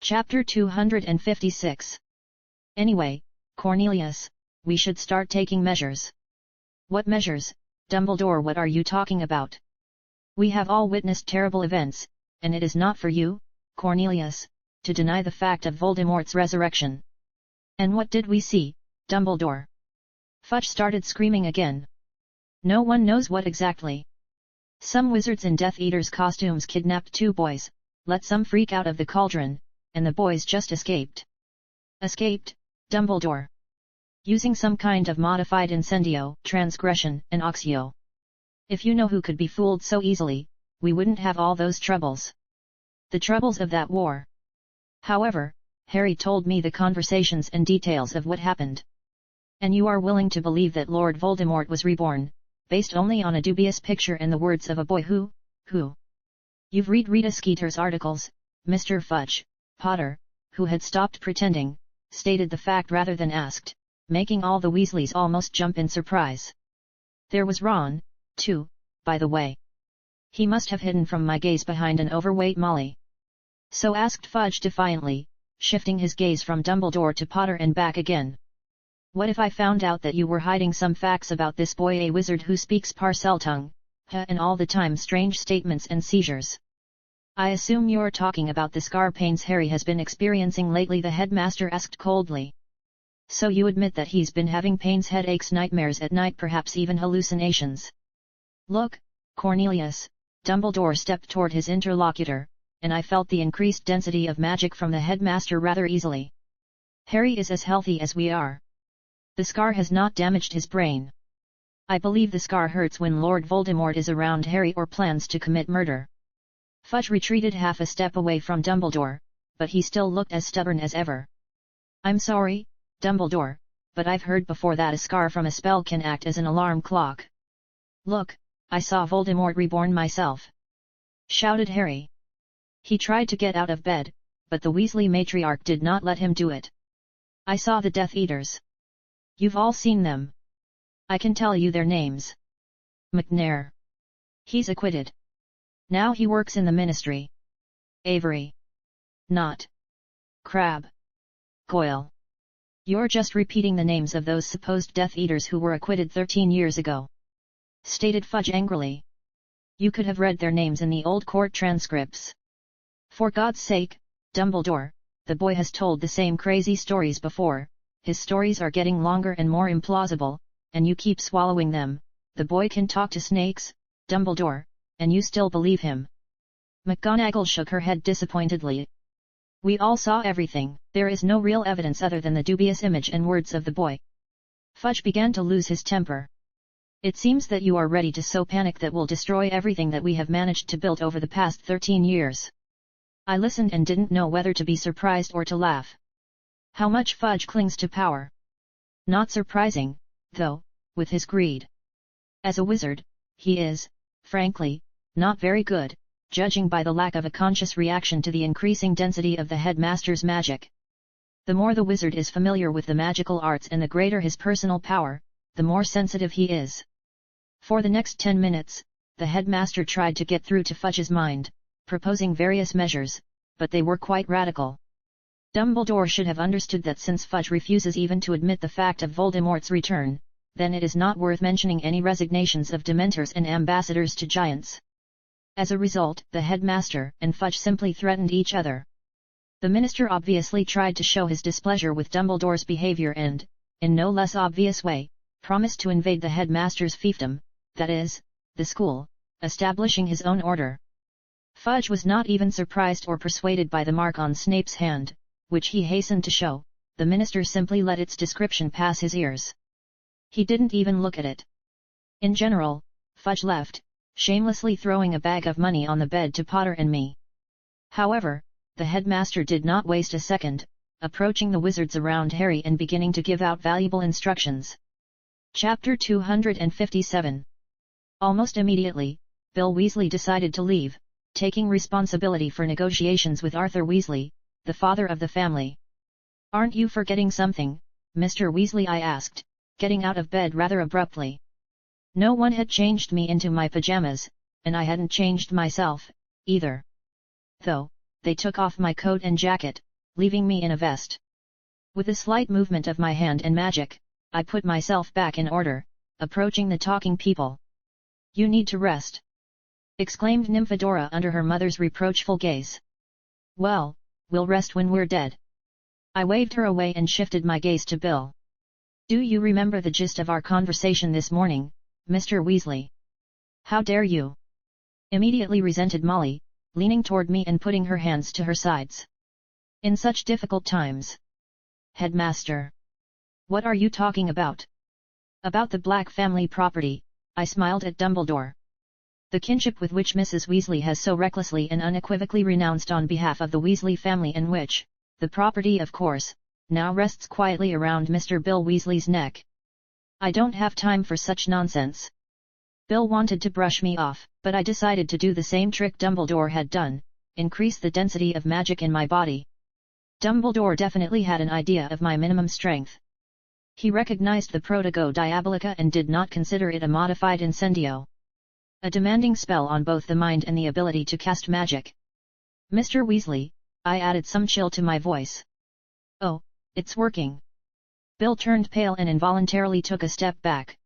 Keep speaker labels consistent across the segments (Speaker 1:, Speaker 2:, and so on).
Speaker 1: Chapter 256. Anyway, Cornelius, we should start taking measures. What measures, Dumbledore? What are you talking about? We have all witnessed terrible events, and it is not for you, Cornelius, to deny the fact of Voldemort's resurrection. And what did we see, Dumbledore? Fudge started screaming again. No one knows what exactly. Some wizards in Death Eater's costumes kidnapped 2 boys, let some freak out of the cauldron, and the boys just escaped. Escaped, Dumbledore? Using some kind of modified incendio, transgression, and oxio. If you know who could be fooled so easily, we wouldn't have all those troubles. The troubles of that war. However, Harry told me the conversations and details of what happened. And you are willing to believe that Lord Voldemort was reborn, based only on a dubious picture and the words of a boy who? You've read Rita Skeeter's articles, Mr. Fudge. Potter, who had stopped pretending, stated the fact rather than asked, making all the Weasleys almost jump in surprise. There was Ron, too, by the way. He must have hidden from my gaze behind an overweight Molly. So asked Fudge defiantly, shifting his gaze from Dumbledore to Potter and back again. What if I found out that you were hiding some facts about this boy, a wizard who speaks Parseltongue, and all the time strange statements and seizures? I assume you're talking about the scar pains Harry has been experiencing lately, the headmaster asked coldly. So you admit that he's been having pains, headaches, nightmares at night, perhaps even hallucinations. Look, Cornelius, Dumbledore stepped toward his interlocutor, and I felt the increased density of magic from the headmaster rather easily. Harry is as healthy as we are. The scar has not damaged his brain. I believe the scar hurts when Lord Voldemort is around Harry or plans to commit murder. Fudge retreated half a step away from Dumbledore, but he still looked as stubborn as ever. I'm sorry, Dumbledore, but I've heard before that a scar from a spell can act as an alarm clock. Look, I saw Voldemort reborn myself! Shouted Harry. He tried to get out of bed, but the Weasley matriarch did not let him do it. I saw the Death Eaters. You've all seen them. I can tell you their names. McNair. He's acquitted. Now he works in the ministry. Avery. Not. Crabbe. Goyle. You're just repeating the names of those supposed Death Eaters who were acquitted 13 years ago. Stated Fudge angrily. You could have read their names in the old court transcripts. For God's sake, Dumbledore, the boy has told the same crazy stories before, his stories are getting longer and more implausible, and you keep swallowing them. The boy can talk to snakes, Dumbledore, and you still believe him. McGonagall shook her head disappointedly. We all saw everything. There is no real evidence other than the dubious image and words of the boy. Fudge began to lose his temper. It seems that you are ready to sow panic that will destroy everything that we have managed to build over the past 13 years. I listened and didn't know whether to be surprised or to laugh. How much Fudge clings to power. Not surprising, though, with his greed. As a wizard, he is, frankly, not very good, judging by the lack of a conscious reaction to the increasing density of the headmaster's magic. The more the wizard is familiar with the magical arts and the greater his personal power, the more sensitive he is. For the next 10 minutes, the headmaster tried to get through to Fudge's mind, proposing various measures, but they were quite radical. Dumbledore should have understood that since Fudge refuses even to admit the fact of Voldemort's return, then it is not worth mentioning any resignations of Dementors and ambassadors to giants. As a result, the headmaster and Fudge simply threatened each other. The minister obviously tried to show his displeasure with Dumbledore's behavior and, in no less obvious way, promised to invade the headmaster's fiefdom, that is, the school, establishing his own order. Fudge was not even surprised or persuaded by the mark on Snape's hand, which he hastened to show. The minister simply let its description pass his ears. He didn't even look at it. In general, Fudge left, shamelessly throwing a bag of money on the bed to Potter and me. However, the headmaster did not waste a second, approaching the wizards around Harry and beginning to give out valuable instructions. Chapter 257. Almost immediately, Bill Weasley decided to leave, taking responsibility for negotiations with Arthur Weasley, the father of the family. Aren't you forgetting something, Mr. Weasley? I asked, getting out of bed rather abruptly. No one had changed me into my pajamas, and I hadn't changed myself, either. Though, they took off my coat and jacket, leaving me in a vest. With a slight movement of my hand and magic, I put myself back in order, approaching the talking people. "You need to rest," exclaimed Nymphadora under her mother's reproachful gaze. "Well, we'll rest when we're dead." I waved her away and shifted my gaze to Bill. "Do you remember the gist of our conversation this morning, Mr. Weasley?" "How dare you?" immediately resented Molly, leaning toward me and putting her hands to her sides. "In such difficult times." "Headmaster. What are you talking about?" "About the Black family property," I smiled at Dumbledore. "The kinship with which Mrs. Weasley has so recklessly and unequivocally renounced on behalf of the Weasley family, and which, the property of course, now rests quietly around Mr. Bill Weasley's neck." "I don't have time for such nonsense." Bill wanted to brush me off, but I decided to do the same trick Dumbledore had done, increase the density of magic in my body. Dumbledore definitely had an idea of my minimum strength. He recognized the Protego Diabolica and did not consider it a modified Incendio. A demanding spell on both the mind and the ability to cast magic. "Mr. Weasley," I added some chill to my voice. "Oh, it's working." Bill turned pale and involuntarily took a step back.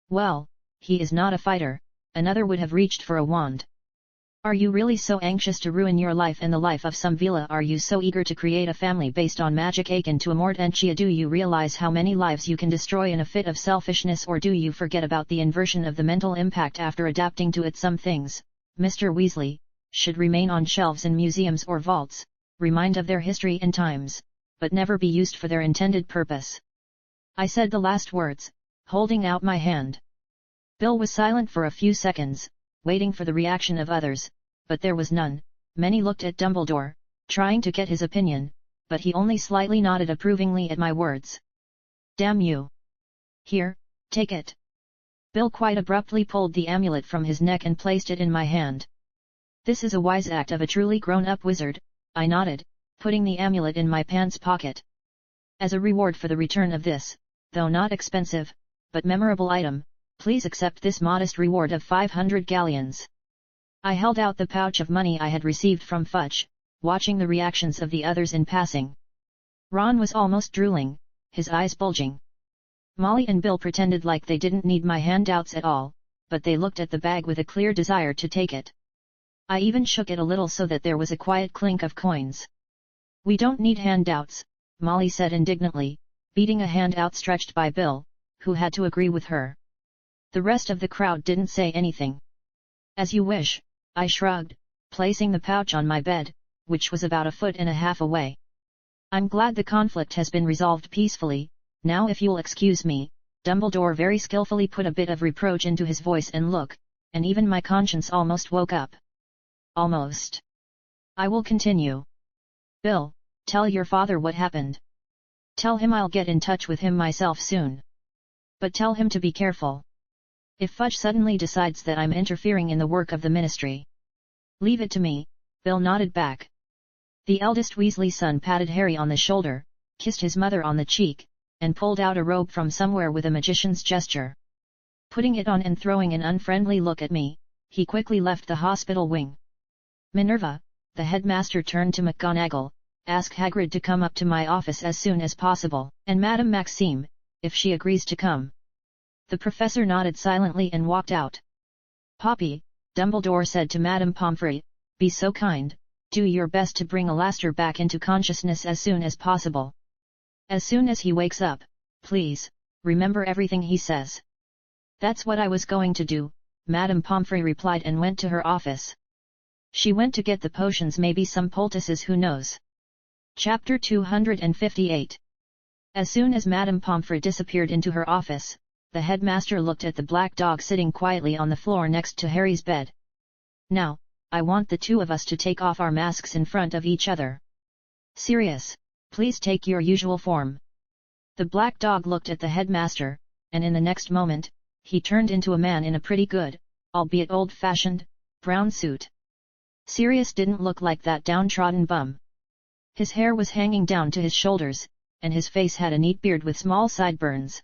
Speaker 1: "Well, he is not a fighter, another would have reached for a wand." "Are you really so anxious to ruin your life and the life of some villa? Are you so eager to create a family based on magic akin to Amortentia? Do you realize how many lives you can destroy in a fit of selfishness, or do you forget about the inversion of the mental impact after adapting to it? Some things, Mr. Weasley, should remain on shelves in museums or vaults, remind of their history and times, but never be used for their intended purpose." I said the last words, holding out my hand. Bill was silent for a few seconds, waiting for the reaction of others, but there was none. Many looked at Dumbledore, trying to get his opinion, but he only slightly nodded approvingly at my words. "Damn you! Here, take it." Bill quite abruptly pulled the amulet from his neck and placed it in my hand. "This is a wise act of a truly grown-up wizard," I nodded, putting the amulet in my pants pocket. "As a reward for the return of this, though not expensive, but memorable item, please accept this modest reward of 500 galleons. I held out the pouch of money I had received from Fudge, watching the reactions of the others in passing. Ron was almost drooling, his eyes bulging. Molly and Bill pretended like they didn't need my handouts at all, but they looked at the bag with a clear desire to take it. I even shook it a little so that there was a quiet clink of coins. "We don't need handouts," Molly said indignantly, beating a hand outstretched by Bill, who had to agree with her. The rest of the crowd didn't say anything. "As you wish," I shrugged, placing the pouch on my bed, which was about 1.5 feet away. "I'm glad the conflict has been resolved peacefully. Now if you'll excuse me," Dumbledore very skillfully put a bit of reproach into his voice and look, and even my conscience almost woke up. "Almost. I will continue. Bill, tell your father what happened. Tell him I'll get in touch with him myself soon. But tell him to be careful. If Fudge suddenly decides that I'm interfering in the work of the ministry." "Leave it to me," Bill nodded back. The eldest Weasley son patted Harry on the shoulder, kissed his mother on the cheek, and pulled out a robe from somewhere with a magician's gesture. Putting it on and throwing an unfriendly look at me, he quickly left the hospital wing. "Minerva," the headmaster turned to McGonagall, "ask Hagrid to come up to my office as soon as possible, and Madame Maxime, if she agrees to come." The professor nodded silently and walked out. "Poppy," Dumbledore said to Madame Pomfrey, "be so kind, do your best to bring Alastor back into consciousness as soon as possible. As soon as he wakes up, please, remember everything he says." "That's what I was going to do," Madame Pomfrey replied and went to her office. She went to get the potions, maybe some poultices, who knows. Chapter 258. As soon as Madame Pomfrey disappeared into her office, the headmaster looked at the black dog sitting quietly on the floor next to Harry's bed. "Now, I want the two of us to take off our masks in front of each other. Sirius, please take your usual form." The black dog looked at the headmaster, and in the next moment, he turned into a man in a pretty good, albeit old-fashioned, brown suit. Sirius didn't look like that downtrodden bum. His hair was hanging down to his shoulders, and his face had a neat beard with small sideburns.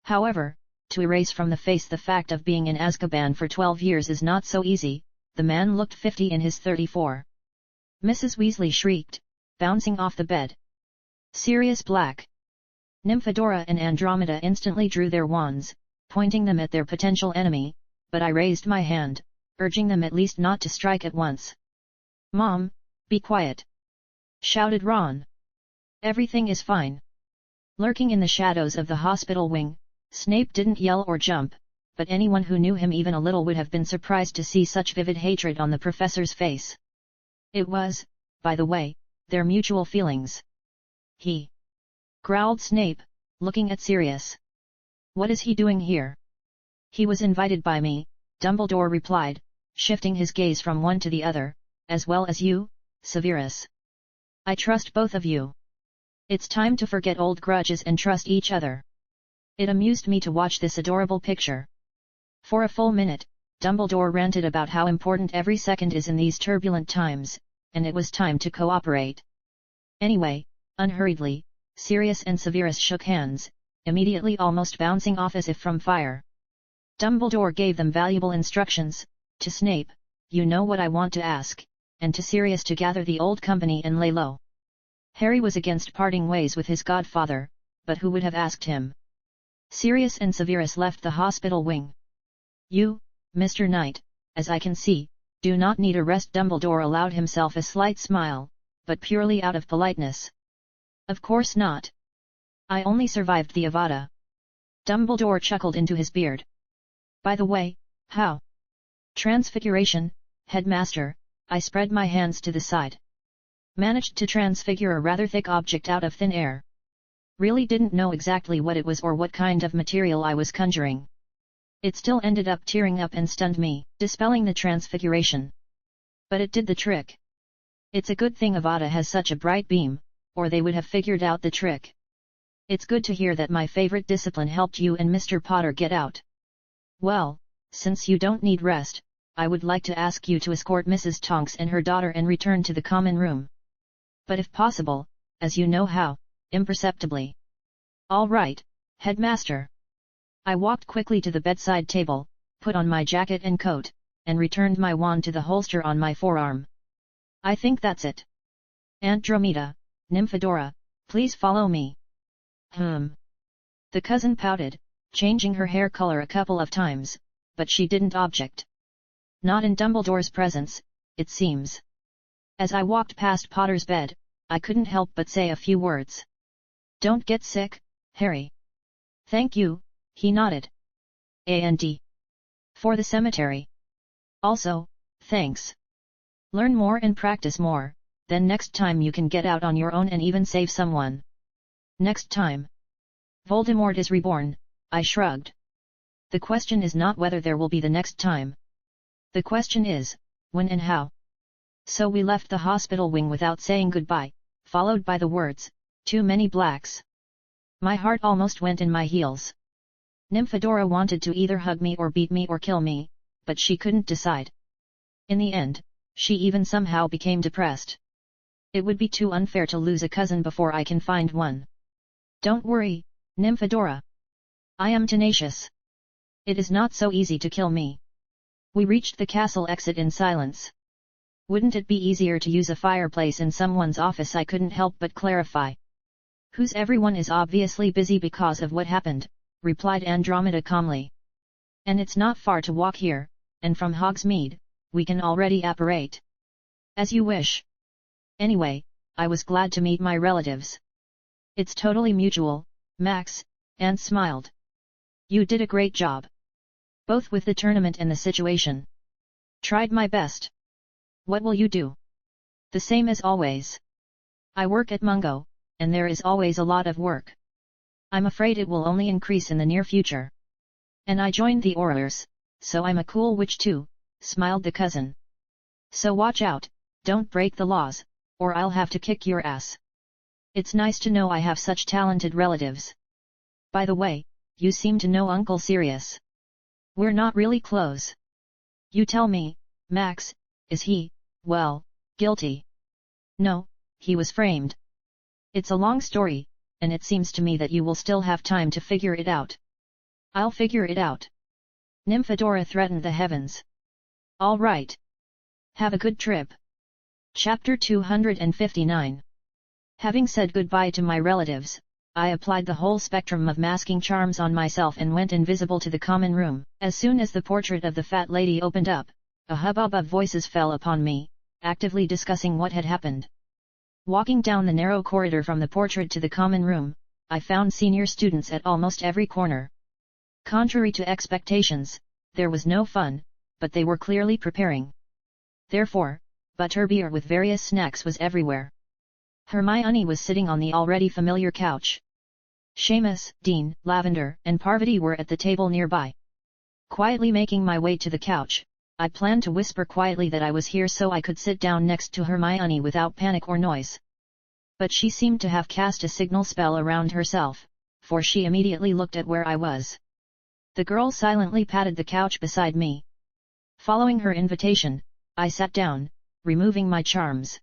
Speaker 1: However, to erase from the face the fact of being in Azkaban for 12 years is not so easy. The man looked 50 in his 34. Mrs. Weasley shrieked, bouncing off the bed. Sirius Black. Nymphadora and Andromeda instantly drew their wands, pointing them at their potential enemy, but I raised my hand, urging them at least not to strike at once. "Mom, be quiet!" shouted Ron. "Everything is fine." Lurking in the shadows of the hospital wing, Snape didn't yell or jump, but anyone who knew him even a little would have been surprised to see such vivid hatred on the professor's face. It was, by the way, their mutual feelings. "He!" growled Snape, looking at Sirius. "What is he doing here?" "He was invited by me," Dumbledore replied, shifting his gaze from one to the other, "as well as you, Severus. I trust both of you. It's time to forget old grudges and trust each other." It amused me to watch this adorable picture. For a full minute, Dumbledore ranted about how important every second is in these turbulent times, and it was time to cooperate. Anyway, unhurriedly, Sirius and Severus shook hands, immediately almost bouncing off as if from fire. Dumbledore gave them valuable instructions, to Snape, "You know what I want to ask," and to Sirius to gather the old company and lay low. Harry was against parting ways with his godfather, but who would have asked him? Sirius and Severus left the hospital wing. "You, Mr. Knight, as I can see, do not need a rest." Dumbledore allowed himself a slight smile, but purely out of politeness. "Of course not. I only survived the Avada." Dumbledore chuckled into his beard. "By the way, how?" "Transfiguration, Headmaster," I spread my hands to the side. "Managed to transfigure a rather thick object out of thin air. Really didn't know exactly what it was or what kind of material I was conjuring. It still ended up tearing up and stunned me, dispelling the transfiguration. But it did the trick. It's a good thing Avada has such a bright beam, or they would have figured out the trick. It's good to hear that my favorite discipline helped you and Mr. Potter get out. Well, since you don't need rest, I would like to ask you to escort Mrs. Tonks and her daughter and return to the common room. But if possible, as you know how, imperceptibly." "All right, Headmaster." I walked quickly to the bedside table, put on my jacket and coat, and returned my wand to the holster on my forearm. "I think that's it. Andromeda, Nymphadora, please follow me." The cousin pouted, changing her hair color a couple of times, but she didn't object. Not in Dumbledore's presence, it seems. As I walked past Potter's bed, I couldn't help but say a few words. "Don't get sick, Harry." "Thank you," he nodded. "And for the cemetery. Also, thanks. Learn more and practice more, then next time you can get out on your own and even save someone." "Next time? Voldemort is reborn," I shrugged. "The question is not whether there will be the next time. The question is, when and how." So we left the hospital wing without saying goodbye, followed by the words, "Too many blacks." My heart almost went in my heels. Nymphadora wanted to either hug me or beat me or kill me, but she couldn't decide. In the end, she even somehow became depressed. It would be too unfair to lose a cousin before I can find one. "Don't worry, Nymphadora. I am tenacious. It is not so easy to kill me." We reached the castle exit in silence. "Wouldn't it be easier to use a fireplace in someone's office?" I couldn't help but clarify. "Whose everyone is obviously busy because of what happened," replied Andromeda calmly. "And it's not far to walk here, and from Hogsmeade, we can already apparate." "As you wish. Anyway, I was glad to meet my relatives." "It's totally mutual, Max," Anne smiled. "You did a great job. Both with the tournament and the situation." "Tried my best." "What will you do?" "The same as always. I work at Mungo, and there is always a lot of work. I'm afraid it will only increase in the near future. And I joined the Aurors, so I'm a cool witch too," smiled the cousin. "So watch out, don't break the laws, or I'll have to kick your ass. It's nice to know I have such talented relatives. By the way, you seem to know Uncle Sirius." "We're not really close." "You tell me, Max, is he, well, guilty?" "No, he was framed." "It's a long story, and it seems to me that you will still have time to figure it out." "I'll figure it out." Nymphadora threatened the heavens. "All right. Have a good trip." Chapter 259. Having said goodbye to my relatives, I applied the whole spectrum of masking charms on myself and went invisible to the common room. As soon as the portrait of the fat lady opened up, a hubbub of voices fell upon me, actively discussing what had happened. Walking down the narrow corridor from the portrait to the common room, I found senior students at almost every corner. Contrary to expectations, there was no fun, but they were clearly preparing. Therefore, butterbeer with various snacks was everywhere. Hermione was sitting on the already familiar couch. Seamus, Dean, Lavender, and Parvati were at the table nearby. Quietly making my way to the couch, I planned to whisper quietly that I was here so I could sit down next to Hermione without panic or noise. But she seemed to have cast a signal spell around herself, for she immediately looked at where I was. The girl silently patted the couch beside me. Following her invitation, I sat down, removing my charms.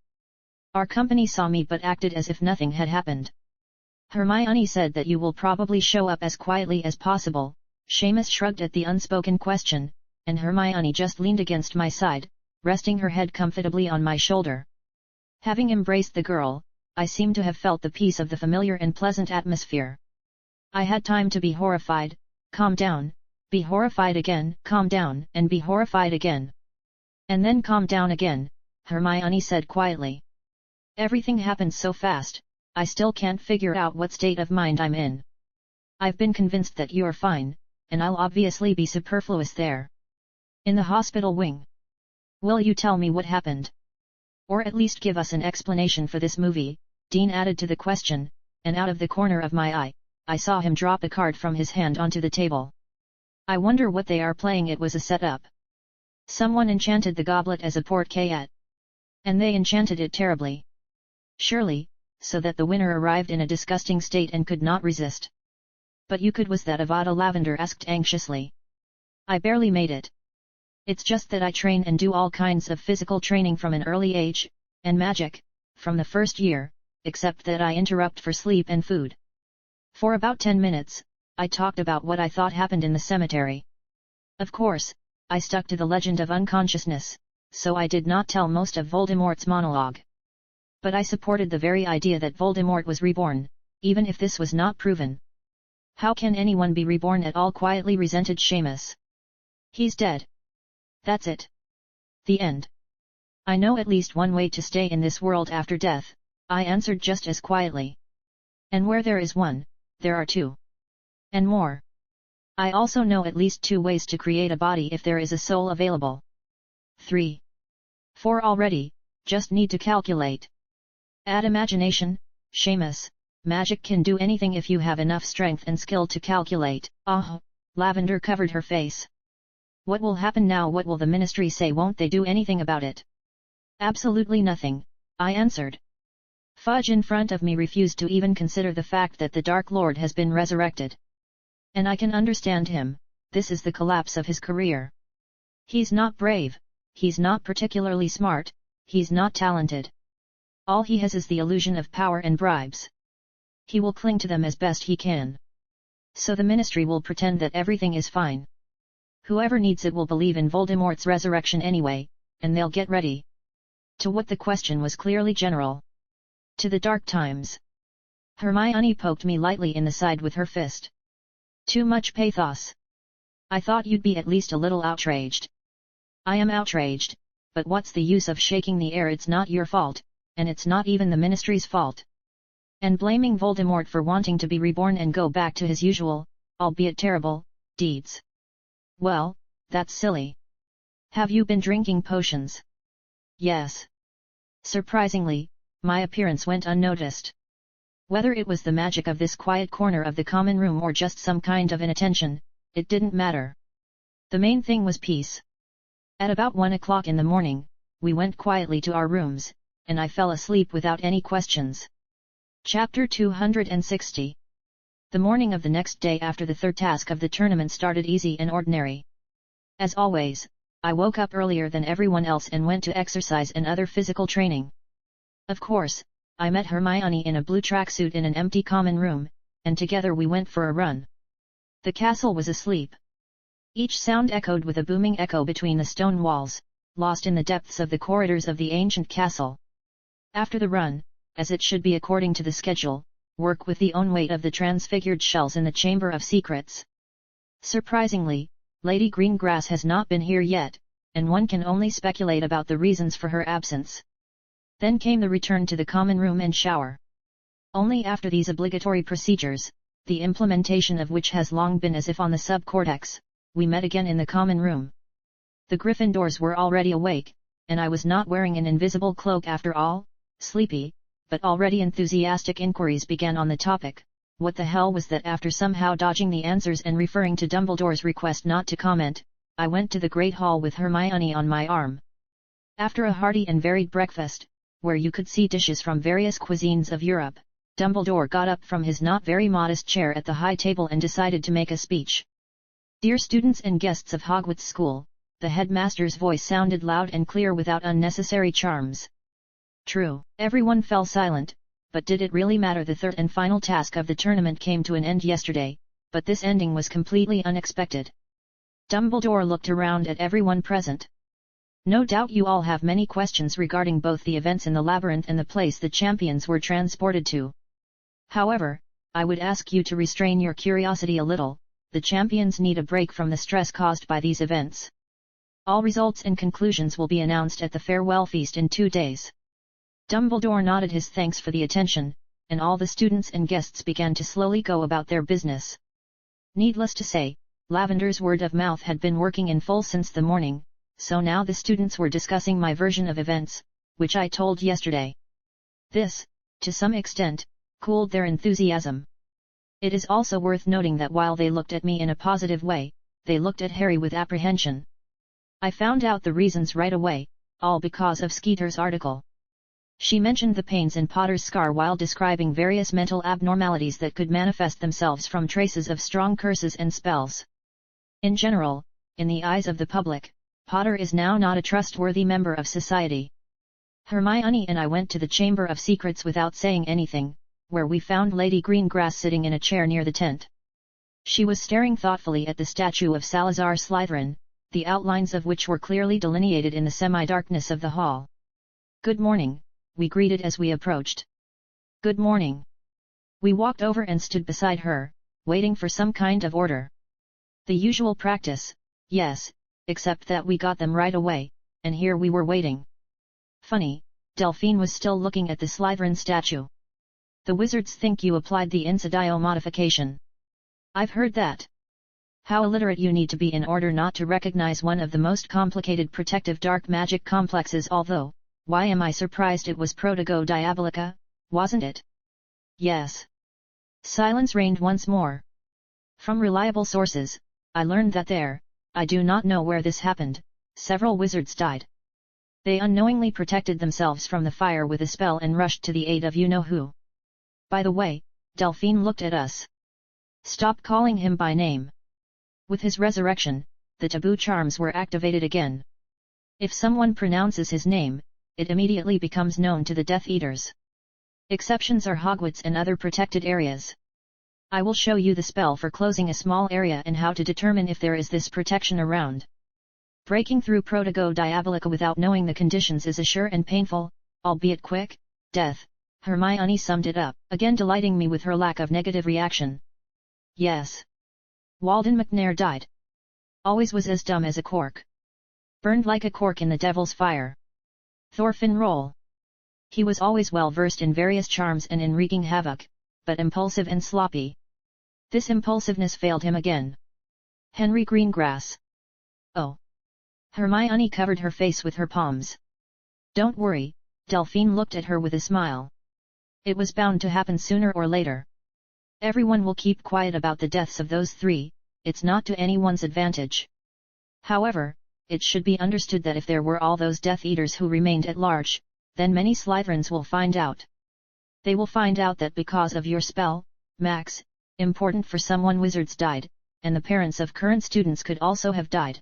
Speaker 1: Our company saw me but acted as if nothing had happened. Hermione said that you will probably show up as quietly as possible. Seamus shrugged at the unspoken question, and Hermione just leaned against my side, resting her head comfortably on my shoulder. Having embraced the girl, I seemed to have felt the peace of the familiar and pleasant atmosphere. I had time to be horrified, calm down, be horrified again, calm down, and be horrified again. And then calm down again, Hermione said quietly. Everything happened so fast, I still can't figure out what state of mind I'm in. I've been convinced that you're fine, and I'll obviously be superfluous there. In the hospital wing. Will you tell me what happened? Or at least give us an explanation for this movie, Dean added to the question, and out of the corner of my eye, I saw him drop a card from his hand onto the table. I wonder what they are playing. It was a setup. Someone enchanted the goblet as a portrait. And they enchanted it terribly. Surely, so that the winner arrived in a disgusting state and could not resist. But you could? Was that Avada? Lavender asked anxiously. I barely made it. It's just that I train and do all kinds of physical training from an early age, and magic, from the first year, except that I interrupt for sleep and food. For about 10 minutes, I talked about what I thought happened in the cemetery. Of course, I stuck to the legend of unconsciousness, so I did not tell most of Voldemort's monologue. But I supported the very idea that Voldemort was reborn, even if this was not proven. How can anyone be reborn at all? Quietly resented Seamus. He's dead. That's it. The end. I know at least one way to stay in this world after death, I answered just as quietly. And where there is one, there are two. And more. I also know at least 2 ways to create a body if there is a soul available. 3. 4 already, just need to calculate. Add imagination, Seamus. Magic can do anything if you have enough strength and skill to calculate. Lavender covered her face. What will happen now? What will the ministry say? Won't they do anything about it? Absolutely nothing, I answered. Fudge in front of me refused to even consider the fact that the Dark Lord has been resurrected. And I can understand him. This is the collapse of his career. He's not brave, he's not particularly smart, he's not talented. All he has is the illusion of power and bribes. He will cling to them as best he can. So the ministry will pretend that everything is fine. Whoever needs it will believe in Voldemort's resurrection anyway, and they'll get ready. To what? The question was clearly general. To the dark times. Hermione poked me lightly in the side with her fist. Too much pathos. I thought you'd be at least a little outraged. I am outraged, but what's the use of shaking the air? It's not your fault, and it's not even the ministry's fault. And blaming Voldemort for wanting to be reborn and go back to his usual, albeit terrible, deeds. Well, that's silly. Have you been drinking potions? Yes. Surprisingly, my appearance went unnoticed. Whether it was the magic of this quiet corner of the common room or just some kind of inattention, it didn't matter. The main thing was peace. At about 1 o'clock in the morning, we went quietly to our rooms, and I fell asleep without any questions. Chapter 260. The morning of the next day after the third task of the tournament started easy and ordinary. As always, I woke up earlier than everyone else and went to exercise and other physical training. Of course, I met Hermione in a blue tracksuit in an empty common room, and together we went for a run. The castle was asleep. Each sound echoed with a booming echo between the stone walls, lost in the depths of the corridors of the ancient castle. After the run, as it should be according to the schedule, work with the own weight of the transfigured shells in the Chamber of Secrets. Surprisingly, Lady Greengrass has not been here yet, and one can only speculate about the reasons for her absence. Then came the return to the common room and shower. Only after these obligatory procedures, the implementation of which has long been as if on the subcortex, we met again in the common room. The Gryffindors were already awake, and I was not wearing an invisible cloak after all. Sleepy, but already enthusiastic inquiries began on the topic. What the hell was that? After somehow dodging the answers and referring to Dumbledore's request not to comment, I went to the Great Hall with Hermione on my arm. After a hearty and varied breakfast, where you could see dishes from various cuisines of Europe, Dumbledore got up from his not very modest chair at the high table and decided to make a speech. Dear students and guests of Hogwarts School, the headmaster's voice sounded loud and clear without unnecessary charms. True, everyone fell silent, but did it really matter? The third and final task of the tournament came to an end yesterday, but this ending was completely unexpected. Dumbledore looked around at everyone present. No doubt you all have many questions regarding both the events in the labyrinth and the place the champions were transported to. However, I would ask you to restrain your curiosity a little. The champions need a break from the stress caused by these events. All results and conclusions will be announced at the farewell feast in 2 days. Dumbledore nodded his thanks for the attention, and all the students and guests began to slowly go about their business. Needless to say, Lavender's word of mouth had been working in full since the morning, so now the students were discussing my version of events, which I told yesterday. This, to some extent, cooled their enthusiasm. It is also worth noting that while they looked at me in a positive way, they looked at Harry with apprehension. I found out the reasons right away, all because of Skeeter's article. She mentioned the pains in Potter's scar while describing various mental abnormalities that could manifest themselves from traces of strong curses and spells. In general, in the eyes of the public, Potter is now not a trustworthy member of society. Hermione and I went to the Chamber of Secrets without saying anything, where we found Lady Greengrass sitting in a chair near the tent. She was staring thoughtfully at the statue of Salazar Slytherin, the outlines of which were clearly delineated in the semi-darkness of the hall. Good morning, we greeted as we approached. Good morning. We walked over and stood beside her, waiting for some kind of order. The usual practice, yes, except that we got them right away, and here we were waiting. Funny, Delphine was still looking at the Slytherin statue. The wizards think you applied the Insidio modification. I've heard that. How illiterate you need to be in order not to recognize one of the most complicated protective dark magic complexes. Although, why am I surprised it was Protego Diabolica, wasn't it? Yes. Silence reigned once more. From reliable sources, I learned that I do not know where this happened, several wizards died. They unknowingly protected themselves from the fire with a spell and rushed to the aid of you-know-who. By the way, Delphine looked at us. Stop calling him by name. With his resurrection, the taboo charms were activated again. If someone pronounces his name, it immediately becomes known to the Death Eaters. Exceptions are Hogwarts and other protected areas. I will show you the spell for closing a small area and how to determine if there is this protection around. Breaking through Protego Diabolica without knowing the conditions is a sure and painful, albeit quick, death. Hermione summed it up, again delighting me with her lack of negative reaction. Yes. Walden McNair died. Always was as dumb as a cork. Burned like a cork in the devil's fire. Thorfinn Roll. He was always well versed in various charms and in wreaking havoc, but impulsive and sloppy. This impulsiveness failed him again. Henry Greengrass. Oh. Hermione covered her face with her palms. Don't worry, Delphine looked at her with a smile. It was bound to happen sooner or later. Everyone will keep quiet about the deaths of those three, it's not to anyone's advantage. However, it should be understood that if there were all those Death Eaters who remained at large, then many Slytherins will find out. They will find out that because of your spell, Max, important for someone wizards died, and the parents of current students could also have died.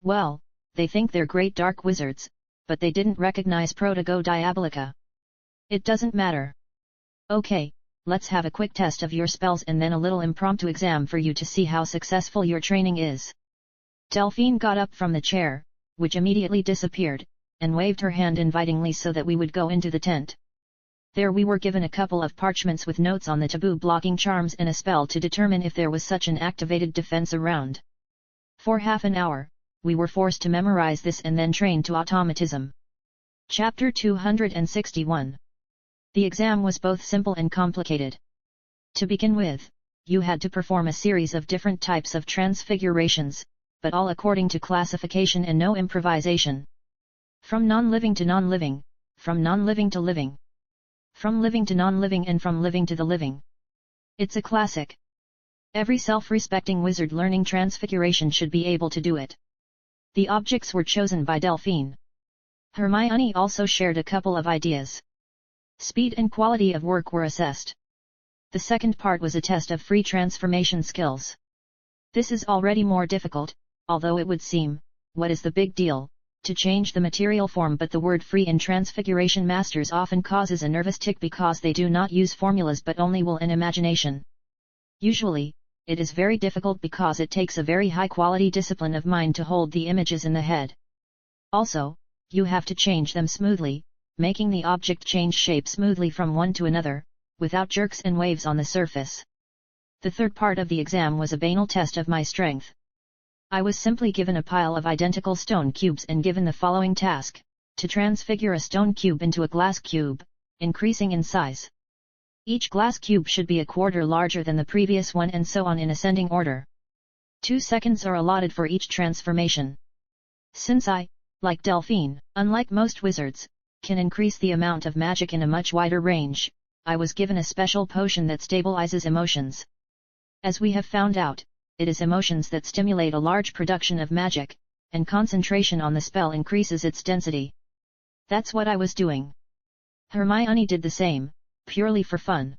Speaker 1: Well, they think they're great dark wizards, but they didn't recognize Protego Diabolica. It doesn't matter. Okay, let's have a quick test of your spells and then a little impromptu exam for you to see how successful your training is. Delphine got up from the chair, which immediately disappeared, and waved her hand invitingly so that we would go into the tent. There we were given a couple of parchments with notes on the taboo blocking charms and a spell to determine if there was such an activated defense around. For half an hour, we were forced to memorize this and then train to automatism. Chapter 261. The exam was both simple and complicated. To begin with, you had to perform a series of different types of transfigurations, but all according to classification and no improvisation. From non-living to non-living, from non-living to living, from living to non-living, and from living to the living. It's a classic. Every self-respecting wizard learning transfiguration should be able to do it. The objects were chosen by Delphine. Hermione also shared a couple of ideas. Speed and quality of work were assessed. The second part was a test of free transformation skills. This is already more difficult, although it would seem, what is the big deal, to change the material form, but the word free in Transfiguration Masters often causes a nervous tic because they do not use formulas but only will and imagination. Usually, it is very difficult because it takes a very high quality discipline of mind to hold the images in the head. Also, you have to change them smoothly, making the object change shape smoothly from one to another, without jerks and waves on the surface. The third part of the exam was a banal test of my strength. I was simply given a pile of identical stone cubes and given the following task: to transfigure a stone cube into a glass cube, increasing in size. Each glass cube should be a quarter larger than the previous one, and so on in ascending order. 2 seconds are allotted for each transformation. Since I, like Delphine, unlike most wizards, can increase the amount of magic in a much wider range, I was given a special potion that stabilizes emotions. As we have found out, it is emotions that stimulate a large production of magic, and concentration on the spell increases its density. That's what I was doing. Hermione did the same, purely for fun.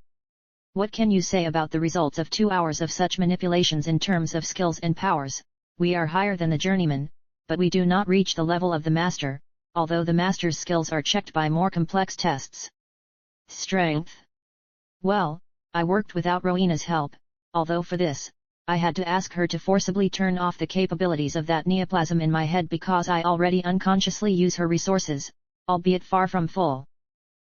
Speaker 1: What can you say about the results of 2 hours of such manipulations in terms of skills and powers? We are higher than the journeyman, but we do not reach the level of the master, although the master's skills are checked by more complex tests. Strength. Well, I worked without Rowena's help, although for this, I had to ask her to forcibly turn off the capabilities of that neoplasm in my head because I already unconsciously use her resources, albeit far from full.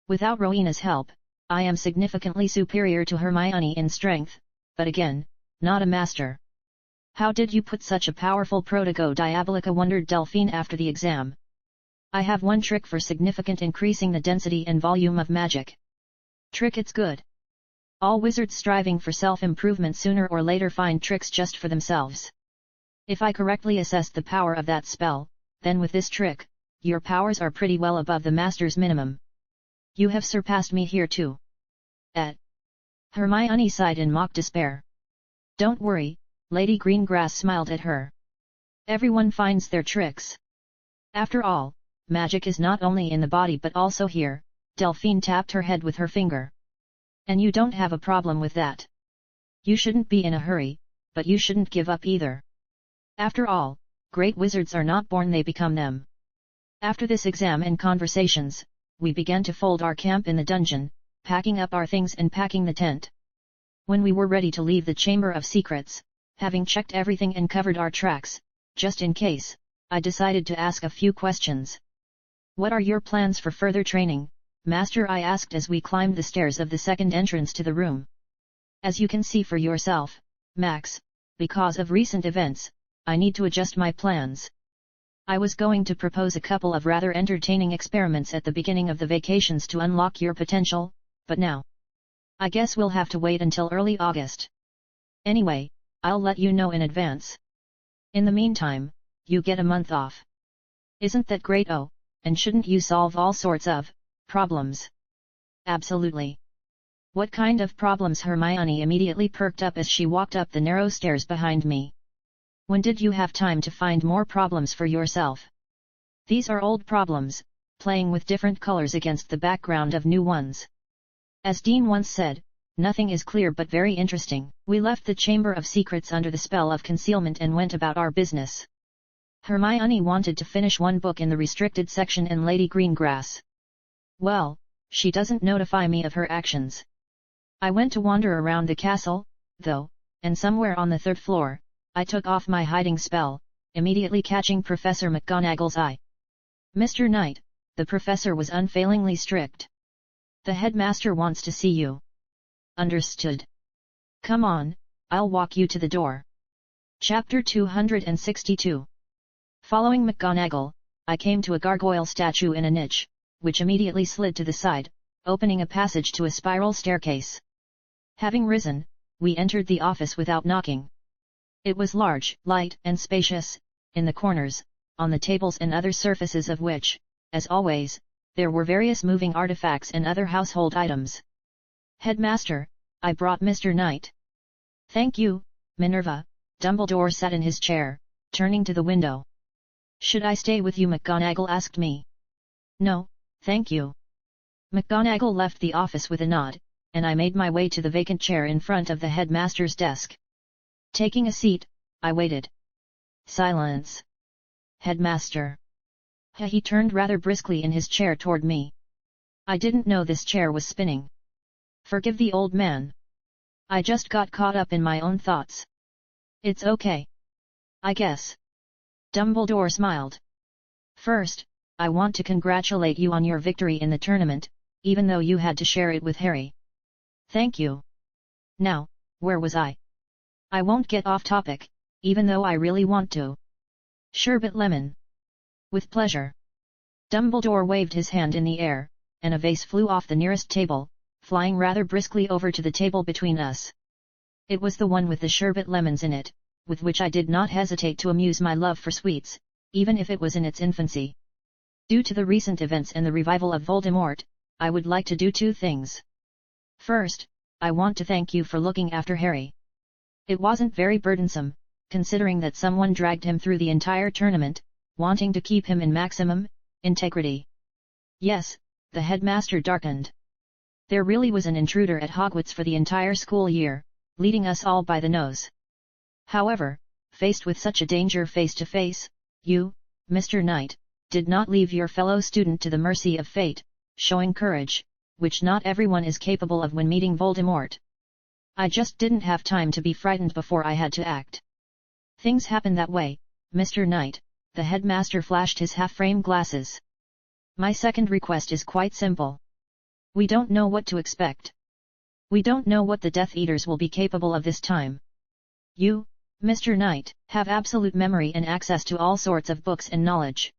Speaker 1: Without Rowena's help, I am significantly superior to Hermione in strength, but again, not a master. How did you put such a powerful Protego Diabolica, wondered Delphine after the exam. I have one trick for significant increasing the density and volume of magic. Trick, it's good. All wizards striving for self-improvement sooner or later find tricks just for themselves. If I correctly assessed the power of that spell, then with this trick, your powers are pretty well above the master's minimum. You have surpassed me here too. Hermione sighed in mock despair. Don't worry, Lady Greengrass smiled at her. Everyone finds their tricks. After all, magic is not only in the body but also here. Delphine tapped her head with her finger. And you don't have a problem with that. You shouldn't be in a hurry, but you shouldn't give up either. After all, great wizards are not born, they become them. After this exam and conversations, we began to fold our camp in the dungeon, packing up our things and packing the tent. When we were ready to leave the Chamber of Secrets, having checked everything and covered our tracks, just in case, I decided to ask a few questions. What are your plans for further training, Master? I asked as we climbed the stairs of the second entrance to the room. As you can see for yourself, Max, because of recent events, I need to adjust my plans. I was going to propose a couple of rather entertaining experiments at the beginning of the vacations to unlock your potential, but now, I guess we'll have to wait until early August. Anyway, I'll let you know in advance. In the meantime, you get a month off. Isn't that great? Oh, and shouldn't you solve all sorts of problems? Absolutely. What kind of problems? Hermione immediately perked up as she walked up the narrow stairs behind me. When did you have time to find more problems for yourself? These are old problems, playing with different colors against the background of new ones. As Dean once said, nothing is clear but very interesting. We left the Chamber of Secrets under the spell of concealment and went about our business. Hermione wanted to finish one book in the restricted section, and Lady Greengrass, well, she doesn't notify me of her actions. I went to wander around the castle, though, and somewhere on the 3rd floor, I took off my hiding spell, immediately catching Professor McGonagall's eye. Mr. Knight, the professor was unfailingly strict. The headmaster wants to see you. Understood. Come on, I'll walk you to the door. Chapter 262. Following McGonagall, I came to a gargoyle statue in a niche, which immediately slid to the side, opening a passage to a spiral staircase. Having risen, we entered the office without knocking. It was large, light, and spacious, in the corners, on the tables and other surfaces of which, as always, there were various moving artifacts and other household items. Headmaster, I brought Mr. Knight. Thank you, Minerva. Dumbledore sat in his chair, turning to the window. Should I stay with you? McGonagall asked me. No, thank you. McGonagall left the office with a nod, and I made my way to the vacant chair in front of the headmaster's desk. Taking a seat, I waited. Silence. Headmaster. He turned rather briskly in his chair toward me. I didn't know this chair was spinning. Forgive the old man. I just got caught up in my own thoughts. It's okay. I guess. Dumbledore smiled. First, I want to congratulate you on your victory in the tournament, even though you had to share it with Harry. Thank you. Now, where was I? I won't get off topic, even though I really want to. Sherbet lemon. With pleasure. Dumbledore waved his hand in the air, and a vase flew off the nearest table, flying rather briskly over to the table between us. It was the one with the sherbet lemons in it, with which I did not hesitate to amuse my love for sweets, even if it was in its infancy. Due to the recent events and the revival of Voldemort, I would like to do two things. First, I want to thank you for looking after Harry. It wasn't very burdensome, considering that someone dragged him through the entire tournament, wanting to keep him in maximum integrity. Yes, the headmaster darkened. There really was an intruder at Hogwarts for the entire school year, leading us all by the nose. However, faced with such a danger face to face, you, Mr. Knight, did not leave your fellow student to the mercy of fate, showing courage, which not everyone is capable of when meeting Voldemort. I just didn't have time to be frightened before I had to act. Things happen that way, Mr. Knight. The headmaster flashed his half-frame glasses. My second request is quite simple. We don't know what to expect. We don't know what the Death Eaters will be capable of this time. You, Mr. Knight, have absolute memory and access to all sorts of books and knowledge.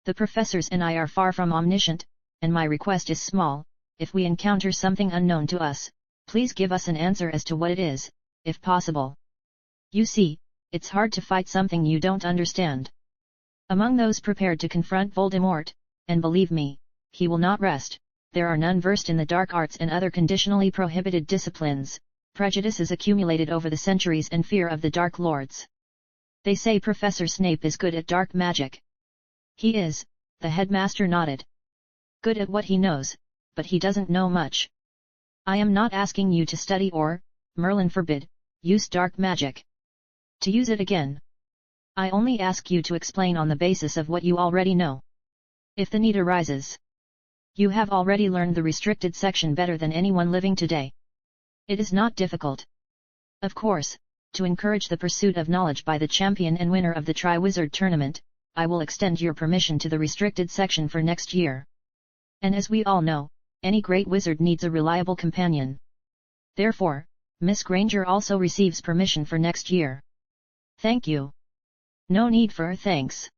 Speaker 1: The professors and I are far from omniscient, and my request is small. If we encounter something unknown to us, please give us an answer as to what it is, if possible. You see, it's hard to fight something you don't understand. Among those prepared to confront Voldemort, and believe me, he will not rest, there are none versed in the dark arts and other conditionally prohibited disciplines, prejudices accumulated over the centuries and fear of the Dark Lords. They say Professor Snape is good at dark magic. He is, the headmaster nodded. Good at what he knows, but he doesn't know much. I am not asking you to study or, Merlin forbid, use dark magic. To use it again. I only ask you to explain on the basis of what you already know. If the need arises. You have already learned the restricted section better than anyone living today. It is not difficult. Of course, to encourage the pursuit of knowledge by the champion and winner of the Triwizard Tournament, I will extend your permission to the restricted section for next year. And as we all know, any great wizard needs a reliable companion. Therefore, Miss Granger also receives permission for next year. Thank you. No need for thanks.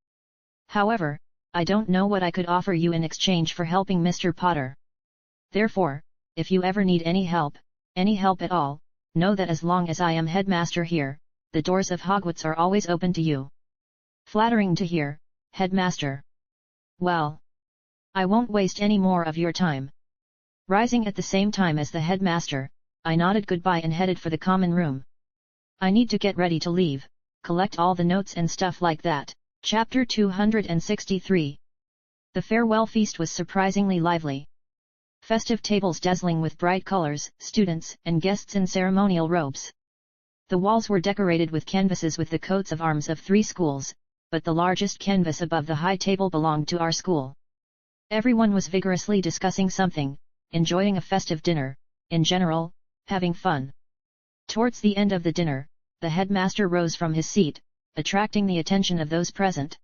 Speaker 1: However, I don't know what I could offer you in exchange for helping Mr. Potter. Therefore, if you ever need any help at all, know that as long as I am headmaster here, the doors of Hogwarts are always open to you. Flattering to hear, headmaster. Well, I won't waste any more of your time. Rising at the same time as the headmaster, I nodded goodbye and headed for the common room. I need to get ready to leave, collect all the notes and stuff like that. Chapter 263. The farewell feast was surprisingly lively. Festive tables dazzling with bright colors, students and guests in ceremonial robes. The walls were decorated with canvases with the coats of arms of 3 schools, but the largest canvas above the high table belonged to our school. Everyone was vigorously discussing something, enjoying a festive dinner, in general, having fun. Towards the end of the dinner, the headmaster rose from his seat, attracting the attention of those present.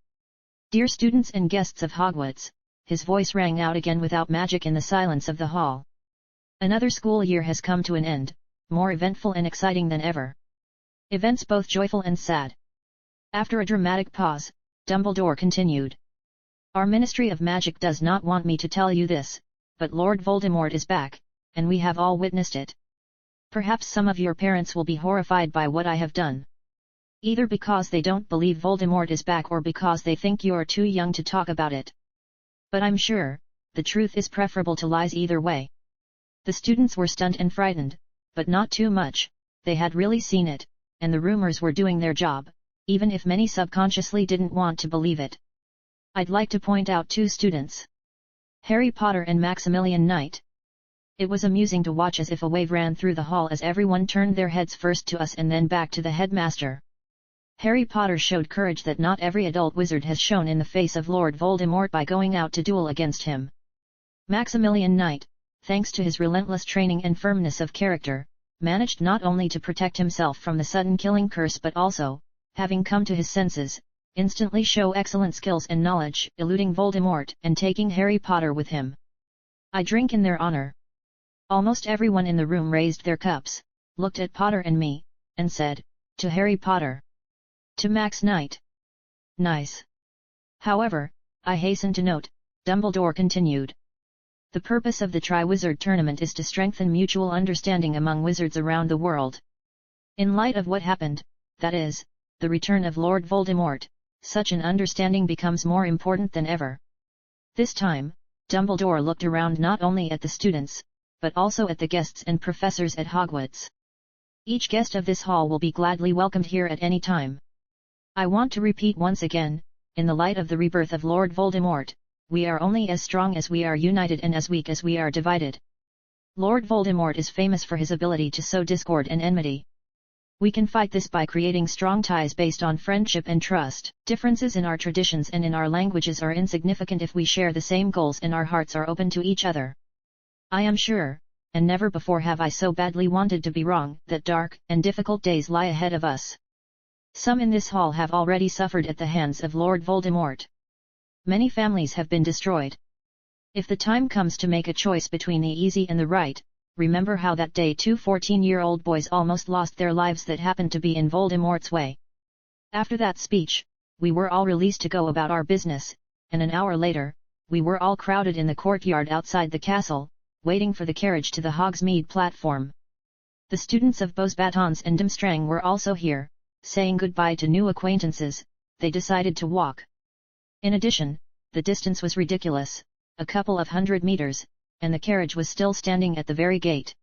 Speaker 1: Dear students and guests of Hogwarts, his voice rang out again without magic in the silence of the hall. Another school year has come to an end, more eventful and exciting than ever. Events both joyful and sad. After a dramatic pause, Dumbledore continued. Our Ministry of Magic does not want me to tell you this, but Lord Voldemort is back, and we have all witnessed it. Perhaps some of your parents will be horrified by what I have done. Either because they don't believe Voldemort is back or because they think you're too young to talk about it. But I'm sure, the truth is preferable to lies either way. The students were stunned and frightened, but not too much, they had really seen it, and the rumors were doing their job, even if many subconsciously didn't want to believe it. I'd like to point out two students. Harry Potter and Maximilian Knight. It was amusing to watch as if a wave ran through the hall as everyone turned their heads first to us and then back to the headmaster. Harry Potter showed courage that not every adult wizard has shown in the face of Lord Voldemort by going out to duel against him. Maximilian Knight, thanks to his relentless training and firmness of character, managed not only to protect himself from the sudden killing curse but also, having come to his senses, instantly show excellent skills and knowledge, eluding Voldemort and taking Harry Potter with him. I drink in their honor. Almost everyone in the room raised their cups, looked at Potter and me, and said, to Harry Potter. To Max Knight. Nice. However, I hasten to note, Dumbledore continued. The purpose of the Triwizard Tournament is to strengthen mutual understanding among wizards around the world. In light of what happened, that is, the return of Lord Voldemort, such an understanding becomes more important than ever. This time, Dumbledore looked around not only at the students, but also at the guests and professors at Hogwarts. Each guest of this hall will be gladly welcomed here at any time. I want to repeat once again, in the light of the rebirth of Lord Voldemort, we are only as strong as we are united and as weak as we are divided. Lord Voldemort is famous for his ability to sow discord and enmity. We can fight this by creating strong ties based on friendship and trust. Differences in our traditions and in our languages are insignificant if we share the same goals and our hearts are open to each other. I am sure, and never before have I so badly wanted to be wrong, that dark and difficult days lie ahead of us. Some in this hall have already suffered at the hands of Lord Voldemort. Many families have been destroyed. If the time comes to make a choice between the easy and the right, remember how that day 2 14-year-old boys almost lost their lives that happened to be in Voldemort's way. After that speech, we were all released to go about our business, and an hour later, we were all crowded in the courtyard outside the castle, waiting for the carriage to the Hogsmeade platform. The students of Beauxbatons and Durmstrang were also here, saying goodbye to new acquaintances. They decided to walk. In addition, the distance was ridiculous, a couple of 100 meters, and the carriage was still standing at the very gate.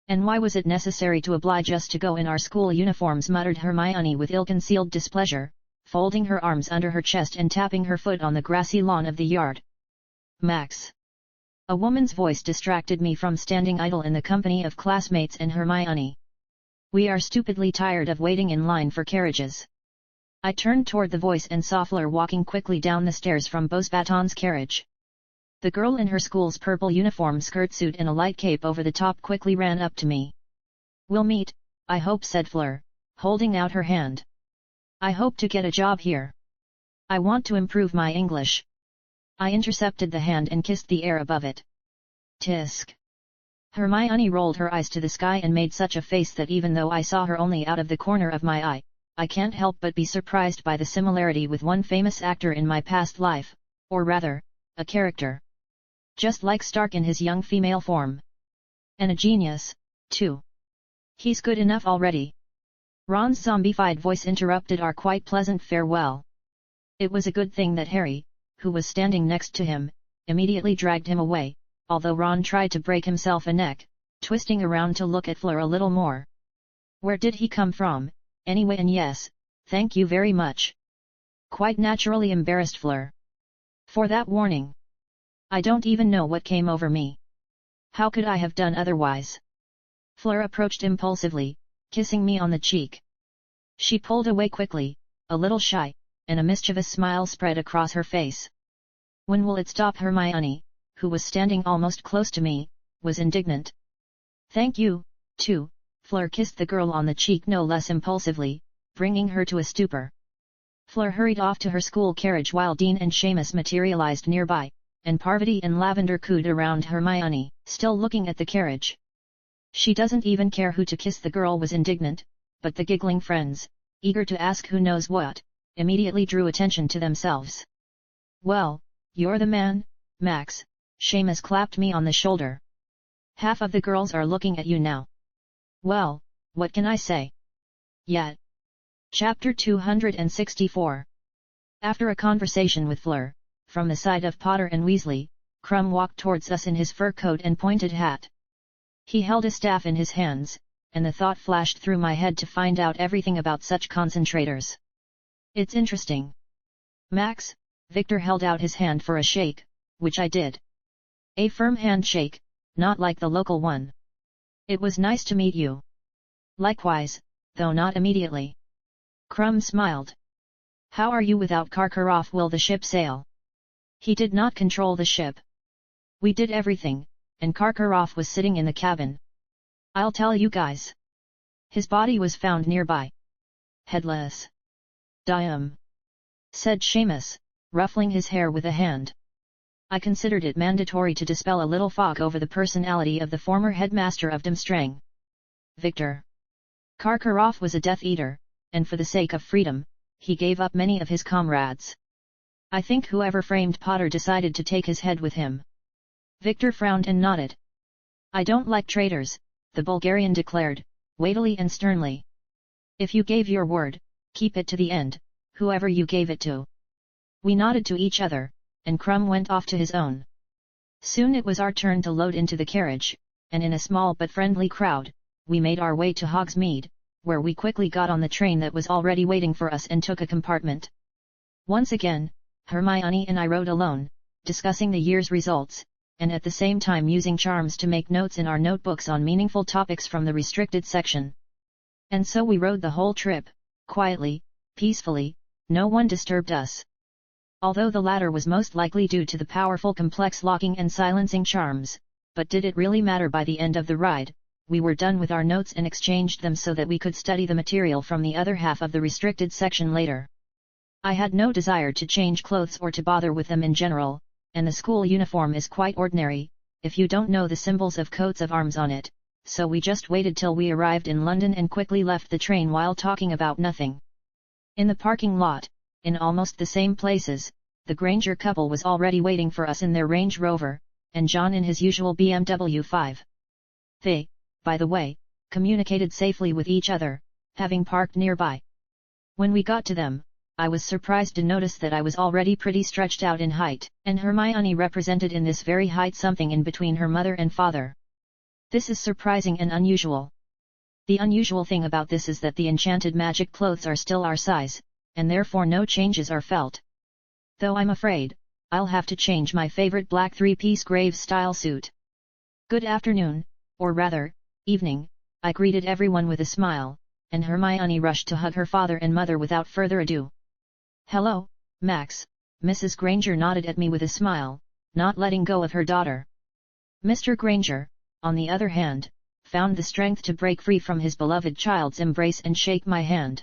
Speaker 1: And why was it necessary to oblige us to go in our school uniforms, muttered Hermione with ill-concealed displeasure, folding her arms under her chest and tapping her foot on the grassy lawn of the yard. Max. A woman's voice distracted me from standing idle in the company of classmates and Hermione. We are stupidly tired of waiting in line for carriages. I turned toward the voice and saw Fleur walking quickly down the stairs from Beauxbatons' carriage. The girl in her school's purple uniform skirtsuit and a light cape over the top quickly ran up to me. We'll meet, I hope, said Fleur, holding out her hand. I hope to get a job here. I want to improve my English. I intercepted the hand and kissed the air above it. Tisk. Hermione rolled her eyes to the sky and made such a face that even though I saw her only out of the corner of my eye, I can't help but be surprised by the similarity with one famous actor in my past life, or rather, a character. Just like Stark in his young female form. And a genius, too. He's good enough already. Ron's zombified voice interrupted our quite pleasant farewell. It was a good thing that Harry, who was standing next to him, immediately dragged him away, although Ron tried to break himself a neck, twisting around to look at Fleur a little more. Where did he come from, anyway? And yes, thank you very much. Quite naturally embarrassed Fleur. For that warning. I don't even know what came over me. How could I have done otherwise? Fleur approached impulsively, kissing me on the cheek. She pulled away quickly, a little shy, and a mischievous smile spread across her face. When will it stop? Hermione, who was standing almost close to me, was indignant. Thank you, too. Fleur kissed the girl on the cheek no less impulsively, bringing her to a stupor. Fleur hurried off to her school carriage while Dean and Seamus materialized nearby, and Parvati and Lavender cooed around Hermione, still looking at the carriage. She doesn't even care who to kiss. The girl was indignant, but the giggling friends, eager to ask who knows what, immediately drew attention to themselves. Well, you're the man, Max, Seamus clapped me on the shoulder. Half of the girls are looking at you now. Well, what can I say? Yet. Chapter 264. After a conversation with Fleur, from the side of Potter and Weasley, Krum walked towards us in his fur coat and pointed hat. He held a staff in his hands, and the thought flashed through my head to find out everything about such concentrators. It's interesting. Max, Victor held out his hand for a shake, which I did. A firm handshake, not like the local one. It was nice to meet you. Likewise, though not immediately. Krum smiled. How are you without Karkaroff? Will the ship sail? He did not control the ship. We did everything, and Karkaroff was sitting in the cabin. I'll tell you guys. His body was found nearby. Headless. Diam. Said Seamus, ruffling his hair with a hand. I considered it mandatory to dispel a little fog over the personality of the former headmaster of Dumstrang. Victor. Karkaroff was a Death Eater, and for the sake of freedom, he gave up many of his comrades. I think whoever framed Potter decided to take his head with him. Victor frowned and nodded. I don't like traitors, the Bulgarian declared, weightily and sternly. If you gave your word, keep it to the end, whoever you gave it to. We nodded to each other, and Krum went off to his own. Soon it was our turn to load into the carriage, and in a small but friendly crowd, we made our way to Hogsmeade, where we quickly got on the train that was already waiting for us and took a compartment. Once again, Hermione and I rode alone, discussing the year's results, and at the same time using charms to make notes in our notebooks on meaningful topics from the restricted section. And so we rode the whole trip, quietly, peacefully, no one disturbed us. Although the latter was most likely due to the powerful complex locking and silencing charms, but did it really matter? By the end of the ride, we were done with our notes and exchanged them so that we could study the material from the other half of the restricted section later. I had no desire to change clothes or to bother with them in general, and the school uniform is quite ordinary, if you don't know the symbols of coats of arms on it, so we just waited till we arrived in London and quickly left the train while talking about nothing. In the parking lot, in almost the same places, the Granger couple was already waiting for us in their Range Rover, and John in his usual BMW 5. They, by the way, communicated safely with each other, having parked nearby. When we got to them, I was surprised to notice that I was already pretty stretched out in height, and Hermione represented in this very height something in between her mother and father. This is surprising and unusual. The unusual thing about this is that the enchanted magic clothes are still our size, and therefore no changes are felt. Though I'm afraid, I'll have to change my favorite black three-piece Graves-style suit. Good afternoon, or rather, evening, I greeted everyone with a smile, and Hermione rushed to hug her father and mother without further ado. Hello, Max, Mrs. Granger nodded at me with a smile, not letting go of her daughter. Mr. Granger, on the other hand, found the strength to break free from his beloved child's embrace and shake my hand.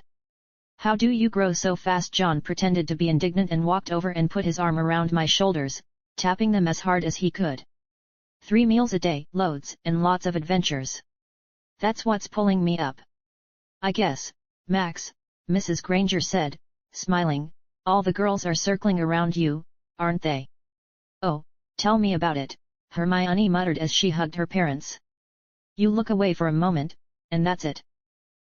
Speaker 1: How do you grow so fast? John pretended to be indignant and walked over and put his arm around my shoulders, tapping them as hard as he could. 3 meals a day, loads and lots of adventures. That's what's pulling me up. I guess, Max, Mrs. Granger said, smiling, all the girls are circling around you, aren't they? Oh, tell me about it, Hermione muttered as she hugged her parents. You look away for a moment, and that's it.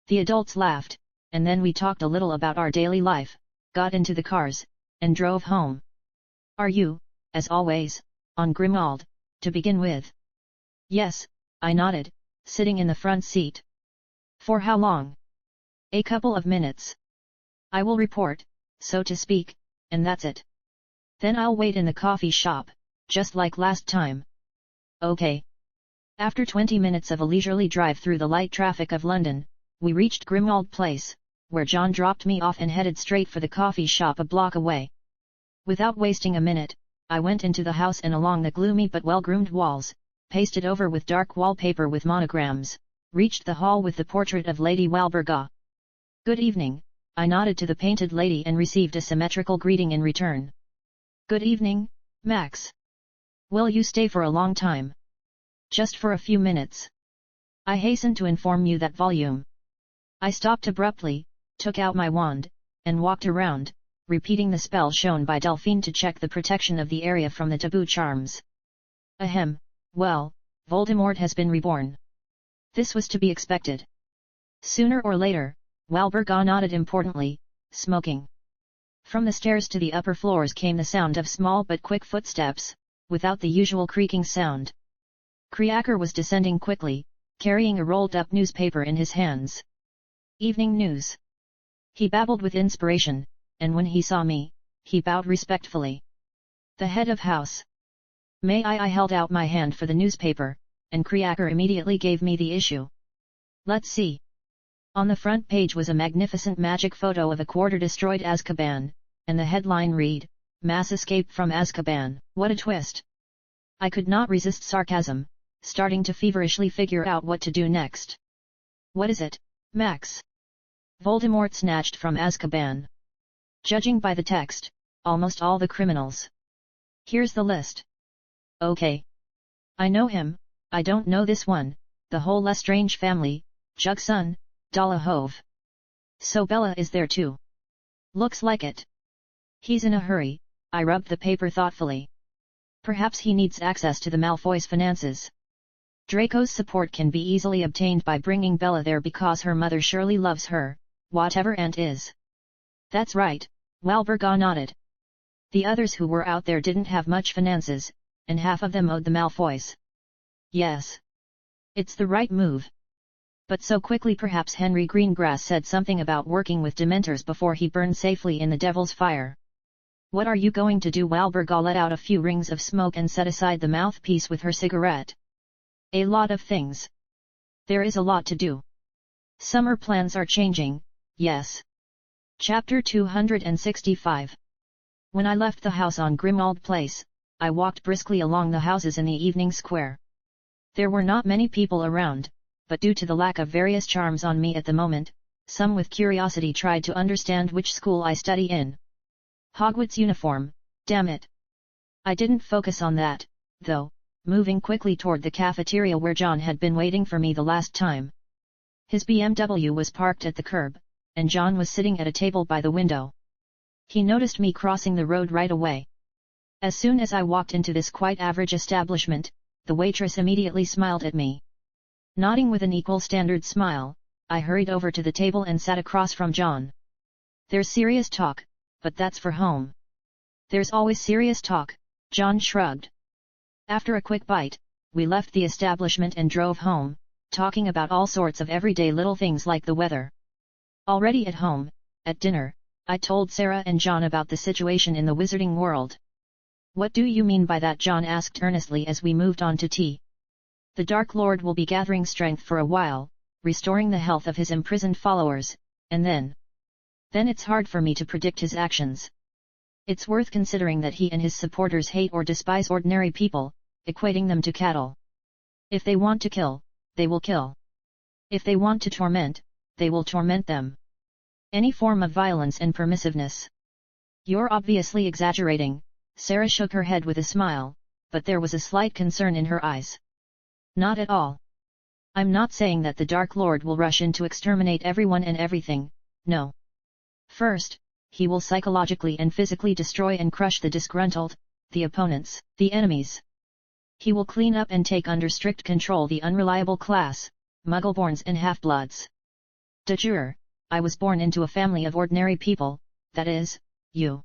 Speaker 1: The adults laughed, and then we talked a little about our daily life, got into the cars, and drove home. Are you, as always, on Grimmauld, to begin with? Yes, I nodded, sitting in the front seat. For how long? A couple of minutes. I will report, so to speak, and that's it. Then I'll wait in the coffee shop, just like last time. Okay. After 20 minutes of a leisurely drive through the light traffic of London, we reached Grimmauld Place, where John dropped me off and headed straight for the coffee shop a block away. Without wasting a minute, I went into the house and along the gloomy but well-groomed walls, pasted over with dark wallpaper with monograms, reached the hall with the portrait of Lady Walburga. Good evening, I nodded to the painted lady and received a symmetrical greeting in return. Good evening, Max, Will you stay for a long time? Just for a few minutes. I hasten to inform you that volume. I stopped abruptly, took out my wand, and walked around, repeating the spell shown by Delphine to check the protection of the area from the taboo charms. Ahem, well, Voldemort has been reborn. This was to be expected. Sooner or later, Walburga nodded importantly, smoking. From the stairs to the upper floors came the sound of small but quick footsteps, without the usual creaking sound. Kreaker was descending quickly, carrying a rolled-up newspaper in his hands. Evening news. He babbled with inspiration, and when he saw me, he bowed respectfully. The head of house. May I held out my hand for the newspaper, and Kreaker immediately gave me the issue. Let's see. On the front page was a magnificent magic photo of a quarter-destroyed Azkaban, and the headline read, Mass Escape from Azkaban. What a twist! I could not resist sarcasm, starting to feverishly figure out what to do next. What is it, Max? Voldemort snatched from Azkaban. Judging by the text, almost all the criminals. Here's the list. Okay. I know him, I don't know this one, the whole Lestrange family, Jugson, Dolohov. So Bella is there too. Looks like it. He's in a hurry, I rubbed the paper thoughtfully. Perhaps he needs access to the Malfoys' finances. Draco's support can be easily obtained by bringing Bella there because her mother surely loves her, whatever Aunt is. That's right, Walburga nodded. The others who were out there didn't have much finances, and half of them owed the Malfoys. Yes. It's the right move. But so quickly perhaps Henry Greengrass said something about working with Dementors before he burned safely in the Devil's Fire. What are you going to do? Walburga let out a few rings of smoke and set aside the mouthpiece with her cigarette. A lot of things. There is a lot to do. Summer plans are changing, yes. Chapter 265. When I left the house on Grimmauld Place, I walked briskly along the houses in the evening square. There were not many people around, but due to the lack of various charms on me at the moment, some with curiosity tried to understand which school I study in. Hogwarts uniform, damn it. I didn't focus on that, though, moving quickly toward the cafeteria where John had been waiting for me the last time. His BMW was parked at the curb, and John was sitting at a table by the window. He noticed me crossing the road right away. As soon as I walked into this quite average establishment, the waitress immediately smiled at me. Nodding with an equal standard smile, I hurried over to the table and sat across from John. There's serious talk, but that's for home. There's always serious talk, John shrugged. After a quick bite, we left the establishment and drove home, talking about all sorts of everyday little things like the weather. Already at home, at dinner, I told Sarah and John about the situation in the wizarding world. What do you mean by that? John asked earnestly as we moved on to tea. The Dark Lord will be gathering strength for a while, restoring the health of his imprisoned followers, and then it's hard for me to predict his actions. It's worth considering that he and his supporters hate or despise ordinary people, equating them to cattle. If they want to kill, they will kill. If they want to torment, they will torment them. Any form of violence and permissiveness. You're obviously exaggerating, Sarah shook her head with a smile, but there was a slight concern in her eyes. Not at all. I'm not saying that the Dark Lord will rush in to exterminate everyone and everything, no. First, he will psychologically and physically destroy and crush the disgruntled, the opponents, the enemies. He will clean up and take under strict control the unreliable class, Muggleborns and Half-Bloods. De jure, I was born into a family of ordinary people, that is, you.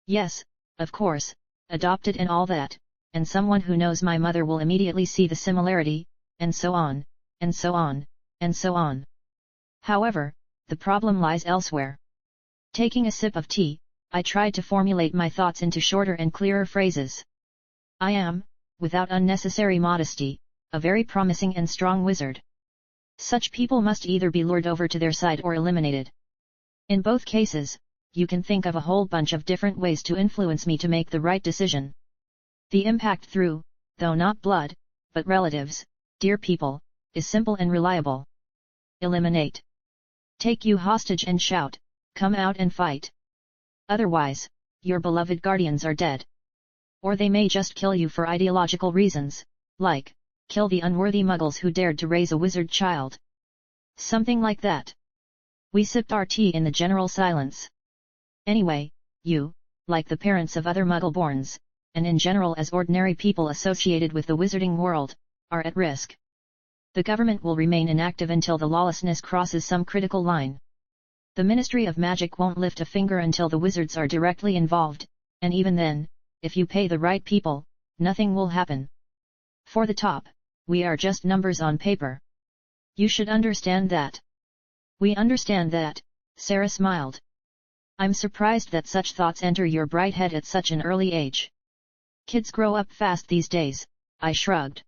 Speaker 1: Yes, of course, adopted and all that, and someone who knows my mother will immediately see the similarity, and so on, and so on, and so on. However, the problem lies elsewhere. Taking a sip of tea, I tried to formulate my thoughts into shorter and clearer phrases. I am, without unnecessary modesty, a very promising and strong wizard. Such people must either be lured over to their side or eliminated. In both cases, you can think of a whole bunch of different ways to influence me to make the right decision. The impact through, though not blood, but relatives, dear people, is simple and reliable. Eliminate. Take you hostage and shout, come out and fight. Otherwise, your beloved guardians are dead. Or they may just kill you for ideological reasons, like, kill the unworthy muggles who dared to raise a wizard child. Something like that. We sipped our tea in the general silence. Anyway, you, like the parents of other muggle-borns, and in general as ordinary people associated with the wizarding world, are at risk. The government will remain inactive until the lawlessness crosses some critical line. The Ministry of Magic won't lift a finger until the wizards are directly involved, and even then, if you pay the right people, nothing will happen. For the top, we are just numbers on paper. You should understand that. We understand that, Sarah smiled. I'm surprised that such thoughts enter your bright head at such an early age. Kids grow up fast these days, I shrugged.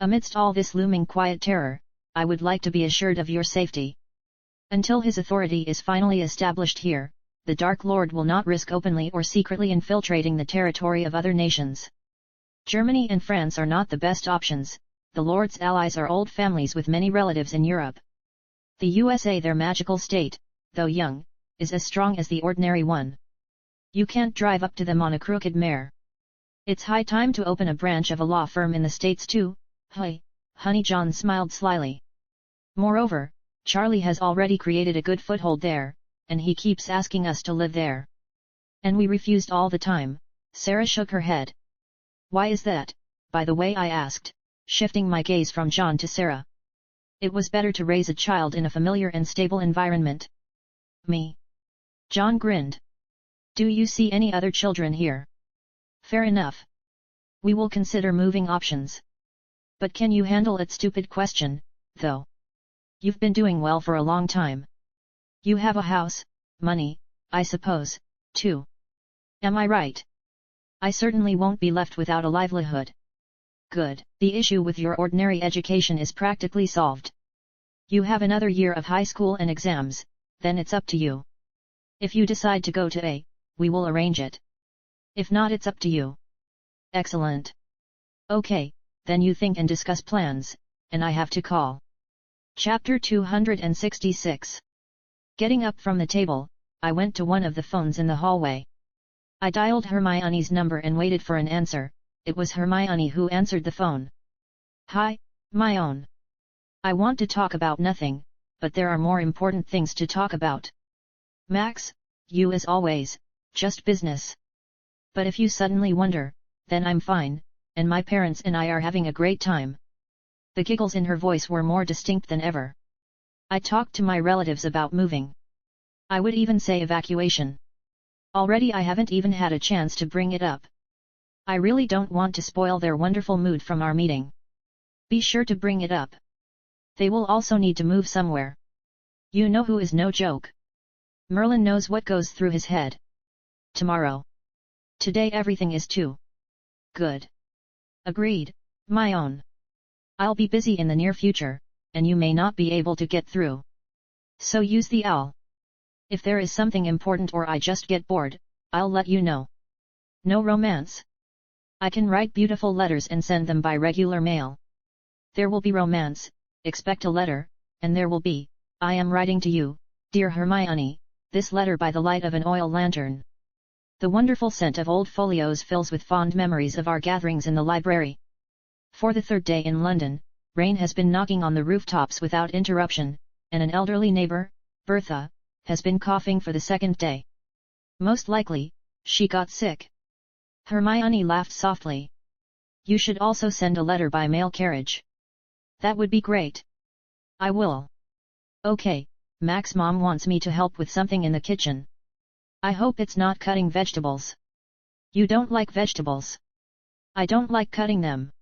Speaker 1: Amidst all this looming quiet terror, I would like to be assured of your safety. Until his authority is finally established here, the Dark Lord will not risk openly or secretly infiltrating the territory of other nations. Germany and France are not the best options, the Lord's allies are old families with many relatives in Europe. The USA, their magical state, though young, is as strong as the ordinary one. You can't drive up to them on a crooked mare. It's high time to open a branch of a law firm in the States too, Honeyjohn smiled slyly. Moreover, Charlie has already created a good foothold there, and he keeps asking us to live there. And we refused all the time, Sarah shook her head. Why is that, by the way, I asked, shifting my gaze from John to Sarah. It was better to raise a child in a familiar and stable environment. Me? John grinned. Do you see any other children here? Fair enough. We will consider moving options. But can you handle a stupid question, though? You've been doing well for a long time. You have a house, money, I suppose, too. Am I right? I certainly won't be left without a livelihood. Good. The issue with your ordinary education is practically solved. You have another year of high school and exams, then it's up to you. If you decide to go to A, we will arrange it. If not, it's up to you. Excellent. Okay, then you think and discuss plans, and I have to call. Chapter 266. Getting up from the table, I went to one of the phones in the hallway. I dialed Hermione's number and waited for an answer. It was Hermione who answered the phone. Hi, my own. I want to talk about nothing, but there are more important things to talk about. Max, you as always, just business. But if you suddenly wonder, then I'm fine, and my parents and I are having a great time. The giggles in her voice were more distinct than ever. I talked to my relatives about moving. I would even say evacuation. Already I haven't even had a chance to bring it up. I really don't want to spoil their wonderful mood from our meeting. Be sure to bring it up. They will also need to move somewhere. You know who is no joke. Merlin knows what goes through his head. Tomorrow. Today everything is too good. Agreed, my own. I'll be busy in the near future, and you may not be able to get through. So use the owl. If there is something important or I just get bored, I'll let you know. No romance. I can write beautiful letters and send them by regular mail. There will be romance, expect a letter, and there will be, I am writing to you, dear Hermione, this letter by the light of an oil lantern. The wonderful scent of old folios fills with fond memories of our gatherings in the library. For the third day in London, rain has been knocking on the rooftops without interruption, and an elderly neighbor, Bertha, has been coughing for the second day. Most likely, she got sick. Hermione laughed softly. You should also send a letter by mail carriage. That would be great. I will. Okay, Mac's mom wants me to help with something in the kitchen. I hope it's not cutting vegetables. You don't like vegetables? I don't like cutting them.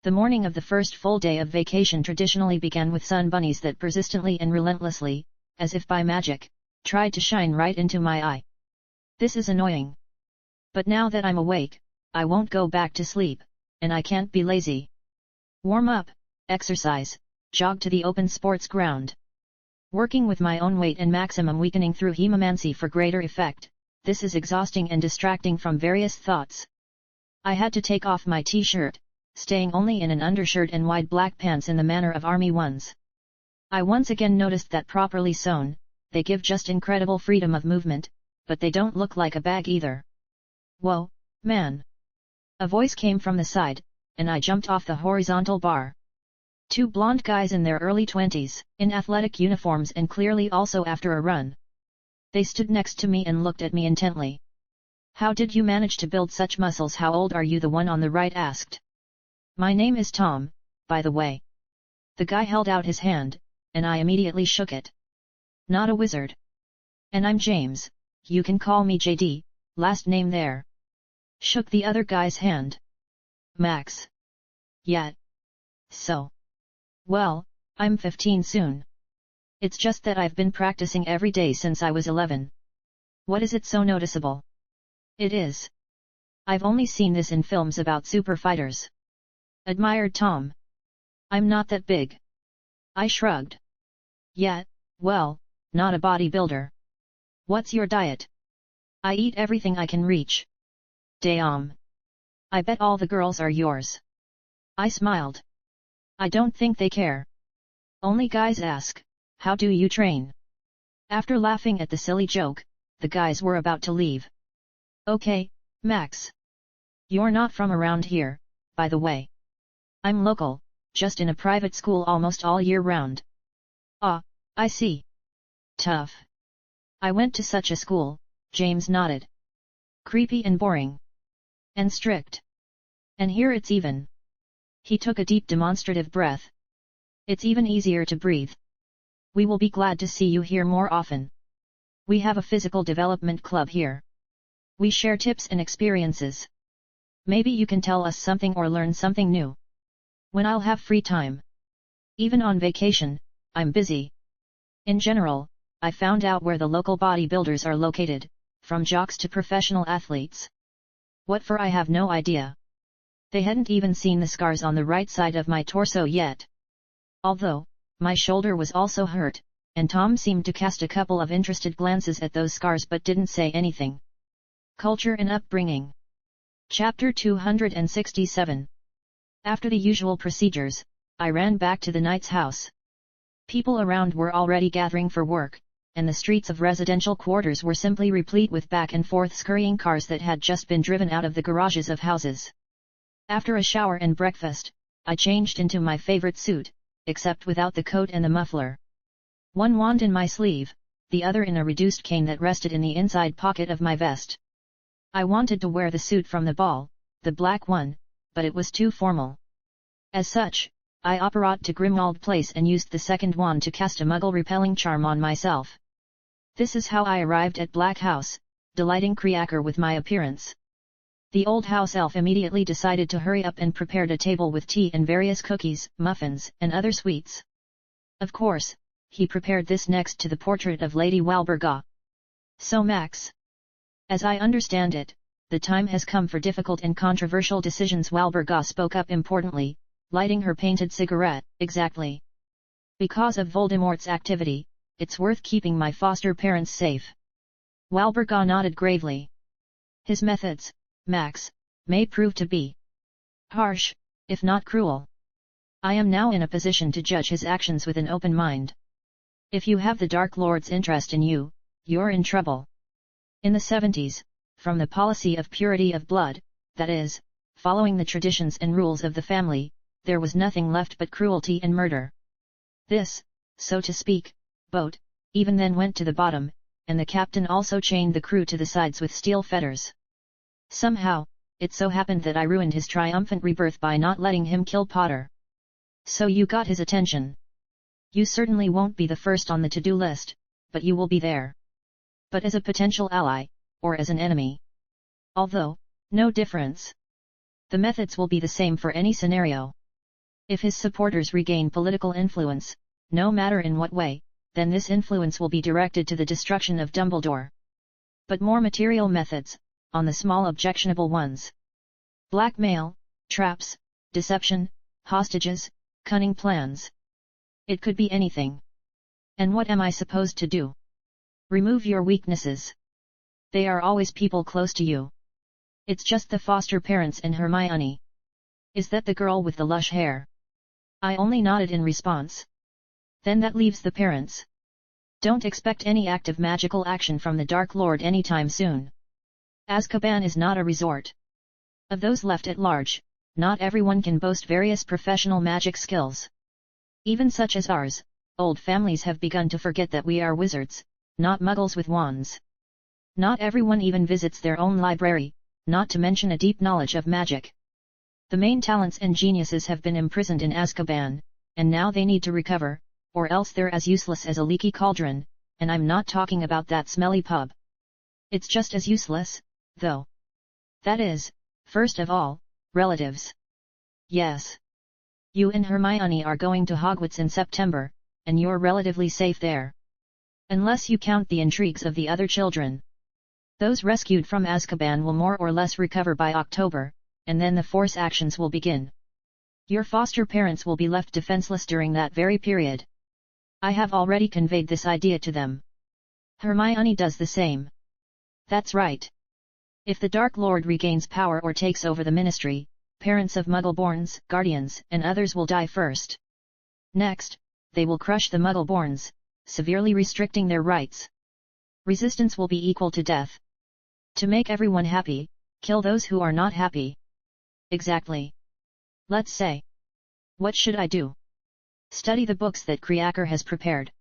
Speaker 1: The morning of the first full day of vacation traditionally began with sun bunnies that persistently and relentlessly, as if by magic, tried to shine right into my eye. This is annoying. But now that I'm awake, I won't go back to sleep, and I can't be lazy. Warm up, exercise, jog to the open sports ground. Working with my own weight and maximum weakening through hemomancy for greater effect, this is exhausting and distracting from various thoughts. I had to take off my t-shirt, staying only in an undershirt and wide black pants in the manner of army ones. I once again noticed that properly sewn, they give just incredible freedom of movement, but they don't look like a bag either. Whoa, man! A voice came from the side, and I jumped off the horizontal bar. Two blonde guys in their early 20s, in athletic uniforms and clearly also after a run. They stood next to me and looked at me intently. "How did you manage to build such muscles? How old are you?" the one on the right asked. "My name is Tom, by the way." The guy held out his hand, and I immediately shook it. "Not a wizard." "And I'm James, you can call me JD, last name there." Shook the other guy's hand. "Max." "Yeah. So. Well, I'm 15 soon. It's just that I've been practicing every day since I was 11. What is it so noticeable?" "It is. I've only seen this in films about super fighters," admired Tom. "I'm not that big." I shrugged. "Yeah, well, not a bodybuilder." "What's your diet?" "I eat everything I can reach." "Damn. I bet all the girls are yours." I smiled. "I don't think they care. Only guys ask, 'How do you train?'" After laughing at the silly joke, the guys were about to leave. "Okay, Max. You're not from around here, by the way." "I'm local, just in a private school almost all year round." "Ah, I see. Tough." "I went to such a school," James nodded. "Creepy and boring. And strict. And here it's even." He took a deep demonstrative breath. "It's even easier to breathe. We will be glad to see you here more often. We have a physical development club here. We share tips and experiences. Maybe you can tell us something or learn something new. When I'll have free time. Even on vacation, I'm busy." In general, I found out where the local bodybuilders are located, from jocks to professional athletes. What for I have no idea. They hadn't even seen the scars on the right side of my torso yet. Although, my shoulder was also hurt, and Tom seemed to cast a couple of interested glances at those scars but didn't say anything. Culture and upbringing. Chapter 267. After the usual procedures, I ran back to the knight's house. People around were already gathering for work, and the streets of residential quarters were simply replete with back and forth scurrying cars that had just been driven out of the garages of houses. After a shower and breakfast, I changed into my favorite suit, except without the coat and the muffler. One wand in my sleeve, the other in a reduced cane that rested in the inside pocket of my vest. I wanted to wear the suit from the ball, the black one, but it was too formal. As such, I apparat to Grimwald Place and used the second wand to cast a muggle-repelling charm on myself. This is how I arrived at Black House, delighting Kreaker with my appearance. The old house elf immediately decided to hurry up and prepared a table with tea and various cookies, muffins, and other sweets. Of course, he prepared this next to the portrait of Lady Walburga. "So Max, as I understand it, the time has come for difficult and controversial decisions." Walburga spoke up importantly, lighting her painted cigarette. "Exactly. Because of Voldemort's activity, it's worth keeping my foster parents safe." Walburga nodded gravely. "His methods, Max, may prove to be harsh, if not cruel. I am now in a position to judge his actions with an open mind. If you have the Dark Lord's interest in you, you're in trouble." In the 70s, from the policy of purity of blood, that is, following the traditions and rules of the family, there was nothing left but cruelty and murder. This, so to speak, boat, even then went to the bottom, and the captain also chained the crew to the sides with steel fetters. Somehow, it so happened that I ruined his triumphant rebirth by not letting him kill Potter. So you got his attention. You certainly won't be the first on the to-do list, but you will be there. But as a potential ally, or as an enemy. Although, no difference. The methods will be the same for any scenario. If his supporters regain political influence, no matter in what way, then this influence will be directed to the destruction of Dumbledore. But more material methods, on the small objectionable ones. Blackmail, traps, deception, hostages, cunning plans. It could be anything. And what am I supposed to do? Remove your weaknesses. They are always people close to you. It's just the foster parents and Hermione. Is that the girl with the lush hair? I only nodded in response. Then that leaves the parents. Don't expect any active magical action from the Dark Lord anytime soon. Azkaban is not a resort. Of those left at large, not everyone can boast various professional magic skills. Even such as ours, old families have begun to forget that we are wizards, not muggles with wands. Not everyone even visits their own library, not to mention a deep knowledge of magic. The main talents and geniuses have been imprisoned in Azkaban, and now they need to recover, or else they're as useless as a leaky cauldron, and I'm not talking about that smelly pub. It's just as useless, though. That is, first of all, relatives. Yes. You and Hermione are going to Hogwarts in September, and you're relatively safe there. Unless you count the intrigues of the other children. Those rescued from Azkaban will more or less recover by October, and then the force actions will begin. Your foster parents will be left defenseless during that very period. I have already conveyed this idea to them. Hermione does the same. That's right. If the Dark Lord regains power or takes over the ministry, parents of Muggleborns, guardians, and others will die first. Next, they will crush the Muggleborns, severely restricting their rights. Resistance will be equal to death. To make everyone happy, kill those who are not happy. Exactly. Let's say. What should I do? Study the books that Kreaker has prepared.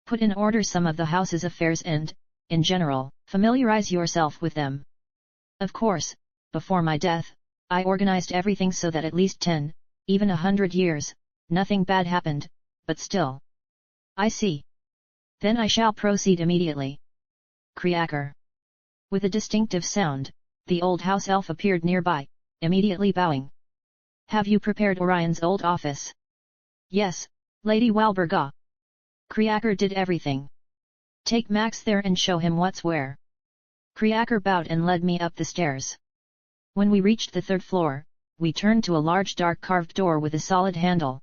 Speaker 1: Put in order some of the house's affairs and, in general, familiarize yourself with them. Of course, before my death, I organized everything so that at least 10, even 100 years, nothing bad happened, but still. I see. Then I shall proceed immediately. Kreaker. With a distinctive sound, the old house elf appeared nearby, immediately bowing. Have you prepared Orion's old office? Yes, Lady Walburga. Kreaker did everything. Take Max there and show him what's where. Kreaker bowed and led me up the stairs. When we reached the third floor, we turned to a large dark carved door with a solid handle.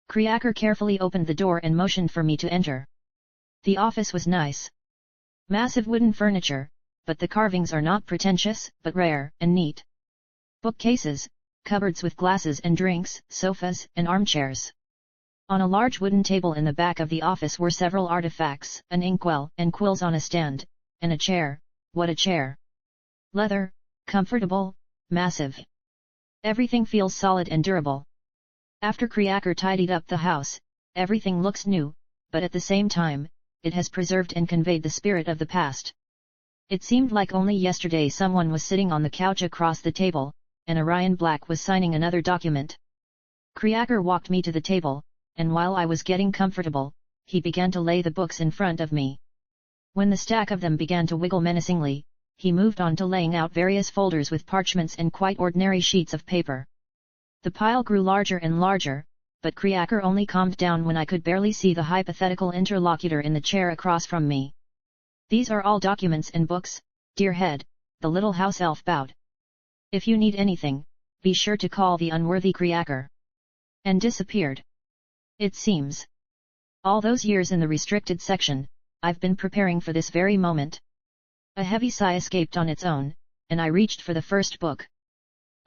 Speaker 1: Kreaker carefully opened the door and motioned for me to enter. The office was nice. Massive wooden furniture, but the carvings are not pretentious, but rare and neat. Bookcases, cupboards with glasses and drinks, sofas, and armchairs. On a large wooden table in the back of the office were several artifacts, an inkwell and quills on a stand, and a chair. What a chair! Leather, comfortable, massive. Everything feels solid and durable. After Kreaker tidied up the house, everything looks new, but at the same time, it has preserved and conveyed the spirit of the past. It seemed like only yesterday someone was sitting on the couch across the table, and Orion Black was signing another document. Kreaker walked me to the table, and while I was getting comfortable, he began to lay the books in front of me. When the stack of them began to wiggle menacingly, he moved on to laying out various folders with parchments and quite ordinary sheets of paper. The pile grew larger and larger, but Kreaker only calmed down when I could barely see the hypothetical interlocutor in the chair across from me. These are all documents and books, dear head, the little house elf bowed. If you need anything, be sure to call the unworthy Kreaker. And disappeared. It seems. All those years in the restricted section, I've been preparing for this very moment. A heavy sigh escaped on its own, and I reached for the first book.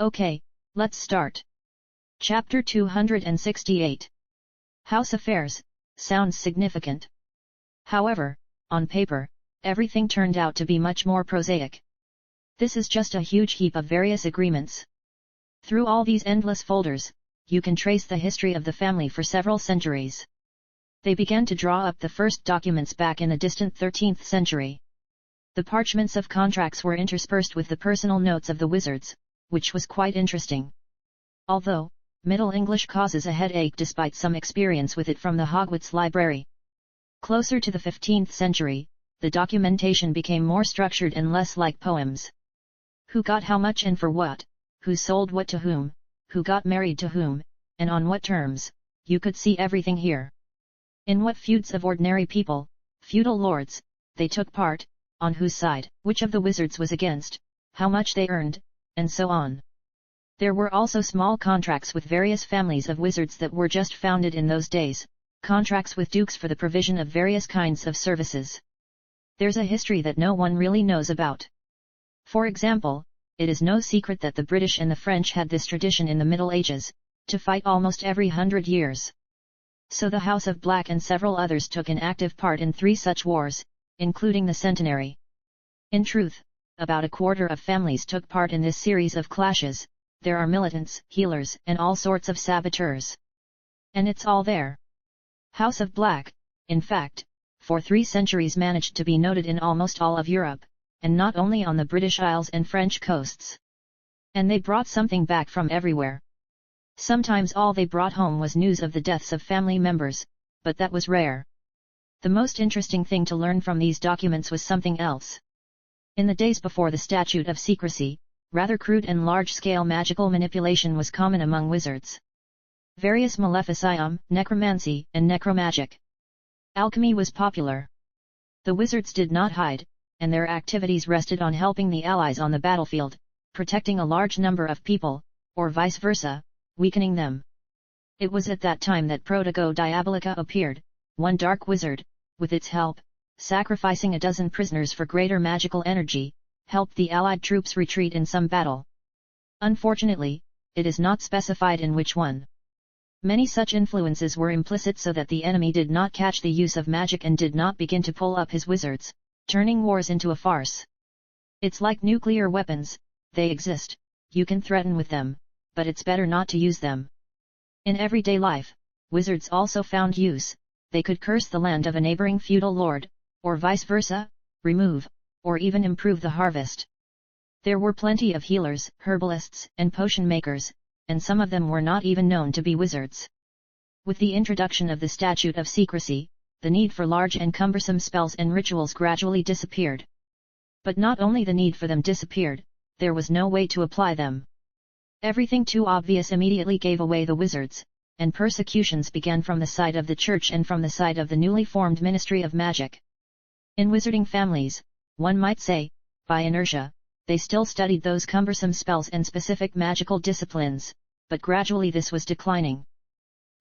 Speaker 1: Okay, let's start. Chapter 268. House Affairs, sounds significant. However, on paper, everything turned out to be much more prosaic. This is just a huge heap of various agreements. Through all these endless folders, you can trace the history of the family for several centuries. They began to draw up the first documents back in the distant 13th century. The parchments of contracts were interspersed with the personal notes of the wizards, which was quite interesting. Although, Middle English causes a headache despite some experience with it from the Hogwarts library. Closer to the 15th century, the documentation became more structured and less like poems. Who got how much and for what, who sold what to whom, who got married to whom, and on what terms, you could see everything here. In what feuds of ordinary people, feudal lords, they took part, on whose side, which of the wizards was against, how much they earned, and so on. There were also small contracts with various families of wizards that were just founded in those days, contracts with dukes for the provision of various kinds of services. There's a history that no one really knows about. For example, it is no secret that the British and the French had this tradition in the Middle Ages, to fight almost every 100 years. So the House of Black and several others took an active part in 3 such wars, including the Centenary. In truth, about a quarter of families took part in this series of clashes. There are militants, healers, and all sorts of saboteurs. And it's all there. House of Black, in fact, for 3 centuries managed to be noted in almost all of Europe, and not only on the British Isles and French coasts. And they brought something back from everywhere. Sometimes all they brought home was news of the deaths of family members, but that was rare. The most interesting thing to learn from these documents was something else. In the days before the Statute of Secrecy, rather crude and large-scale magical manipulation was common among wizards. Various maleficium, necromancy, and necromagic. Alchemy was popular. The wizards did not hide, and their activities rested on helping the allies on the battlefield, protecting a large number of people, or vice versa, weakening them. It was at that time that Protego Diabolica appeared, one dark wizard, with its help, sacrificing a dozen prisoners for greater magical energy, helped the allied troops retreat in some battle. Unfortunately, it is not specified in which one. Many such influences were implicit so that the enemy did not catch the use of magic and did not begin to pull up his wizards, turning wars into a farce. It's like nuclear weapons, they exist, you can threaten with them, but it's better not to use them. In everyday life, wizards also found use. They could curse the land of a neighboring feudal lord, or vice versa, remove, or even improve the harvest. There were plenty of healers, herbalists, and potion makers, and some of them were not even known to be wizards. With the introduction of the Statute of Secrecy, the need for large and cumbersome spells and rituals gradually disappeared. But not only the need for them disappeared, there was no way to apply them. Everything too obvious immediately gave away the wizards, and persecutions began from the side of the Church and from the side of the newly formed Ministry of Magic. In wizarding families, one might say, by inertia, they still studied those cumbersome spells and specific magical disciplines, but gradually this was declining.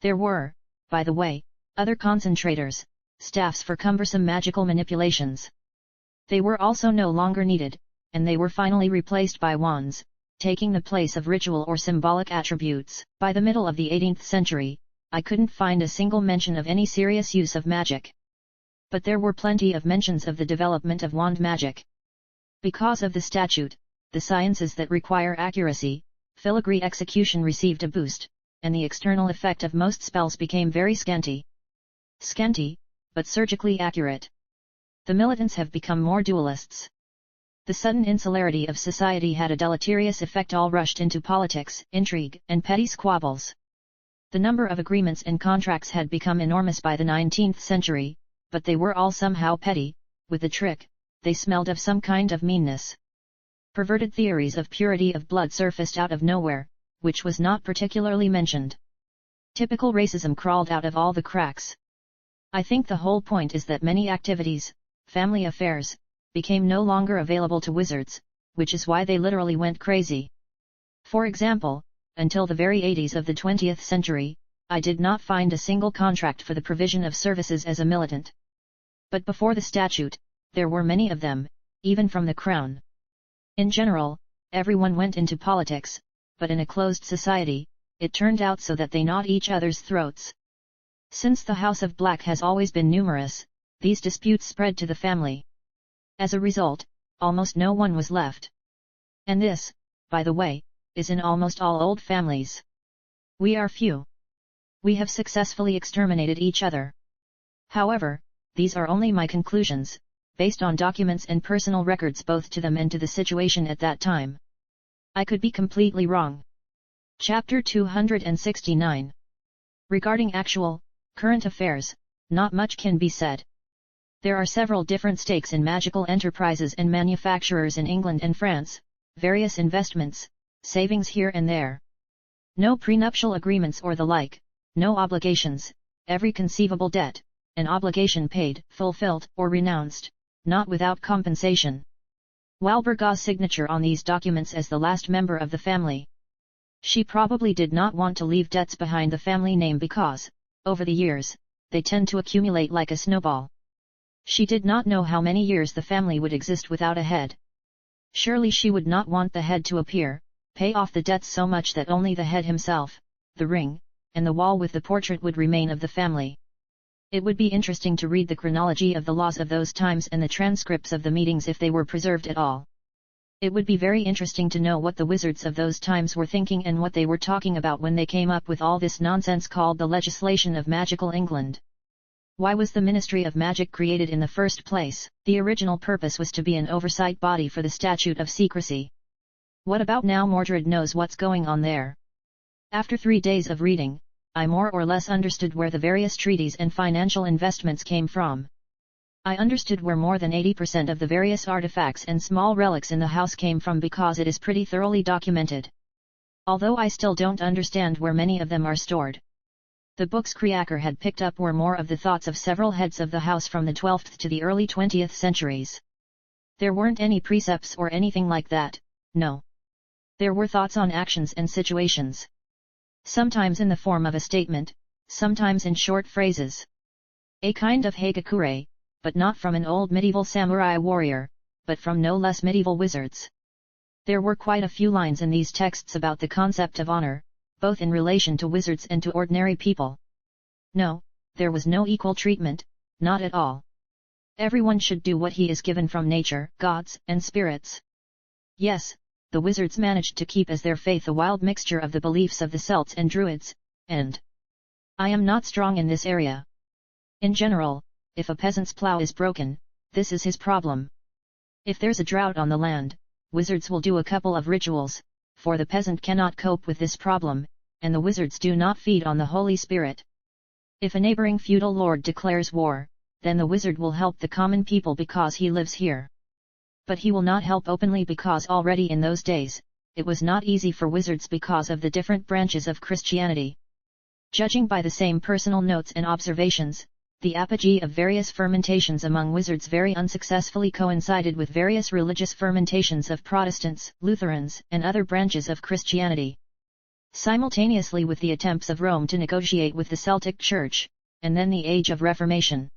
Speaker 1: There were, by the way, other concentrators, staffs for cumbersome magical manipulations. They were also no longer needed, and they were finally replaced by wands, taking the place of ritual or symbolic attributes. By the middle of the 18th century, I couldn't find a single mention of any serious use of magic. But there were plenty of mentions of the development of wand magic. Because of the statute, the sciences that require accuracy, filigree execution received a boost, and the external effect of most spells became very scanty. Scanty, but surgically accurate. The militants have become more dualists. The sudden insularity of society had a deleterious effect. All rushed into politics, intrigue, and petty squabbles. The number of agreements and contracts had become enormous by the 19th century, but they were all somehow petty, with the trick, they smelled of some kind of meanness. Perverted theories of purity of blood surfaced out of nowhere, which was not particularly mentioned. Typical racism crawled out of all the cracks. I think the whole point is that many activities, family affairs, became no longer available to wizards, which is why they literally went crazy. For example, until the very 80s of the 20th century, I did not find a single contract for the provision of services as a militant. But before the statute, there were many of them, even from the crown. In general, everyone went into politics, but in a closed society, it turned out so that they gnawed each other's throats. Since the House of Black has always been numerous, these disputes spread to the family. As a result, almost no one was left. And this, by the way, is in almost all old families. We are few. We have successfully exterminated each other. However, these are only my conclusions, based on documents and personal records both to them and to the situation at that time. I could be completely wrong. Chapter 269. Regarding actual, current affairs, not much can be said. There are several different stakes in magical enterprises and manufacturers in England and France, various investments, savings here and there. No prenuptial agreements or the like, no obligations, every conceivable debt, an obligation paid, fulfilled, or renounced, not without compensation. Walburga's signature on these documents as the last member of the family. She probably did not want to leave debts behind the family name because, over the years, they tend to accumulate like a snowball. She did not know how many years the family would exist without a head. Surely she would not want the head to appear, pay off the debts so much that only the head himself, the ring, and the wall with the portrait would remain of the family. It would be interesting to read the chronology of the laws of those times and the transcripts of the meetings if they were preserved at all. It would be very interesting to know what the wizards of those times were thinking and what they were talking about when they came up with all this nonsense called the legislation of magical England. Why was the Ministry of Magic created in the first place? The original purpose was to be an oversight body for the Statute of Secrecy. What about now? Mordred knows what's going on there. After 3 days of reading, I more or less understood where the various treaties and financial investments came from. I understood where more than 80% of the various artifacts and small relics in the house came from because it is pretty thoroughly documented. Although I still don't understand where many of them are stored. The books Kriaker had picked up were more of the thoughts of several heads of the house from the 12th to the early 20th centuries. There weren't any precepts or anything like that, no. There were thoughts on actions and situations. Sometimes in the form of a statement, sometimes in short phrases. A kind of hagakure, but not from an old medieval samurai warrior, but from no less medieval wizards. There were quite a few lines in these texts about the concept of honor, both in relation to wizards and to ordinary people. No, there was no equal treatment, not at all. Everyone should do what he is given from nature, gods, and spirits. Yes, the wizards managed to keep as their faith a wild mixture of the beliefs of the Celts and Druids, and I am not strong in this area. In general, if a peasant's plough is broken, this is his problem. If there's a drought on the land, wizards will do a couple of rituals, for the peasant cannot cope with this problem, and the wizards do not feed on the Holy Spirit. If a neighboring feudal lord declares war, then the wizard will help the common people because he lives here. But he will not help openly because already in those days, it was not easy for wizards because of the different branches of Christianity. Judging by the same personal notes and observations, the apogee of various fermentations among wizards very unsuccessfully coincided with various religious fermentations of Protestants, Lutherans, and other branches of Christianity. Simultaneously with the attempts of Rome to negotiate with the Celtic Church, and then the Age of Reformation.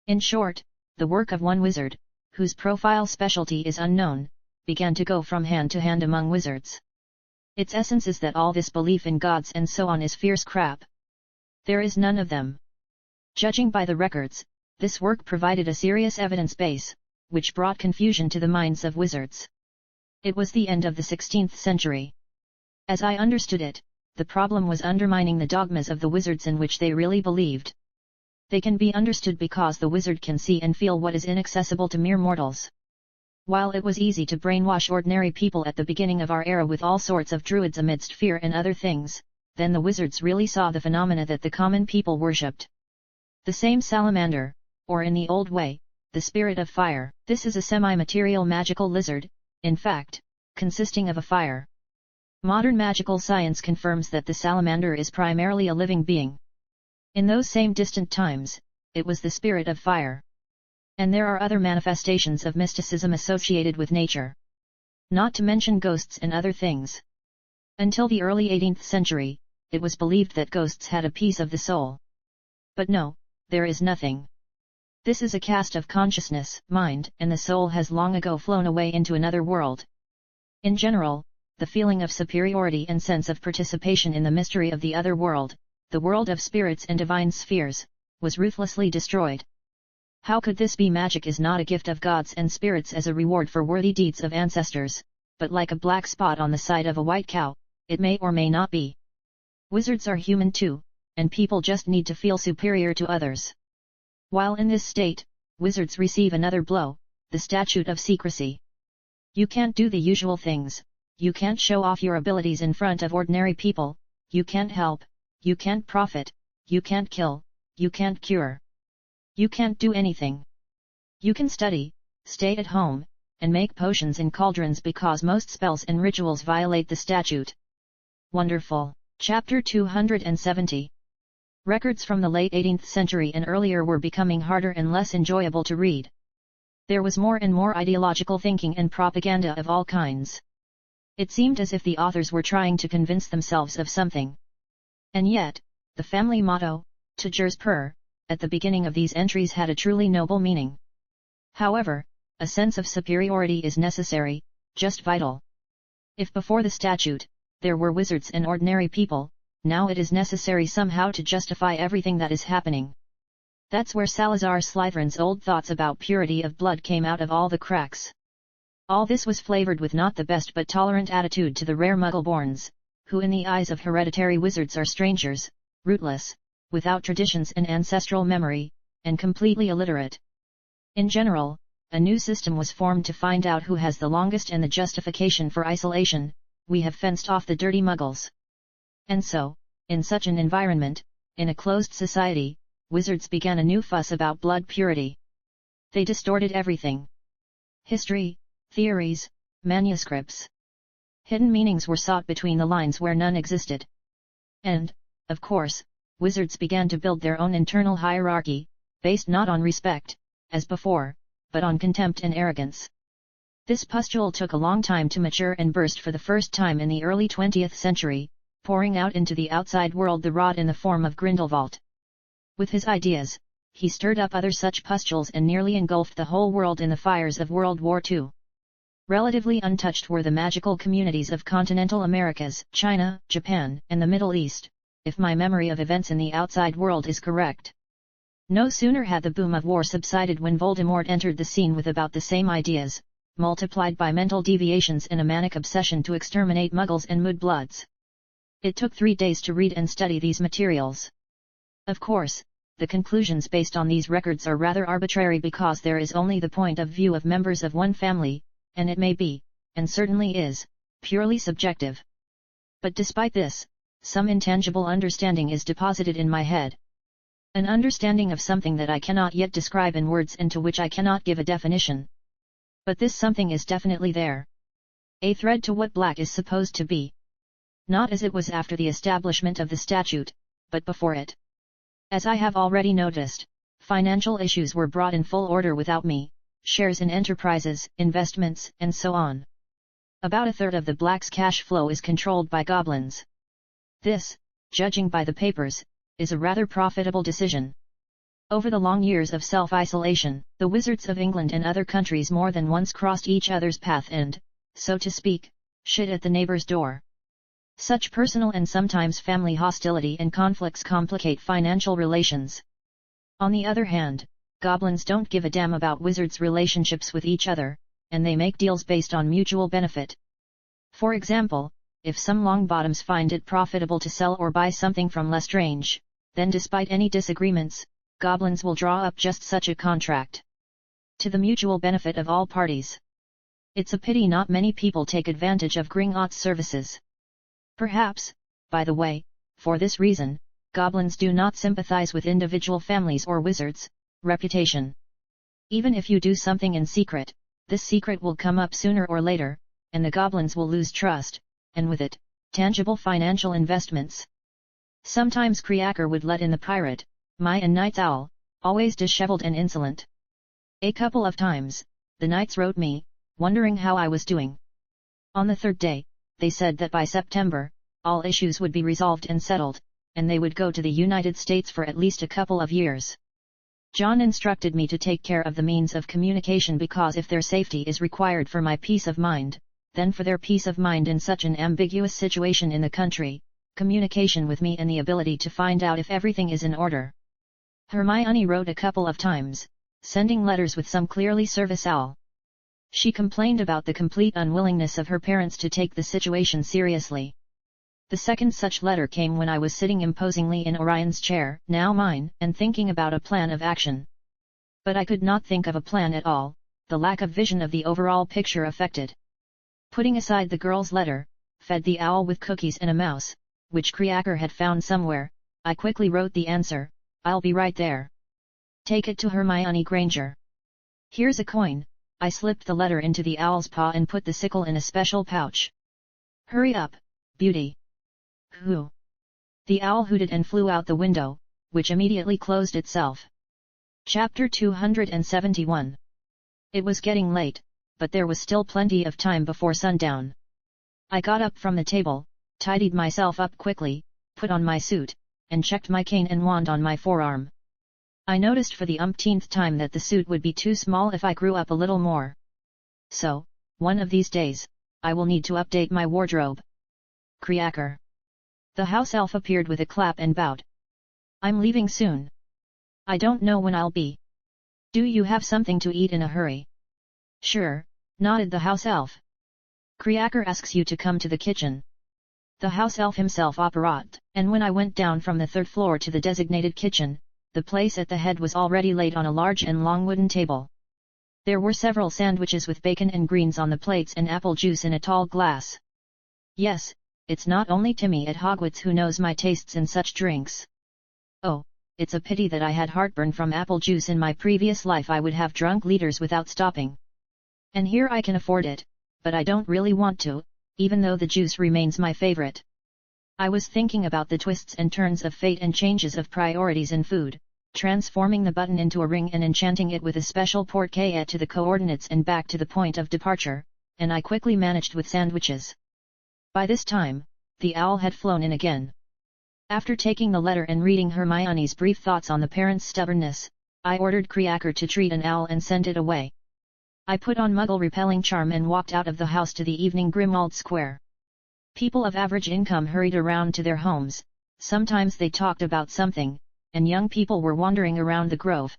Speaker 1: In short, the work of one wizard, whose profile specialty is unknown, began to go from hand to hand among wizards. Its essence is that all this belief in gods and so on is fierce crap. There is none of them. Judging by the records, this work provided a serious evidence base, which brought confusion to the minds of wizards. It was the end of the 16th century. As I understood it, the problem was undermining the dogmas of the wizards in which they really believed. They can be understood because the wizard can see and feel what is inaccessible to mere mortals. While it was easy to brainwash ordinary people at the beginning of our era with all sorts of druids amidst fear and other things, then the wizards really saw the phenomena that the common people worshipped. The same salamander, or in the old way, the spirit of fire. This is a semi-material magical lizard, in fact, consisting of a fire. Modern magical science confirms that the salamander is primarily a living being. In those same distant times, it was the spirit of fire. And there are other manifestations of mysticism associated with nature. Not to mention ghosts and other things. Until the early 18th century, it was believed that ghosts had a piece of the soul. But no, there is nothing. This is a cast of consciousness, mind, and the soul has long ago flown away into another world. In general, the feeling of superiority and sense of participation in the mystery of the other world, the world of spirits and divine spheres, was ruthlessly destroyed. How could this be? Magic is not a gift of gods and spirits as a reward for worthy deeds of ancestors, but like a black spot on the side of a white cow, it may or may not be. Wizards are human too, and people just need to feel superior to others. While in this state, wizards receive another blow, the statute of secrecy. You can't do the usual things, you can't show off your abilities in front of ordinary people, you can't help, you can't profit, you can't kill, you can't cure. You can't do anything. You can study, stay at home, and make potions in cauldrons because most spells and rituals violate the statute. Wonderful. Chapter 270. Records from the late 18th century and earlier were becoming harder and less enjoyable to read. There was more and more ideological thinking and propaganda of all kinds. It seemed as if the authors were trying to convince themselves of something. And yet, the family motto, "To jurs per," at the beginning of these entries had a truly noble meaning. However, a sense of superiority is necessary, just vital. If before the statute, there were wizards and ordinary people, now it is necessary somehow to justify everything that is happening. That's where Salazar Slytherin's old thoughts about purity of blood came out of all the cracks. All this was flavored with not the best but tolerant attitude to the rare Muggle-borns, who in the eyes of hereditary wizards are strangers, rootless, without traditions and ancestral memory, and completely illiterate. In general, a new system was formed to find out who has the longest and the justification for isolation. We have fenced off the dirty Muggles. And so, in such an environment, in a closed society, wizards began a new fuss about blood purity. They distorted everything. History, theories, manuscripts. Hidden meanings were sought between the lines where none existed. And, of course, wizards began to build their own internal hierarchy, based not on respect, as before, but on contempt and arrogance. This pustule took a long time to mature and burst for the first time in the early 20th century, pouring out into the outside world the rod in the form of Grindelwald. With his ideas, he stirred up other such pustules and nearly engulfed the whole world in the fires of World War II. Relatively untouched were the magical communities of continental Americas, China, Japan, and the Middle East, if my memory of events in the outside world is correct. No sooner had the boom of war subsided when Voldemort entered the scene with about the same ideas, multiplied by mental deviations and a manic obsession to exterminate Muggles and Mudbloods. It took 3 days to read and study these materials. Of course, the conclusions based on these records are rather arbitrary because there is only the point of view of members of one family, and it may be, and certainly is, purely subjective. But despite this, some intangible understanding is deposited in my head. An understanding of something that I cannot yet describe in words and to which I cannot give a definition. But this something is definitely there. A thread to what black is supposed to be. Not as it was after the establishment of the statute, but before it. As I have already noticed, financial issues were brought in full order without me, shares in enterprises, investments, and so on. About a third of the black's cash flow is controlled by goblins. This, judging by the papers, is a rather profitable decision. Over the long years of self-isolation, the wizards of England and other countries more than once crossed each other's path and, so to speak, shit at the neighbor's door. Such personal and sometimes family hostility and conflicts complicate financial relations. On the other hand, goblins don't give a damn about wizards' relationships with each other, and they make deals based on mutual benefit. For example, if some Longbottoms find it profitable to sell or buy something from Lestrange, then despite any disagreements, goblins will draw up just such a contract. To the mutual benefit of all parties. It's a pity not many people take advantage of Gringotts' services. Perhaps, by the way, for this reason, goblins do not sympathize with individual families or wizards' reputation. Even if you do something in secret, this secret will come up sooner or later, and the goblins will lose trust, and with it, tangible financial investments. Sometimes Kreaker would let in the pirate, my and Night's Owl, always disheveled and insolent. A couple of times, the knights wrote me, wondering how I was doing. On the third day, they said that by September, all issues would be resolved and settled, and they would go to the United States for at least a couple of years. John instructed me to take care of the means of communication because if their safety is required for my peace of mind, then for their peace of mind in such an ambiguous situation in the country, communication with me and the ability to find out if everything is in order. Hermione wrote a couple of times, sending letters with some clearly service-owl. She complained about the complete unwillingness of her parents to take the situation seriously. The second such letter came when I was sitting imposingly in Orion's chair, now mine, and thinking about a plan of action. But I could not think of a plan at all, the lack of vision of the overall picture affected. Putting aside the girl's letter, fed the owl with cookies and a mouse, which Kreaker had found somewhere, I quickly wrote the answer, "I'll be right there. Take it to Hermione Granger." "Here's a coin." I slipped the letter into the owl's paw and put the sickle in a special pouch. "Hurry up, beauty." "Who?" The owl hooted and flew out the window, which immediately closed itself. Chapter 271. It was getting late, but there was still plenty of time before sundown. I got up from the table, tidied myself up quickly, put on my suit, and checked my cane and wand on my forearm. I noticed for the umpteenth time that the suit would be too small if I grew up a little more. So, one of these days, I will need to update my wardrobe. Kreaker. The house elf appeared with a clap and bowed. "I'm leaving soon. I don't know when I'll be. Do you have something to eat in a hurry?" "Sure, nodded the house elf. Kriaker asks you to come to the kitchen. The house elf himself apparat, and when I went down from the third floor to the designated kitchen, the place at the head was already laid on a large and long wooden table. There were several sandwiches with bacon and greens on the plates and apple juice in a tall glass. Yes, it's not only Timmy at Hogwarts who knows my tastes in such drinks. Oh, it's a pity that I had heartburn from apple juice in my previous life. I would have drunk liters without stopping. And here I can afford it, but I don't really want to, even though the juice remains my favorite. I was thinking about the twists and turns of fate and changes of priorities in food, transforming the button into a ring and enchanting it with a special portrait to the coordinates and back to the point of departure, and I quickly managed with sandwiches. By this time, the owl had flown in again. After taking the letter and reading Hermione's brief thoughts on the parents' stubbornness, I ordered Kriaker to treat an owl and send it away. I put on Muggle-repelling charm and walked out of the house to the evening Grimmauld Square. People of average income hurried around to their homes, sometimes they talked about something, and young people were wandering around the grove.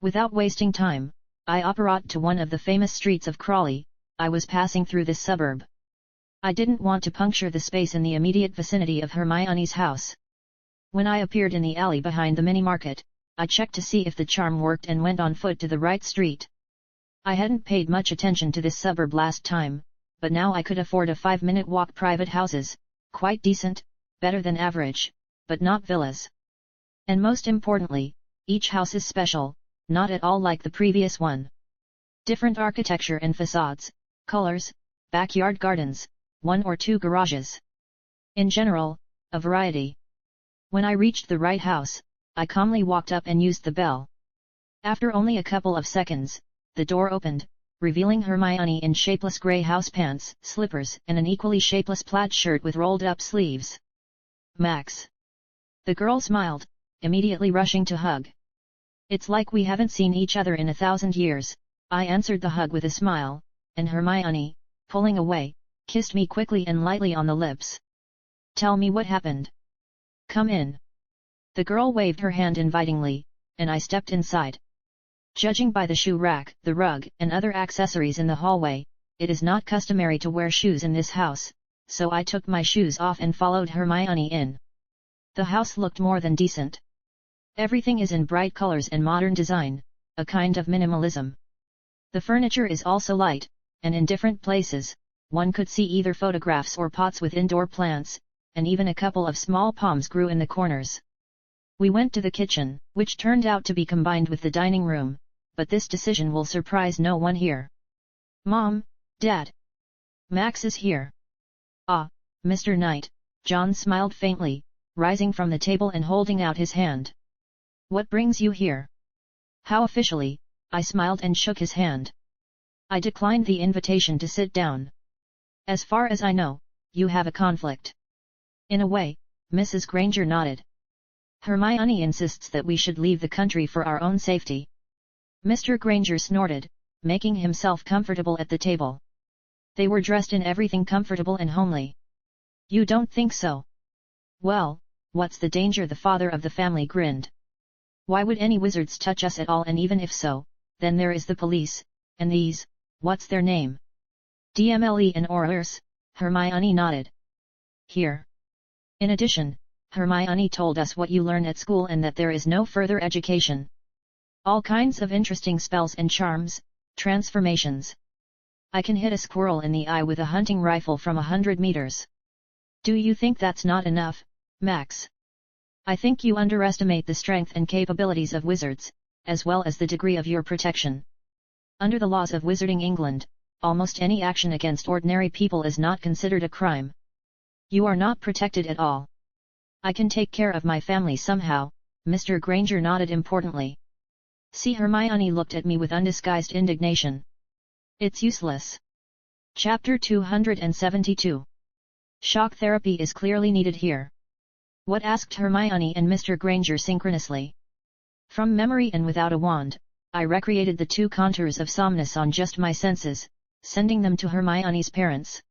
Speaker 1: Without wasting time, I apparat to one of the famous streets of Crawley. I was passing through this suburb. I didn't want to puncture the space in the immediate vicinity of Hermione's house. When I appeared in the alley behind the mini-market, I checked to see if the charm worked and went on foot to the right street. I hadn't paid much attention to this suburb last time, but now I could afford a 5-minute walk. Private houses, quite decent, better than average, but not villas. And most importantly, each house is special, not at all like the previous one. Different architecture and facades, colors, backyard gardens, 1 or 2 garages. In general, a variety. When I reached the right house, I calmly walked up and used the bell. After only a couple of seconds, the door opened, revealing Hermione in shapeless grey housepants, slippers, and an equally shapeless plaid shirt with rolled-up sleeves. Max. The girl smiled, immediately rushing to hug. It's like we haven't seen each other in 1,000 years, I answered the hug with a smile, and Hermione, pulling away, kissed me quickly and lightly on the lips. Tell me what happened. Come in. The girl waved her hand invitingly, and I stepped inside. Judging by the shoe rack, the rug, and other accessories in the hallway, it is not customary to wear shoes in this house, so I took my shoes off and followed Hermione in. The house looked more than decent. Everything is in bright colors and modern design, a kind of minimalism. The furniture is also light, and in different places, one could see either photographs or pots with indoor plants, and even a couple of small palms grew in the corners. We went to the kitchen, which turned out to be combined with the dining room, but this decision will surprise no one here. Mom, Dad. Max is here. Ah, Mr. Knight, John smiled faintly, rising from the table and holding out his hand. What brings you here? How officially, I smiled and shook his hand. I declined the invitation to sit down. As far as I know, you have a conflict. In a way, Mrs. Granger nodded. Hermione insists that we should leave the country for our own safety. Mr. Granger snorted, making himself comfortable at the table. They were dressed in everything comfortable and homely. You don't think so? Well, what's the danger? The father of the family grinned. Why would any wizards touch us at all? And even if so, then there is the police, and these, what's their name? DMLE and Immerse, Hermione nodded. Here. In addition, Hermione told us what you learn at school and that there is no further education. All kinds of interesting spells and charms, transformations. I can hit a squirrel in the eye with a hunting rifle from 100 meters. Do you think that's not enough, Max? I think you underestimate the strength and capabilities of wizards, as well as the degree of your protection. Under the laws of Wizarding England, almost any action against ordinary people is not considered a crime. You are not protected at all. I can take care of my family somehow, Mr. Granger nodded importantly. See, Hermione looked at me with undisguised indignation. It's useless. Chapter 272. Shock therapy is clearly needed here. What? Asked Hermione and Mr. Granger synchronously. From memory and without a wand, I recreated the 2 contours of Somnus on just my senses, sending them to Hermione's parents.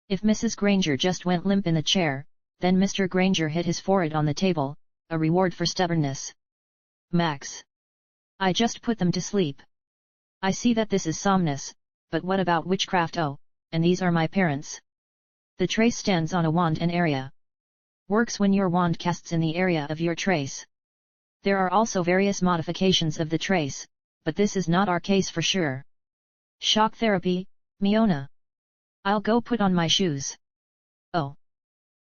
Speaker 1: If Mrs. Granger just went limp in the chair, then Mr. Granger hit his forehead on the table, a reward for stubbornness. Max. I just put them to sleep. I see that this is Somnus, But what about witchcraft? Oh, and these are my parents. The trace stands on a wand and area. Works when your wand casts in the area of your trace. There are also various modifications of the trace, but this is not our case for sure. Shock therapy, Miona. I'll go put on my shoes. Oh.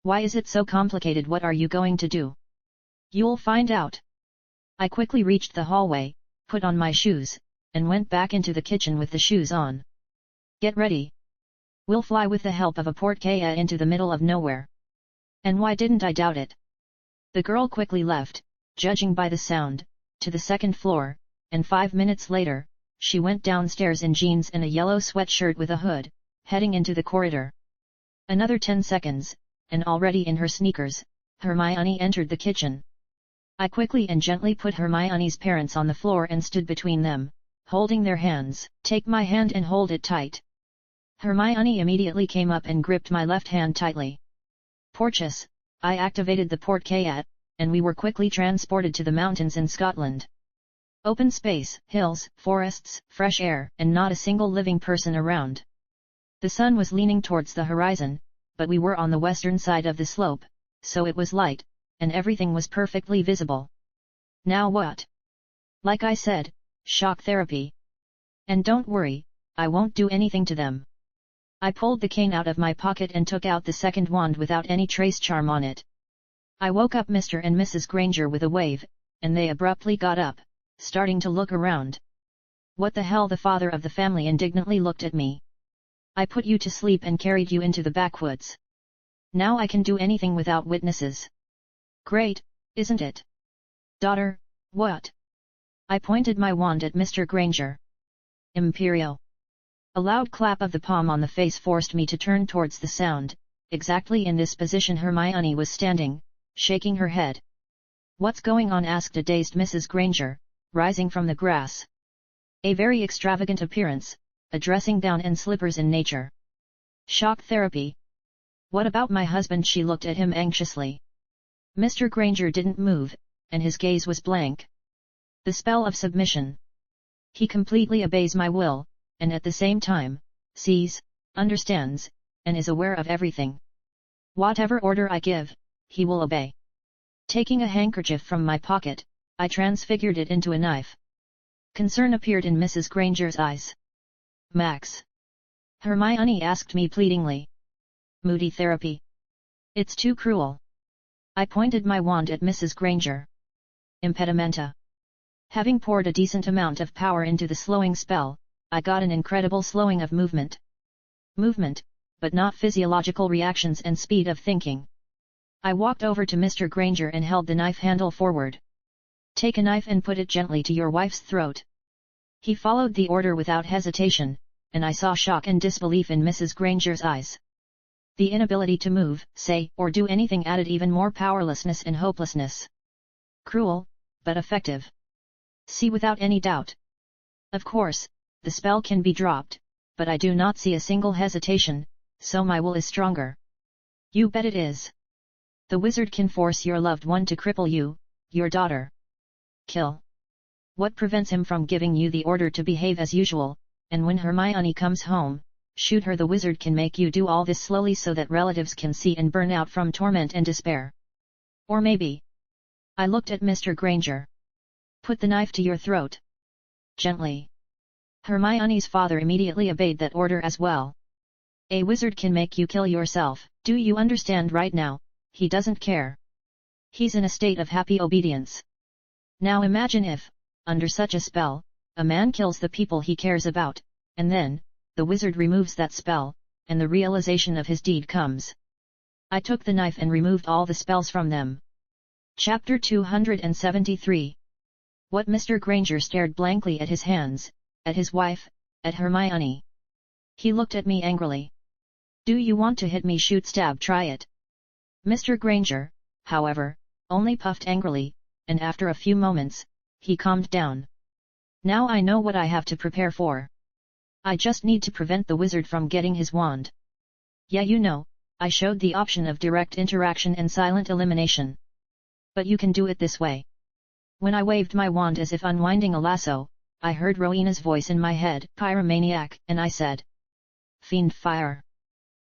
Speaker 1: Why is it so complicated? What are you going to do? You'll find out. I quickly reached the hallway, put on my shoes, and went back into the kitchen with the shoes on. Get ready. We'll fly with the help of a portkaya into the middle of nowhere. And why didn't I doubt it? The girl quickly left, judging by the sound, to the second floor, and 5 minutes later, she went downstairs in jeans and a yellow sweatshirt with a hood, heading into the corridor. Another 10 seconds, and already in her sneakers, Hermione entered the kitchen. I quickly and gently put Hermione's parents on the floor and stood between them, holding their hands. Take my hand and hold it tight. Hermione immediately came up and gripped my left hand tightly. Porches, I activated the portkaya, and we were quickly transported to the mountains in Scotland. Open space, hills, forests, fresh air, and not a single living person around. The sun was leaning towards the horizon, but we were on the western side of the slope, so it was light, and everything was perfectly visible. Now what? Like I said, shock therapy. And don't worry, I won't do anything to them. I pulled the cane out of my pocket and took out the second wand without any trace charm on it. I woke up Mr. and Mrs. Granger with a wave, and they abruptly got up, starting to look around. What the hell? The father of the family indignantly looked at me. I put you to sleep and carried you into the backwoods. Now I can do anything without witnesses. Great, isn't it? Daughter, what? I pointed my wand at Mr. Granger. Imperial. A loud clap of the palm on the face forced me to turn towards the sound. Exactly in this position Hermione was standing, shaking her head. What's going on? Asked a dazed Mrs. Granger, rising from the grass. A very extravagant appearance, a dressing gown and slippers in nature. Shock therapy. What about my husband? She looked at him anxiously. Mr. Granger didn't move, and his gaze was blank. The spell of submission. He completely obeys my will, and at the same time, sees, understands, and is aware of everything. Whatever order I give, he will obey. Taking a handkerchief from my pocket, I transfigured it into a knife. Concern appeared in Mrs. Granger's eyes. Max. Hermione asked me pleadingly. Moody therapy. It's too cruel. I pointed my wand at Mrs. Granger. Impedimenta. Having poured a decent amount of power into the slowing spell, I got an incredible slowing of movement. Movement, but not physiological reactions and speed of thinking. I walked over to Mr. Granger and held the knife handle forward. Take a knife and put it gently to your wife's throat. He followed the order without hesitation, and I saw shock and disbelief in Mrs. Granger's eyes. The inability to move, say, or do anything added even more powerlessness and hopelessness. Cruel, but effective. See, without any doubt. Of course, the spell can be dropped, but I do not see a single hesitation, so my will is stronger. You bet it is. The wizard can force your loved one to cripple you, your daughter. Kill. What prevents him from giving you the order to behave as usual, and when Hermione comes home, shoot her? The wizard can make you do all this slowly so that relatives can see and burn out from torment and despair. Or maybe. I looked at Mr. Granger. Put the knife to your throat. Gently. Hermione's father immediately obeyed that order as well. A wizard can make you kill yourself. Do you understand right now? He doesn't care. He's in a state of happy obedience. Now imagine if, under such a spell, a man kills the people he cares about, and then, the wizard removes that spell, and the realization of his deed comes. I took the knife and removed all the spells from them. Chapter 273. What? Mr. Granger stared blankly at his hands, at his wife, at Hermione. He looked at me angrily. Do you want to hit me? Shoot, stab, try it. Mr. Granger, however, only puffed angrily, and after a few moments, he calmed down. Now I know what I have to prepare for. I just need to prevent the wizard from getting his wand. Yeah, you know, I showed the option of direct interaction and silent elimination. But you can do it this way. When I waved my wand as if unwinding a lasso, I heard Rowena's voice in my head, "Pyromaniac," and I said, "Fiend fire."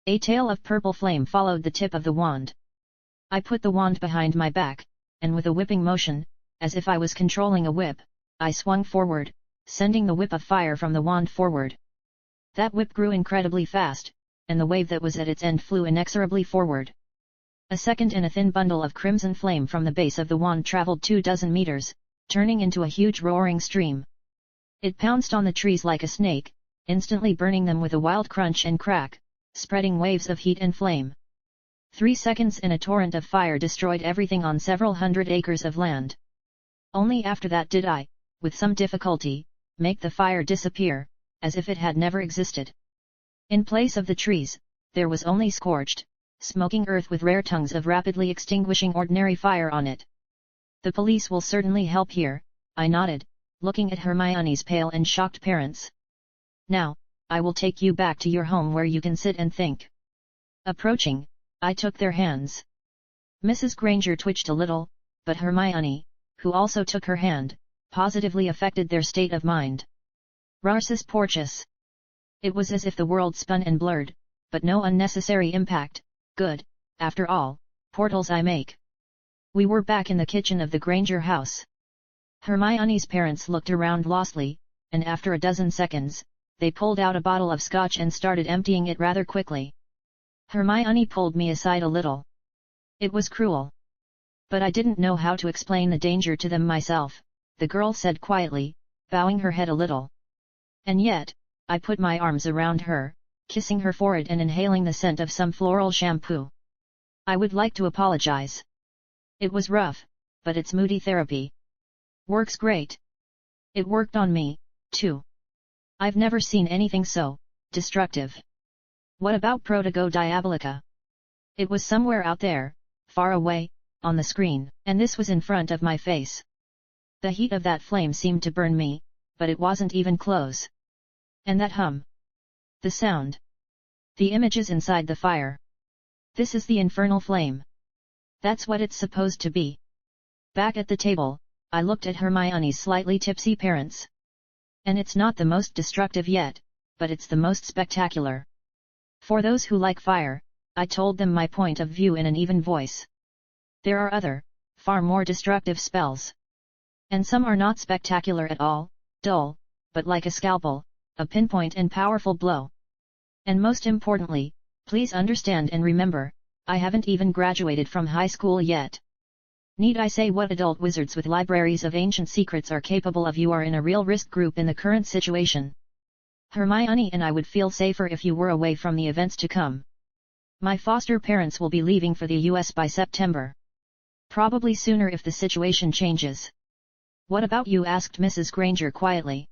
Speaker 1: A tail of purple flame followed the tip of the wand. I put the wand behind my back, and with a whipping motion, as if I was controlling a whip, I swung forward, sending the whip of fire from the wand forward. That whip grew incredibly fast, and the wave that was at its end flew inexorably forward. A second and a thin bundle of crimson flame from the base of the wand traveled 24 meters, turning into a huge roaring stream. It pounced on the trees like a snake, instantly burning them with a wild crunch and crack, spreading waves of heat and flame. 3 seconds and a torrent of fire destroyed everything on several hundred acres of land. Only after that did I, with some difficulty, make the fire disappear, as if it had never existed. In place of the trees, there was only scorched, smoking earth with rare tongues of rapidly extinguishing ordinary fire on it. "The police will certainly help here," I nodded, looking at Hermione's pale and shocked parents. "Now, I will take you back to your home where you can sit and think." Approaching, I took their hands. Mrs. Granger twitched a little, but Hermione, who also took her hand, positively affected their state of mind. Rarsis Porcius. It was as if the world spun and blurred, but no unnecessary impact. Good, after all, portals I make. We were back in the kitchen of the Granger house. Hermione's parents looked around lostly, and after a dozen seconds, they pulled out a bottle of scotch and started emptying it rather quickly. Hermione pulled me aside a little. It was cruel. But I didn't know how to explain the danger to them myself, the girl said quietly, bowing her head a little. And yet, I put my arms around her, kissing her forehead and inhaling the scent of some floral shampoo. "I would like to apologize. It was rough, but it's moody therapy. Works great. It worked on me, too. I've never seen anything so destructive." "What about Protego Diabolica?" It was somewhere out there, far away, on the screen, and this was in front of my face. The heat of that flame seemed to burn me, but it wasn't even close. And that hum. The sound. The images inside the fire. This is the infernal flame. That's what it's supposed to be. Back at the table, I looked at Hermione's slightly tipsy parents. And it's not the most destructive yet, but it's the most spectacular. For those who like fire, I told them my point of view in an even voice. There are other, far more destructive spells. And some are not spectacular at all, dull, but like a scalpel, a pinpoint and powerful blow. And most importantly, please understand and remember, I haven't even graduated from high school yet. Need I say what adult wizards with libraries of ancient secrets are capable of? You are in a real risk group in the current situation. Hermione and I would feel safer if you were away from the events to come. My foster parents will be leaving for the US by September. Probably sooner if the situation changes. What about you? Asked Mrs. Granger quietly.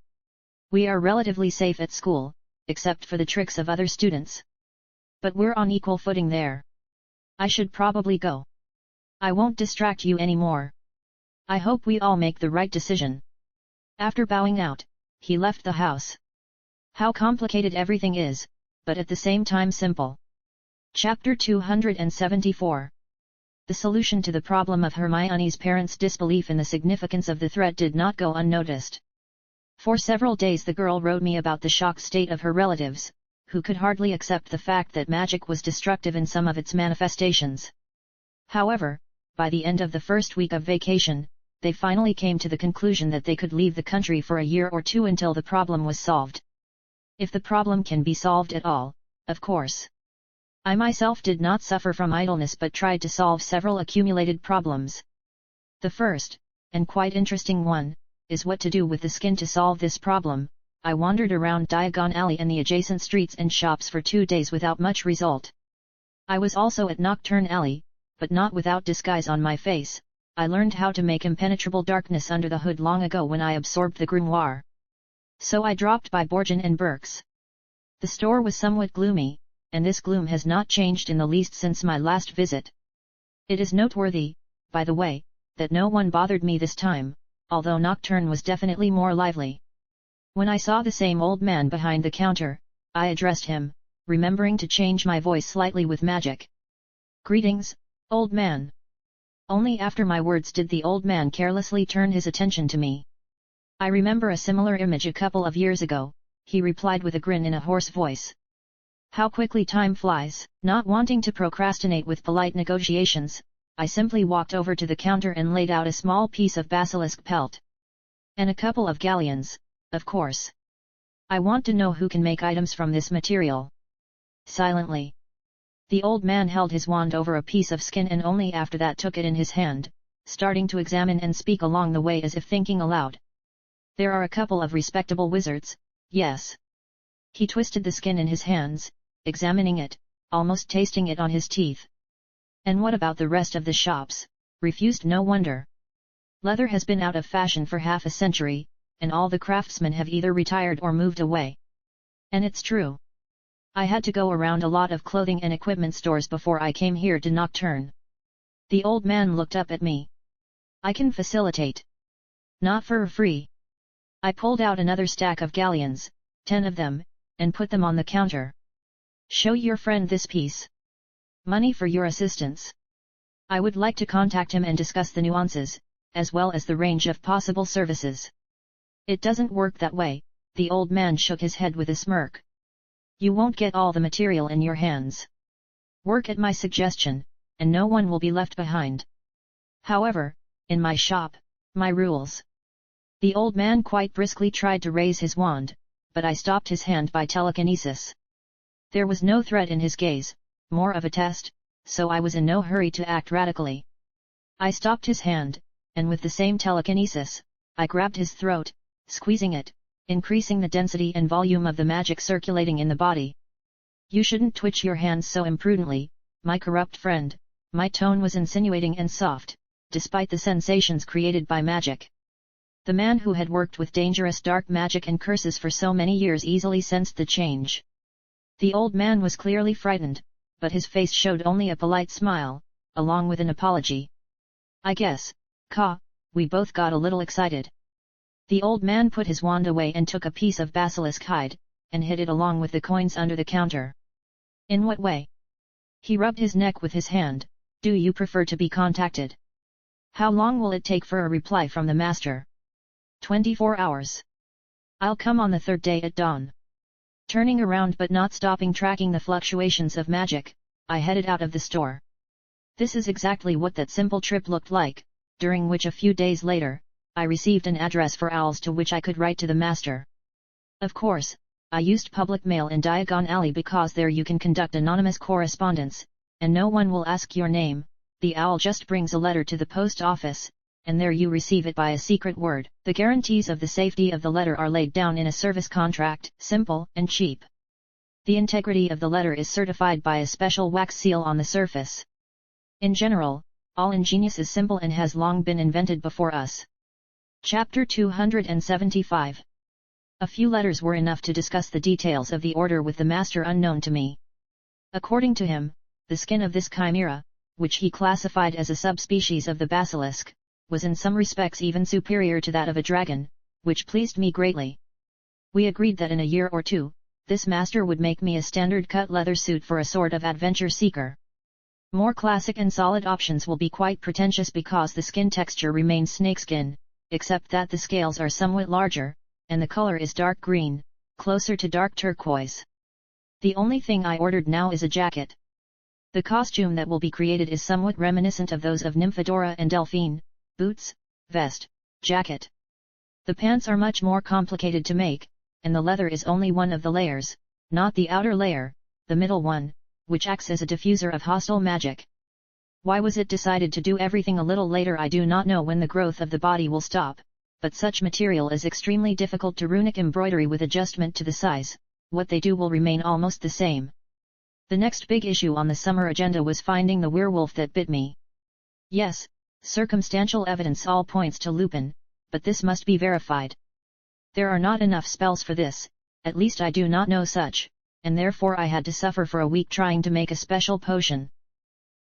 Speaker 1: We are relatively safe at school, except for the tricks of other students. But we're on equal footing there. I should probably go. I won't distract you anymore. I hope we all make the right decision. After bowing out, he left the house. How complicated everything is, but at the same time simple. Chapter 274. The solution to the problem of Hermione's parents' disbelief in the significance of the threat did not go unnoticed. For several days the girl wrote me about the shocked state of her relatives, who could hardly accept the fact that magic was destructive in some of its manifestations. However, by the end of the first week of vacation, they finally came to the conclusion that they could leave the country for a year or two until the problem was solved. If the problem can be solved at all, of course. I myself did not suffer from idleness but tried to solve several accumulated problems. The first, and quite interesting one, is what to do with the skin. To solve this problem, I wandered around Diagon Alley and the adjacent streets and shops for 2 days without much result. I was also at Nocturne Alley, but not without disguise on my face. I learned how to make impenetrable darkness under the hood long ago when I absorbed the grimoire. So I dropped by Borgin and Burke's. The store was somewhat gloomy, and this gloom has not changed in the least since my last visit. It is noteworthy, by the way, that no one bothered me this time, although Nocturne was definitely more lively. When I saw the same old man behind the counter, I addressed him, remembering to change my voice slightly with magic. "Greetings, old man." Only after my words did the old man carelessly turn his attention to me. I remember a similar image a couple of years ago, he replied with a grin in a hoarse voice. How quickly time flies. Not wanting to procrastinate with polite negotiations, I simply walked over to the counter and laid out a small piece of basilisk pelt. And a couple of galleons, of course. I want to know who can make items from this material. Silently. The old man held his wand over a piece of skin and only after that took it in his hand, starting to examine and speak along the way as if thinking aloud. There are a couple of respectable wizards, yes. He twisted the skin in his hands, examining it, almost tasting it on his teeth. And what about the rest of the shops? Refused no wonder. Leather has been out of fashion for half a century, and all the craftsmen have either retired or moved away. And it's true. I had to go around a lot of clothing and equipment stores before I came here to Nocturne. The old man looked up at me. I can facilitate. Not for free. I pulled out another stack of galleons, 10 of them, and put them on the counter. Show your friend this piece. Money for your assistance. I would like to contact him and discuss the nuances, as well as the range of possible services. It doesn't work that way, the old man shook his head with a smirk. You won't get all the material in your hands. Work at my suggestion, and no one will be left behind. However, in my shop, my rules. The old man quite briskly tried to raise his wand, but I stopped his hand by telekinesis. There was no threat in his gaze, more of a test, so I was in no hurry to act radically. I stopped his hand, and with the same telekinesis, I grabbed his throat, squeezing it, increasing the density and volume of the magic circulating in the body. You shouldn't twitch your hands so imprudently, my corrupt friend. My tone was insinuating and soft, despite the sensations created by magic. The man who had worked with dangerous dark magic and curses for so many years easily sensed the change. The old man was clearly frightened, but his face showed only a polite smile, along with an apology. I guess, we both got a little excited. The old man put his wand away and took a piece of basilisk hide, and hid it along with the coins under the counter. In what way? He rubbed his neck with his hand. Do you prefer to be contacted? How long will it take for a reply from the master? 24 hours. I'll come on the third day at dawn. Turning around but not stopping tracking the fluctuations of magic, I headed out of the store. This is exactly what that simple trip looked like, during which a few days later, I received an address for owls to which I could write to the master. Of course, I used public mail in Diagon Alley because there you can conduct anonymous correspondence, and no one will ask your name. The owl just brings a letter to the post office, and there you receive it by a secret word. The guarantees of the safety of the letter are laid down in a service contract, simple and cheap. The integrity of the letter is certified by a special wax seal on the surface. In general, all ingenious is simple and has long been invented before us. Chapter 275. A few letters were enough to discuss the details of the order with the master unknown to me. According to him, the skin of this chimera, which he classified as a subspecies of the basilisk, was in some respects even superior to that of a dragon, which pleased me greatly. We agreed that in a year or two, this master would make me a standard cut leather suit for a sort of adventure seeker. More classic and solid options will be quite pretentious because the skin texture remains snakeskin, except that the scales are somewhat larger, and the color is dark green, closer to dark turquoise. The only thing I ordered now is a jacket. The costume that will be created is somewhat reminiscent of those of Nymphadora and Delphine: boots, vest, jacket. The pants are much more complicated to make, and the leather is only one of the layers, not the outer layer, the middle one, which acts as a diffuser of hostile magic. Why was it decided to do everything a little later? I do not know when the growth of the body will stop, but such material is extremely difficult to runic embroidery with adjustment to the size. What they do will remain almost the same. The next big issue on the summer agenda was finding the werewolf that bit me. Yes, circumstantial evidence all points to Lupin, but this must be verified. There are not enough spells for this, at least I do not know such, and therefore I had to suffer for a week trying to make a special potion.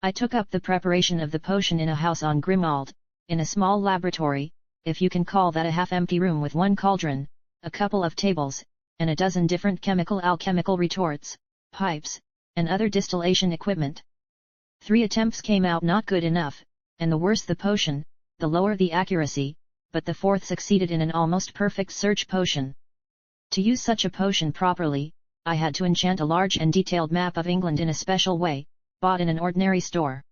Speaker 1: I took up the preparation of the potion in a house on Grimald, in a small laboratory, if you can call that a half-empty room with one cauldron, a couple of tables, and a dozen different alchemical retorts, pipes, and other distillation equipment. 3 attempts came out not good enough, and the worse the potion, the lower the accuracy, but the fourth succeeded in an almost perfect search potion. To use such a potion properly, I had to enchant a large and detailed map of England in a special way, bought in an ordinary store.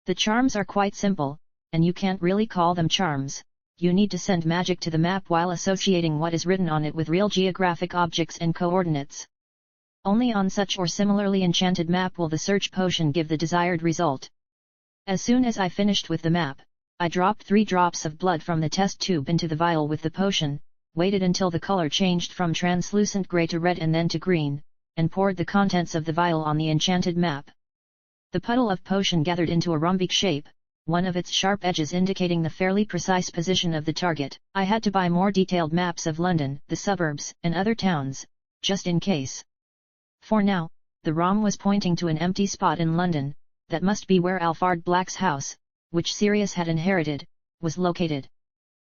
Speaker 1: The charms are quite simple, and you can't really call them charms. You need to send magic to the map while associating what is written on it with real geographic objects and coordinates. Only on such or similarly enchanted map will the search potion give the desired result. As soon as I finished with the map, I dropped 3 drops of blood from the test tube into the vial with the potion, waited until the color changed from translucent gray to red and then to green, and poured the contents of the vial on the enchanted map. The puddle of potion gathered into a rhombic shape, one of its sharp edges indicating the fairly precise position of the target. I had to buy more detailed maps of London, the suburbs, and other towns, just in case. For now, the ROM was pointing to an empty spot in London, that must be where Alfred Black's house, which Sirius had inherited, was located.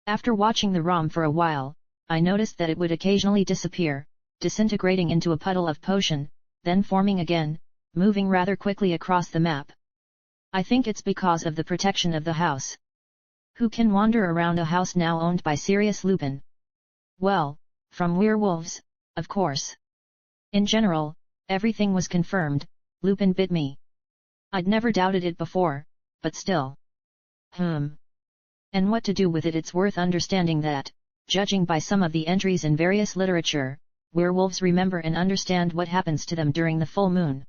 Speaker 1: After watching the ROM for a while, I noticed that it would occasionally disappear, disintegrating into a puddle of potion, then forming again, moving rather quickly across the map. I think it's because of the protection of the house. Who can wander around a house now owned by Sirius Lupin? Well, from werewolves, of course. In general, everything was confirmed. Lupin bit me. I'd never doubted it before, but still. And what to do with it? It's worth understanding that, judging by some of the entries in various literature, werewolves remember and understand what happens to them during the full moon.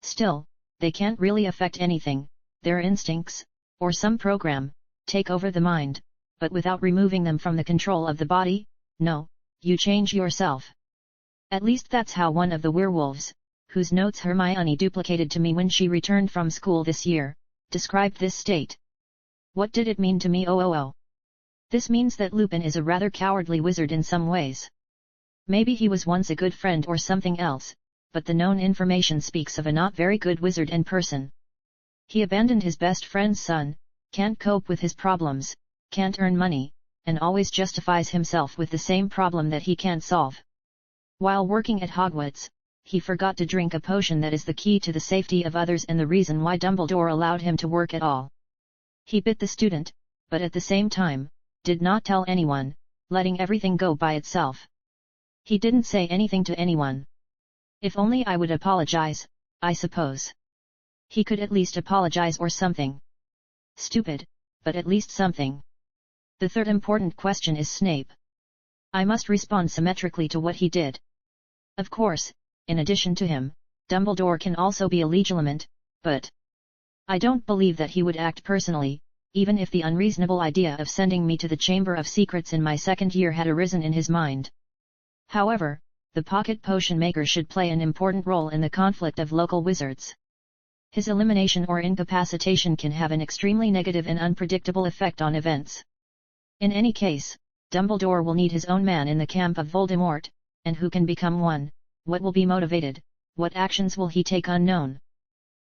Speaker 1: Still, they can't really affect anything. Their instincts, or some program, take over the mind, but without removing them from the control of the body. No, you change yourself. At least that's how one of the werewolves, whose notes Hermione duplicated to me when she returned from school this year, described this state. What did it mean to me? This means that Lupin is a rather cowardly wizard in some ways. Maybe he was once a good friend or something else, but the known information speaks of a not very good wizard and person. He abandoned his best friend's son, can't cope with his problems, can't earn money, and always justifies himself with the same problem that he can't solve. While working at Hogwarts, he forgot to drink a potion that is the key to the safety of others and the reason why Dumbledore allowed him to work at all. He bit the student, but at the same time, did not tell anyone, letting everything go by itself. He didn't say anything to anyone. If only I would apologize, I suppose. He could at least apologize or something. Stupid, but at least something. The third important question is Snape. I must respond symmetrically to what he did. Of course, in addition to him, Dumbledore can also be a legilimate, but I don't believe that he would act personally, even if the unreasonable idea of sending me to the Chamber of Secrets in my second year had arisen in his mind. However, the pocket potion maker should play an important role in the conflict of local wizards. His elimination or incapacitation can have an extremely negative and unpredictable effect on events. In any case, Dumbledore will need his own man in the camp of Voldemort, and who can become one, what will be motivated, what actions will he take unknown.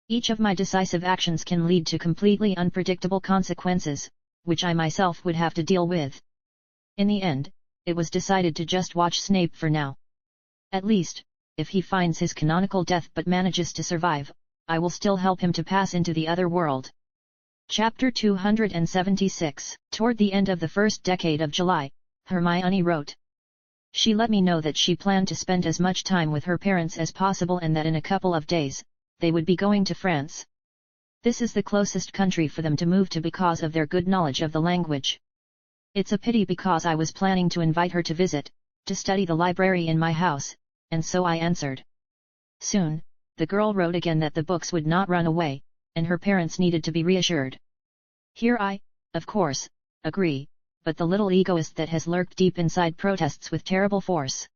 Speaker 1: Each of my decisive actions can lead to completely unpredictable consequences, which I myself would have to deal with. In the end, it was decided to just watch Snape for now. At least, if he finds his canonical death but manages to survive, I will still help him to pass into the other world. Chapter 276. Toward the end of the first decade of July, Hermione wrote. She let me know that she planned to spend as much time with her parents as possible and that in a couple of days, they would be going to France. This is the closest country for them to move to because of their good knowledge of the language. It's a pity because I was planning to invite her to visit, to study the library in my house, and so I answered. Soon, the girl wrote again that the books would not run away, and her parents needed to be reassured. Here I, of course, agree, but the little egoist that has lurked deep inside protests with terrible force.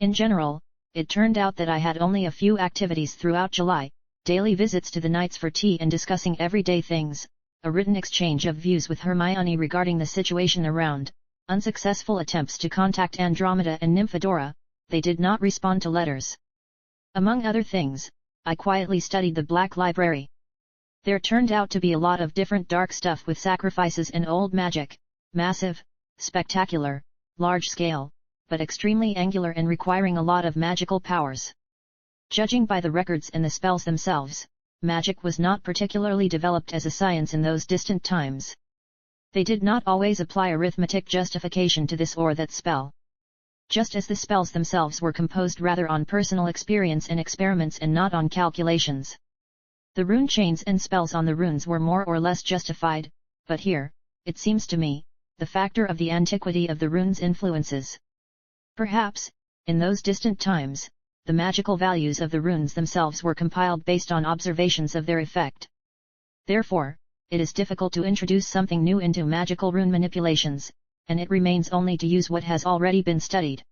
Speaker 1: In general, it turned out that I had only a few activities throughout July, daily visits to the Knights for tea and discussing everyday things, a written exchange of views with Hermione regarding the situation around, unsuccessful attempts to contact Andromeda and Nymphadora. They did not respond to letters. Among other things, I quietly studied the Black Library. There turned out to be a lot of different dark stuff with sacrifices and old magic, massive, spectacular, large-scale, but extremely angular and requiring a lot of magical powers. Judging by the records and the spells themselves, magic was not particularly developed as a science in those distant times. They did not always apply arithmetic justification to this or that spell. Just as the spells themselves were composed rather on personal experience and experiments and not on calculations. The rune chains and spells on the runes were more or less justified, but here, it seems to me, the factor of the antiquity of the runes influences. Perhaps, in those distant times, the magical values of the runes themselves were compiled based on observations of their effect. Therefore, it is difficult to introduce something new into magical rune manipulations, and it remains only to use what has already been studied.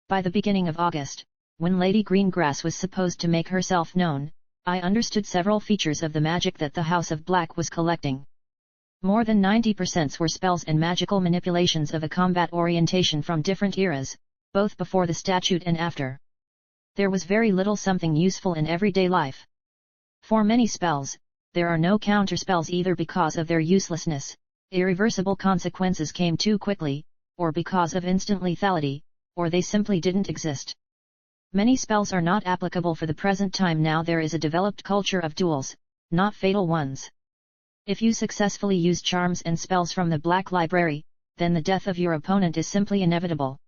Speaker 1: By the beginning of August, when Lady Greengrass was supposed to make herself known, I understood several features of the magic that the House of Black was collecting. More than 90% were spells and magical manipulations of a combat orientation from different eras, both before the statute and after. There was very little something useful in everyday life. For many spells, there are no counterspells either because of their uselessness, irreversible consequences came too quickly, or because of instant lethality, or they simply didn't exist. Many spells are not applicable for the present time. Now there is a developed culture of duels, not fatal ones. If you successfully use charms and spells from the Black Library, then the death of your opponent is simply inevitable.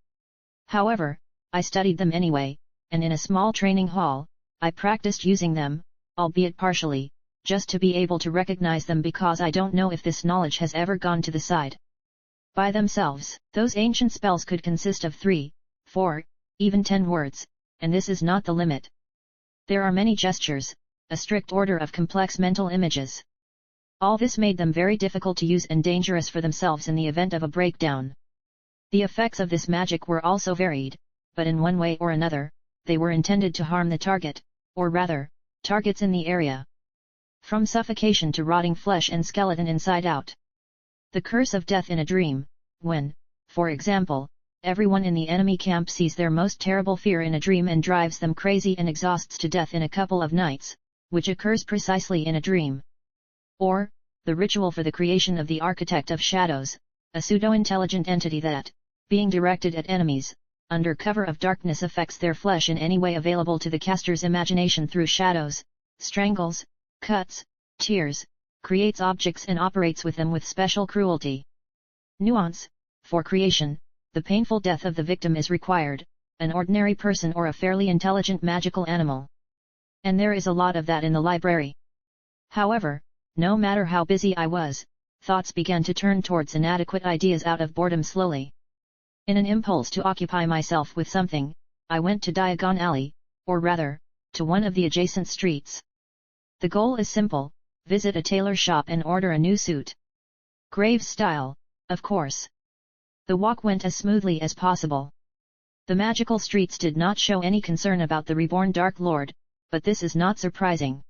Speaker 1: However, I studied them anyway, and in a small training hall, I practiced using them, albeit partially, just to be able to recognize them because I don't know if this knowledge has ever gone to the side. By themselves, those ancient spells could consist of 3, 4, even 10 words, and this is not the limit. There are many gestures, a strict order of complex mental images. All this made them very difficult to use and dangerous for themselves in the event of a breakdown. The effects of this magic were also varied, but in one way or another, they were intended to harm the target, or rather, targets in the area. From suffocation to rotting flesh and skeleton inside out. The curse of death in a dream, when, for example, everyone in the enemy camp sees their most terrible fear in a dream and drives them crazy and exhausts to death in a couple of nights, which occurs precisely in a dream. Or, the ritual for the creation of the Architect of Shadows, a pseudo-intelligent entity that, being directed at enemies, under cover of darkness affects their flesh in any way available to the caster's imagination through shadows, strangles, cuts, tears, creates objects and operates with them with special cruelty. Nuance: for creation, the painful death of the victim is required, an ordinary person or a fairly intelligent magical animal. And there is a lot of that in the library. However, no matter how busy I was, thoughts began to turn towards inadequate ideas out of boredom slowly. In an impulse to occupy myself with something, I went to Diagon Alley, or rather, to one of the adjacent streets. The goal is simple: visit a tailor shop and order a new suit. Graves style, of course. The walk went as smoothly as possible. The magical streets did not show any concern about the reborn Dark Lord, but this is not surprising.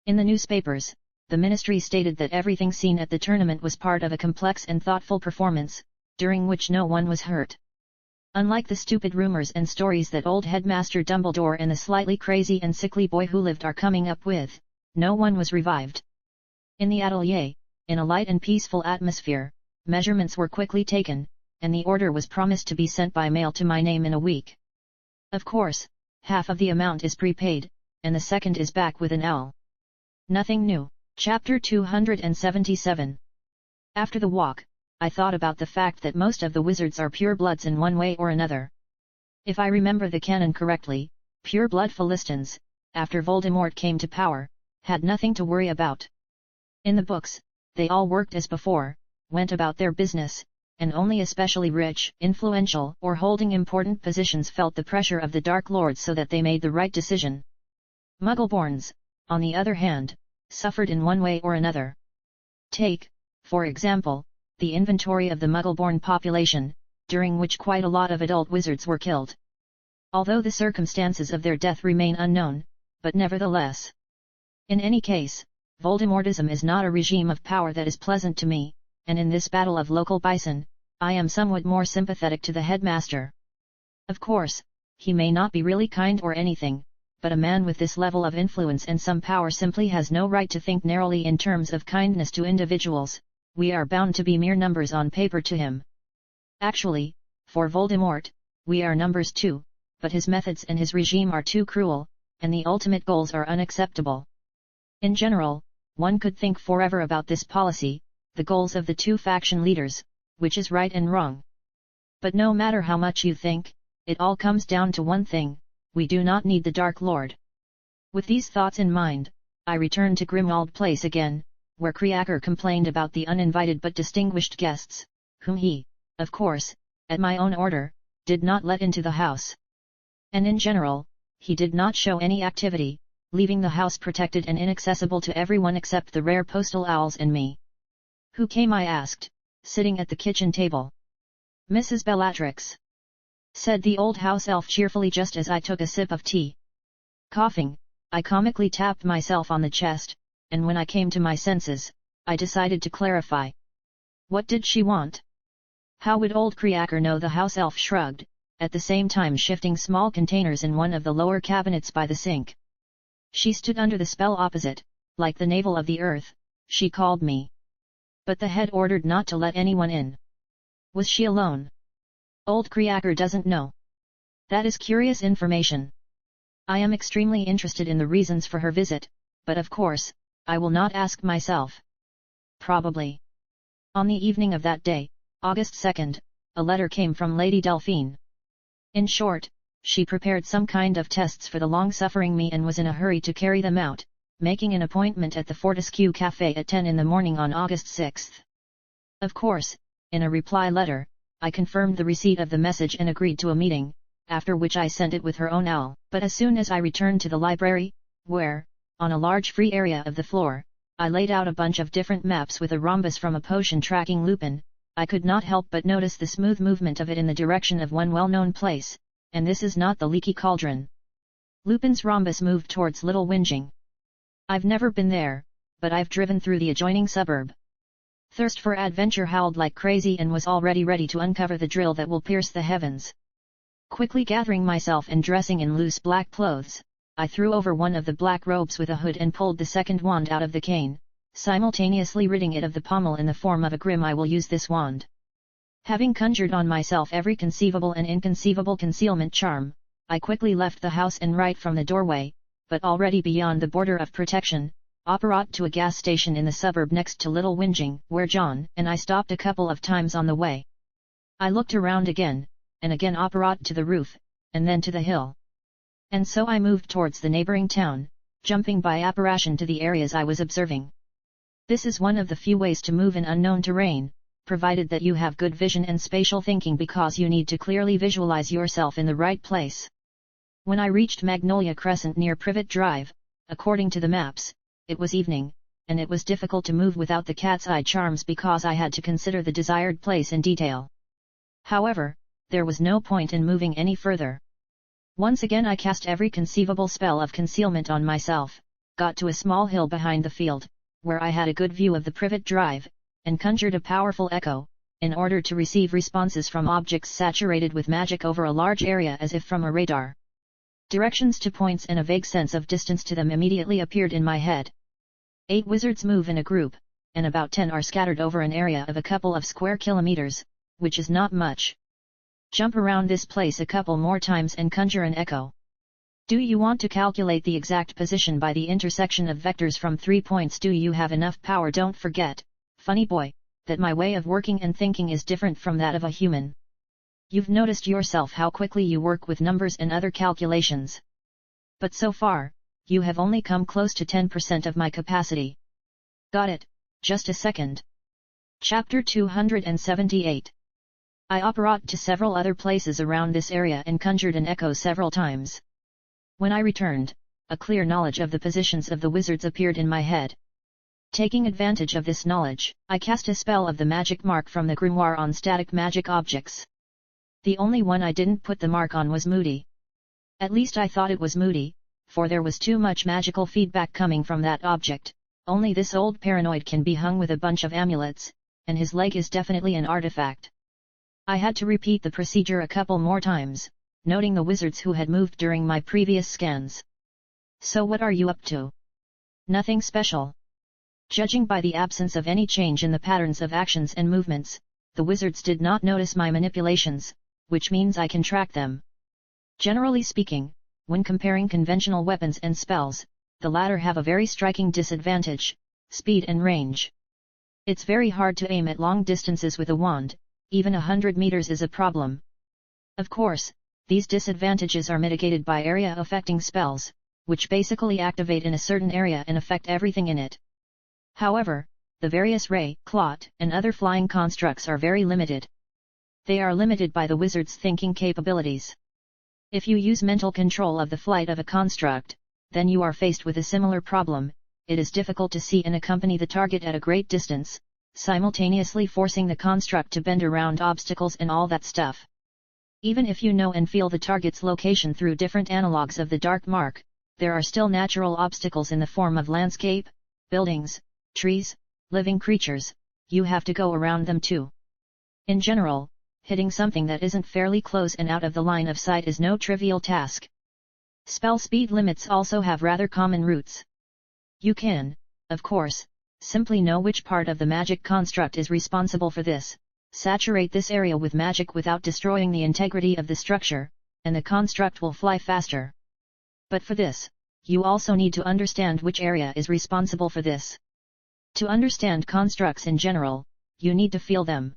Speaker 1: In the newspapers, the ministry stated that everything seen at the tournament was part of a complex and thoughtful performance, during which no one was hurt. Unlike the stupid rumors and stories that old Headmaster Dumbledore and the slightly crazy and sickly boy who lived are coming up with, no one was revived. In the atelier, in a light and peaceful atmosphere, measurements were quickly taken, and the order was promised to be sent by mail to my name in a week. Of course, half of the amount is prepaid, and the second is back with an L. Nothing new. Chapter 277. After the walk, I thought about the fact that most of the wizards are purebloods in one way or another. If I remember the canon correctly, pureblood Philistines, after Voldemort came to power, had nothing to worry about. In the books, they all worked as before, went about their business, and only especially rich, influential, or holding important positions felt the pressure of the Dark Lord so that they made the right decision. Muggleborns, on the other hand, suffered in one way or another. Take, for example, the inventory of the Muggleborn population, during which quite a lot of adult wizards were killed. Although the circumstances of their death remain unknown, but nevertheless. In any case, Voldemortism is not a regime of power that is pleasant to me, and in this battle of local bison, I am somewhat more sympathetic to the headmaster. Of course, he may not be really kind or anything, but a man with this level of influence and some power simply has no right to think narrowly in terms of kindness to individuals. We are bound to be mere numbers on paper to him. Actually, for Voldemort, we are numbers too, but his methods and his regime are too cruel, and the ultimate goals are unacceptable. In general, one could think forever about this policy, the goals of the two faction leaders, which is right and wrong. But no matter how much you think, it all comes down to one thing: we do not need the Dark Lord. With these thoughts in mind, I returned to Grimwald Place again, where Kreaker complained about the uninvited but distinguished guests, whom he, of course, at my own order, did not let into the house. And in general, he did not show any activity, leaving the house protected and inaccessible to everyone except the rare postal owls and me. Who came? I asked, sitting at the kitchen table. Mrs. Bellatrix, said the old house elf cheerfully just as I took a sip of tea. Coughing, I comically tapped myself on the chest, and when I came to my senses, I decided to clarify. What did she want? How would old Kreaker know? The house elf shrugged, at the same time shifting small containers in one of the lower cabinets by the sink. She stood under the spell opposite, like the navel of the earth, she called me. But the head ordered not to let anyone in. Was she alone? Old Kreaker doesn't know. That is curious information. I am extremely interested in the reasons for her visit, but of course, I will not ask myself. Probably. On the evening of that day, August 2nd, a letter came from Lady Delphine. In short, she prepared some kind of tests for the long-suffering me and was in a hurry to carry them out, making an appointment at the Fortescue Café at 10 in the morning on August 6th. Of course, in a reply letter, I confirmed the receipt of the message and agreed to a meeting, after which I sent it with her own owl. But as soon as I returned to the library, where, on a large free area of the floor, I laid out a bunch of different maps with a rhombus from a potion-tracking lupin, I could not help but notice the smooth movement of it in the direction of one well-known place, and this is not the Leaky Cauldron. Lupin's rhombus moved towards Little Whinging. I've never been there, but I've driven through the adjoining suburb. Thirst for adventure howled like crazy and was already ready to uncover the drill that will pierce the heavens. Quickly gathering myself and dressing in loose black clothes, I threw over one of the black robes with a hood and pulled the second wand out of the cane, simultaneously ridding it of the pommel in the form of a grim I will use this wand. Having conjured on myself every conceivable and inconceivable concealment charm, I quickly left the house and right from the doorway, but already beyond the border of protection, apparat to a gas station in the suburb next to Little Whinging, where John and I stopped a couple of times on the way. I looked around again, and again apparat to the roof, and then to the hill. And so I moved towards the neighboring town, jumping by apparition to the areas I was observing. This is one of the few ways to move in unknown terrain, provided that you have good vision and spatial thinking, because you need to clearly visualize yourself in the right place. When I reached Magnolia Crescent near Privet Drive, according to the maps, it was evening, and it was difficult to move without the cat's eye charms because I had to consider the desired place in detail. However, there was no point in moving any further. Once again I cast every conceivable spell of concealment on myself, got to a small hill behind the field, where I had a good view of the Privet Drive, and conjured a powerful echo, in order to receive responses from objects saturated with magic over a large area as if from a radar. Directions to points and a vague sense of distance to them immediately appeared in my head. 8 wizards move in a group, and about 10 are scattered over an area of a couple of square kilometers, which is not much. Jump around this place a couple more times and conjure an echo. Do you want to calculate the exact position by the intersection of vectors from 3 points? Do you have enough power? Don't forget, funny boy, that my way of working and thinking is different from that of a human. You've noticed yourself how quickly you work with numbers and other calculations. But so far, you have only come close to 10% of my capacity. Got it, just a second. Chapter 278. I apparat to several other places around this area and conjured an echo several times. When I returned, a clear knowledge of the positions of the wizards appeared in my head. Taking advantage of this knowledge, I cast a spell of the magic mark from the grimoire on static magic objects. The only one I didn't put the mark on was Moody. At least I thought it was Moody, for there was too much magical feedback coming from that object. Only this old paranoid can be hung with a bunch of amulets, and his leg is definitely an artifact. I had to repeat the procedure a couple more times, noting the wizards who had moved during my previous scans. So what are you up to? Nothing special. Judging by the absence of any change in the patterns of actions and movements, the wizards did not notice my manipulations, which means I can track them. Generally speaking, when comparing conventional weapons and spells, the latter have a very striking disadvantage: speed and range. It's very hard to aim at long distances with a wand, even 100 meters is a problem. Of course, these disadvantages are mitigated by area-affecting spells, which basically activate in a certain area and affect everything in it. However, the various ray, clot, and other flying constructs are very limited. They are limited by the wizard's thinking capabilities. If you use mental control of the flight of a construct, then you are faced with a similar problem. It is difficult to see and accompany the target at a great distance, simultaneously forcing the construct to bend around obstacles and all that stuff. Even if you know and feel the target's location through different analogs of the dark mark, there are still natural obstacles in the form of landscape, buildings, trees, living creatures. You have to go around them too. In general, hitting something that isn't fairly close and out of the line of sight is no trivial task. Spell speed limits also have rather common roots. You can, of course, simply know which part of the magic construct is responsible for this, saturate this area with magic without destroying the integrity of the structure, and the construct will fly faster. But for this, you also need to understand which area is responsible for this. To understand constructs in general, you need to feel them.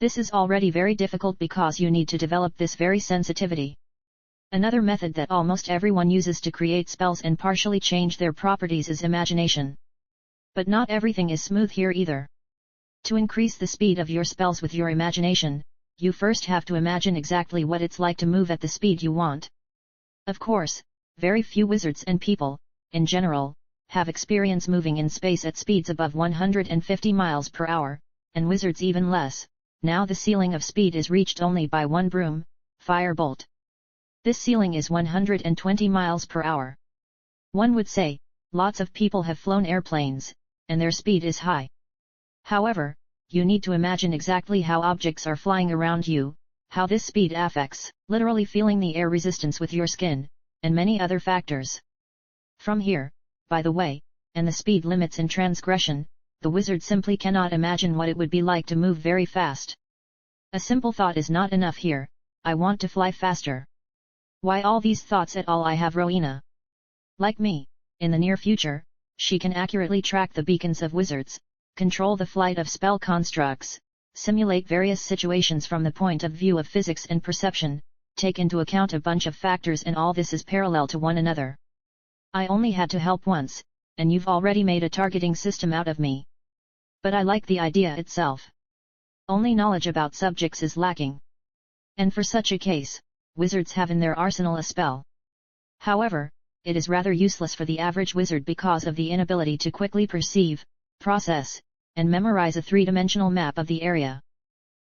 Speaker 1: This is already very difficult because you need to develop this very sensitivity. Another method that almost everyone uses to create spells and partially change their properties is imagination. But not everything is smooth here either. To increase the speed of your spells with your imagination, you first have to imagine exactly what it's like to move at the speed you want. Of course, very few wizards and people, in general, have experience moving in space at speeds above 150 miles per hour, and wizards even less. Now the ceiling of speed is reached only by one broom, firebolt. This ceiling is 120 miles per hour. One would say, lots of people have flown airplanes, and their speed is high. However, you need to imagine exactly how objects are flying around you, how this speed affects, literally feeling the air resistance with your skin, and many other factors. From here, by the way, and the speed limits in transgression, the wizard simply cannot imagine what it would be like to move very fast. A simple thought is not enough here. I want to fly faster. Why all these thoughts at all? I have Rowena. Like me, in the near future, she can accurately track the beacons of wizards, control the flight of spell constructs, simulate various situations from the point of view of physics and perception, take into account a bunch of factors, and all this is parallel to one another. I only had to help once, and you've already made a targeting system out of me. But I like the idea itself. Only knowledge about subjects is lacking. And for such a case, wizards have in their arsenal a spell. However, it is rather useless for the average wizard because of the inability to quickly perceive, process, and memorize a three-dimensional map of the area.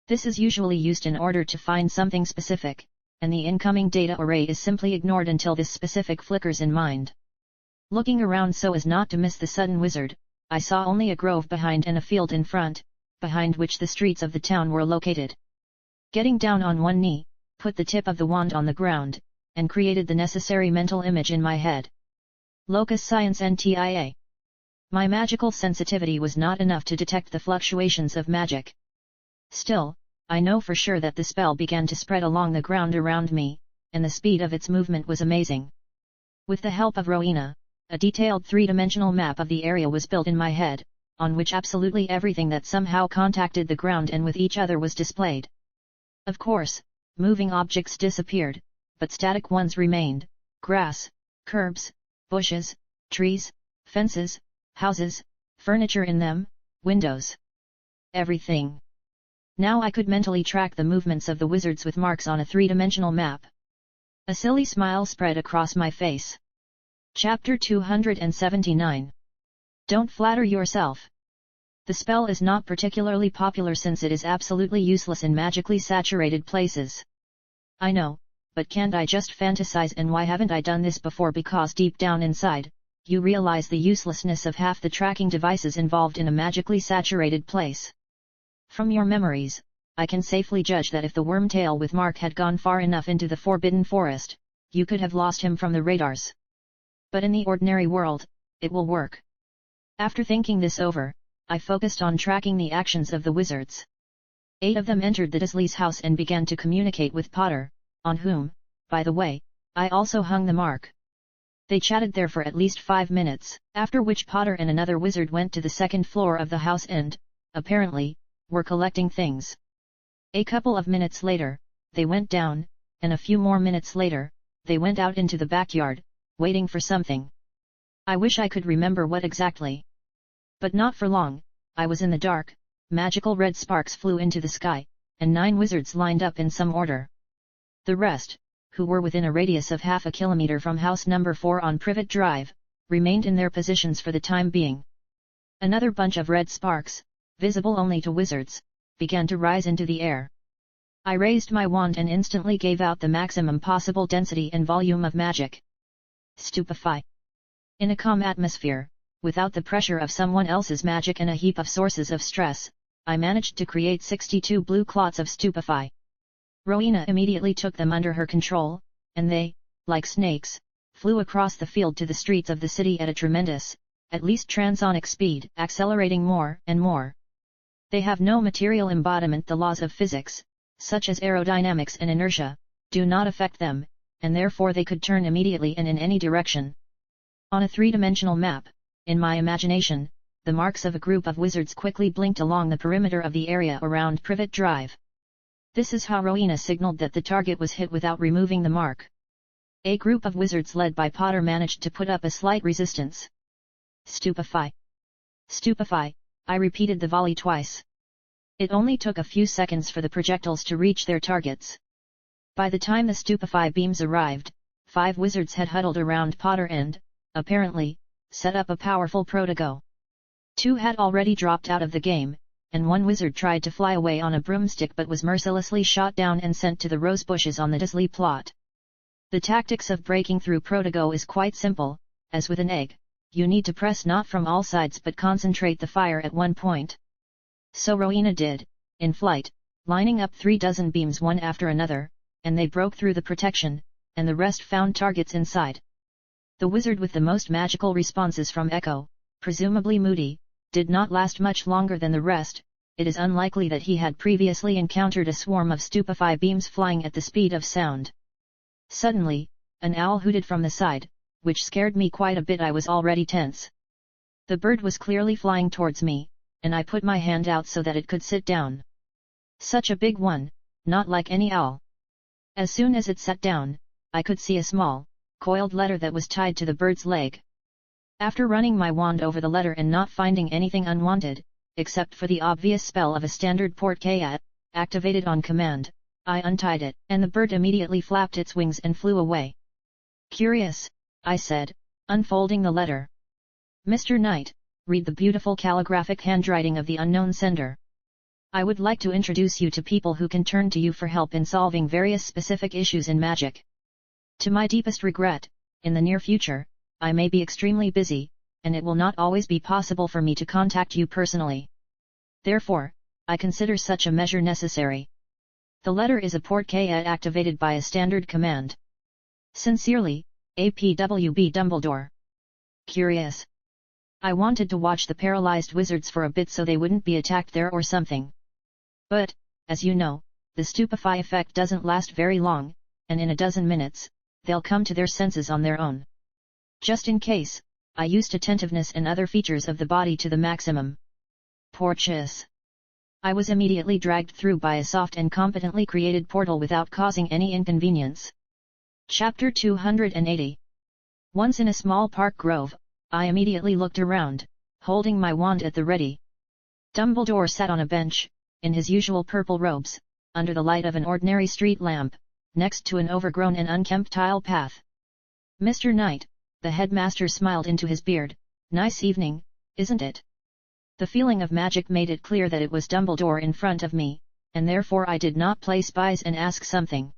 Speaker 1: This is usually used in order to find something specific, and the incoming data array is simply ignored until this specific flickers in mind. Looking around so as not to miss the sudden wizard, I saw only a grove behind and a field in front, behind which the streets of the town were located. Getting down on one knee, put the tip of the wand on the ground, and created the necessary mental image in my head. Locus Science NTIA. My magical sensitivity was not enough to detect the fluctuations of magic. Still, I know for sure that the spell began to spread along the ground around me, and the speed of its movement was amazing. With the help of Rowena, a detailed three-dimensional map of the area was built in my head, on which absolutely everything that somehow contacted the ground and with each other was displayed. Of course, moving objects disappeared, but static ones remained: grass, curbs, bushes, trees, fences, houses, furniture in them, windows. Everything. Now I could mentally track the movements of the wizards with marks on a three-dimensional map. A silly smile spread across my face. Chapter 279. Don't flatter yourself. The spell is not particularly popular since it is absolutely useless in magically saturated places. I know, but can't I just fantasize, and why haven't I done this before? Because deep down inside, you realize the uselessness of half the tracking devices involved in a magically saturated place. From your memories, I can safely judge that if the wormtail with Mark had gone far enough into the Forbidden Forest, you could have lost him from the radars. But in the ordinary world, it will work. After thinking this over, I focused on tracking the actions of the wizards. 8 of them entered the Dursley's house and began to communicate with Potter, on whom, by the way, I also hung the mark. They chatted there for at least 5 minutes, after which Potter and another wizard went to the second floor of the house and, apparently, were collecting things. A couple of minutes later, they went down, and a few more minutes later, they went out into the backyard, waiting for something. I wish I could remember what exactly. But not for long, I was in the dark, magical red sparks flew into the sky, and 9 wizards lined up in some order. The rest, who were within a radius of half a kilometer from house number 4 on Privet Drive, remained in their positions for the time being. Another bunch of red sparks, visible only to wizards, began to rise into the air. I raised my wand and instantly gave out the maximum possible density and volume of magic. Stupefy. In a calm atmosphere, without the pressure of someone else's magic and a heap of sources of stress, I managed to create 62 blue clots of Stupefy. Rowena immediately took them under her control, and they, like snakes, flew across the field to the streets of the city at a tremendous, at least transonic speed, accelerating more and more. They have no material embodiment. The laws of physics, such as aerodynamics and inertia, do not affect them, and therefore they could turn immediately and in any direction. On a three-dimensional map, in my imagination, the marks of a group of wizards quickly blinked along the perimeter of the area around Privet Drive. This is how Rowena signaled that the target was hit without removing the mark. A group of wizards led by Potter managed to put up a slight resistance. Stupefy. Stupefy, I repeated the volley twice. It only took a few seconds for the projectiles to reach their targets. By the time the Stupefy beams arrived, 5 wizards had huddled around Potter and, apparently, set up a powerful protego. 2 had already dropped out of the game, and 1 wizard tried to fly away on a broomstick but was mercilessly shot down and sent to the rose bushes on the Disley plot. The tactics of breaking through protego is quite simple, as with an egg, you need to press not from all sides but concentrate the fire at one point. So Rowena did, in flight, lining up 3 dozen beams one after another, and they broke through the protection, and the rest found targets inside. The wizard with the most magical responses from Echo, presumably Moody, did not last much longer than the rest. It is unlikely that he had previously encountered a swarm of Stupefy beams flying at the speed of sound. Suddenly, an owl hooted from the side, which scared me quite a bit. I was already tense. The bird was clearly flying towards me, and I put my hand out so that it could sit down. Such a big one, not like any owl. As soon as it sat down, I could see a small, coiled letter that was tied to the bird's leg. After running my wand over the letter and not finding anything unwanted, except for the obvious spell of a standard portkayat, activated on command, I untied it, and the bird immediately flapped its wings and flew away. Curious, I said, unfolding the letter. Mr. Knight, read the beautiful calligraphic handwriting of the unknown sender. I would like to introduce you to people who can turn to you for help in solving various specific issues in magic. To my deepest regret, in the near future, I may be extremely busy, and it will not always be possible for me to contact you personally. Therefore, I consider such a measure necessary. The letter is a portkayat activated by a standard command. Sincerely, APWB Dumbledore. Curious. I wanted to watch the paralyzed wizards for a bit so they wouldn't be attacked there or something. But, as you know, the Stupefy effect doesn't last very long, and in a dozen minutes, they'll come to their senses on their own. Just in case, I used attentiveness and other features of the body to the maximum. Porches. I was immediately dragged through by a soft and competently created portal without causing any inconvenience. Chapter 280. Once in a small park grove, I immediately looked around, holding my wand at the ready. Dumbledore sat on a bench, in his usual purple robes, under the light of an ordinary street lamp, next to an overgrown and unkempt tile path. Mr. Knight, the headmaster smiled into his beard. Nice evening, isn't it? The feeling of magic made it clear that it was Dumbledore in front of me, and therefore I did not play spies and ask something.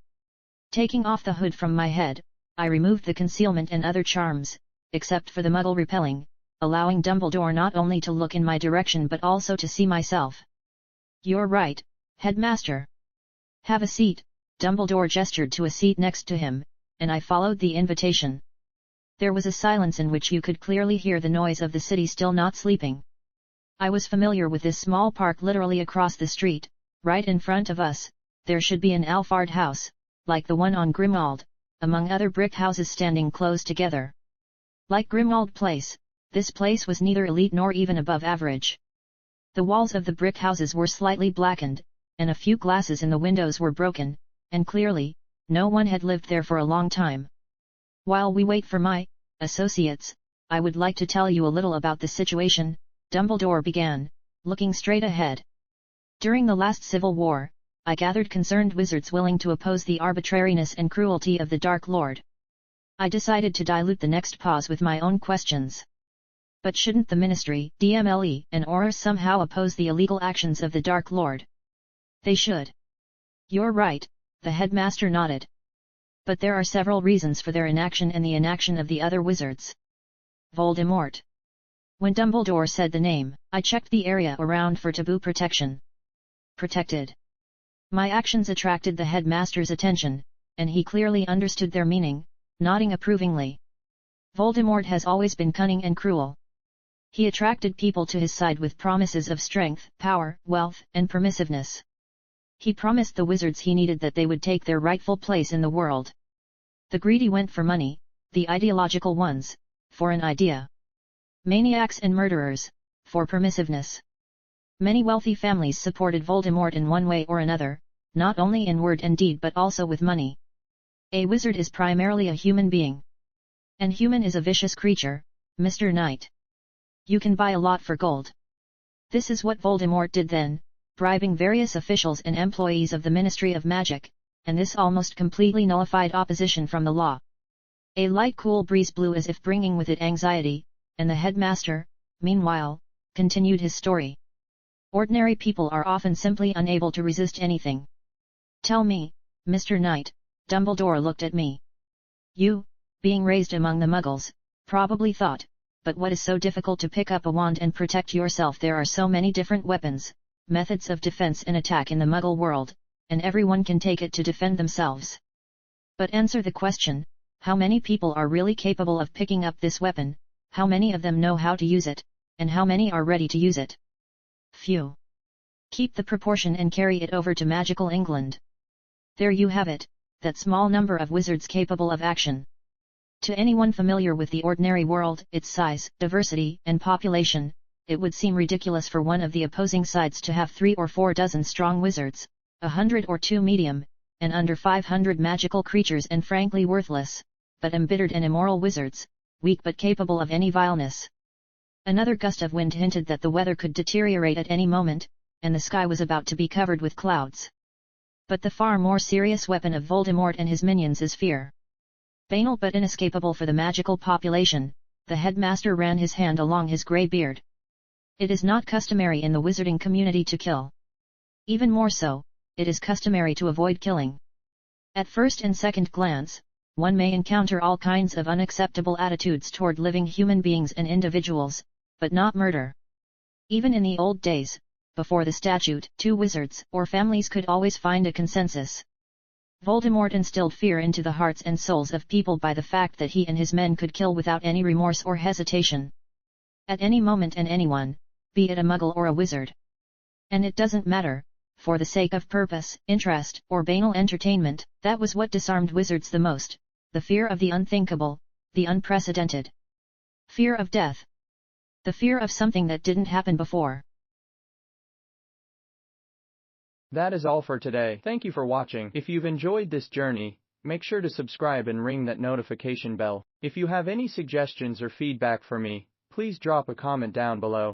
Speaker 1: Taking off the hood from my head, I removed the concealment and other charms, except for the muggle repelling, allowing Dumbledore not only to look in my direction but also to see myself. You're right, headmaster. Have a seat. Dumbledore gestured to a seat next to him, and I followed the invitation. There was a silence in which you could clearly hear the noise of the city still not sleeping. I was familiar with this small park literally across the street. Right in front of us, there should be an Alphard house, like the one on Grimmauld, among other brick houses standing close together. Like Grimmauld Place, this place was neither elite nor even above average. The walls of the brick houses were slightly blackened, and a few glasses in the windows were broken, and clearly, no one had lived there for a long time. While we wait for my associates, I would like to tell you a little about the situation, Dumbledore began, looking straight ahead. During the last civil war, I gathered concerned wizards willing to oppose the arbitrariness and cruelty of the Dark Lord. I decided to dilute the next pause with my own questions. But shouldn't the Ministry, DMLE, and Aurors somehow oppose the illegal actions of the Dark Lord? They should. You're right, the headmaster nodded. But there are several reasons for their inaction and the inaction of the other wizards. Voldemort. When Dumbledore said the name, I checked the area around for taboo protection. Protected. My actions attracted the headmaster's attention, and he clearly understood their meaning, nodding approvingly. Voldemort has always been cunning and cruel. He attracted people to his side with promises of strength, power, wealth, and permissiveness. He promised the wizards he needed that they would take their rightful place in the world. The greedy went for money, the ideological ones, for an idea. Maniacs and murderers, for permissiveness. Many wealthy families supported Voldemort in one way or another, not only in word and deed but also with money. A wizard is primarily a human being. And human is a vicious creature, Mr. Knight. You can buy a lot for gold. This is what Voldemort did then, bribing various officials and employees of the Ministry of Magic, and this almost completely nullified opposition from the law. A light cool breeze blew as if bringing with it anxiety, and the headmaster, meanwhile, continued his story. Ordinary people are often simply unable to resist anything. Tell me, Mr. Knight, Dumbledore looked at me. You, being raised among the Muggles, probably thought, but what is so difficult to pick up a wand and protect yourself? There are so many different weapons, methods of defense and attack in the Muggle world, and everyone can take it to defend themselves. But answer the question, how many people are really capable of picking up this weapon, how many of them know how to use it, and how many are ready to use it? Few. Keep the proportion and carry it over to magical England. There you have it, that small number of wizards capable of action. To anyone familiar with the ordinary world, its size, diversity, and population, it would seem ridiculous for one of the opposing sides to have 3 or 4 dozen strong wizards, 100 or 2 medium, and under 500 magical creatures and frankly worthless, but embittered and immoral wizards, weak but capable of any vileness. Another gust of wind hinted that the weather could deteriorate at any moment, and the sky was about to be covered with clouds. But the far more serious weapon of Voldemort and his minions is fear. Banal but inescapable for the magical population, the headmaster ran his hand along his grey beard. It is not customary in the wizarding community to kill. Even more so, it is customary to avoid killing. At first and second glance, one may encounter all kinds of unacceptable attitudes toward living human beings and individuals, but not murder. Even in the old days, before the statute, 2 wizards or families could always find a consensus. Voldemort instilled fear into the hearts and souls of people by the fact that he and his men could kill without any remorse or hesitation. At any moment and anyone, be it a Muggle or a wizard. And it doesn't matter, for the sake of purpose, interest, or banal entertainment, that was what disarmed wizards the most, the fear of the unthinkable, the unprecedented. Fear of death. The fear of something that didn't happen before.
Speaker 2: That is all for today. Thank you for watching. If you've enjoyed this journey, make sure to subscribe and ring that notification bell. If you have any suggestions or feedback for me, please drop a comment down below.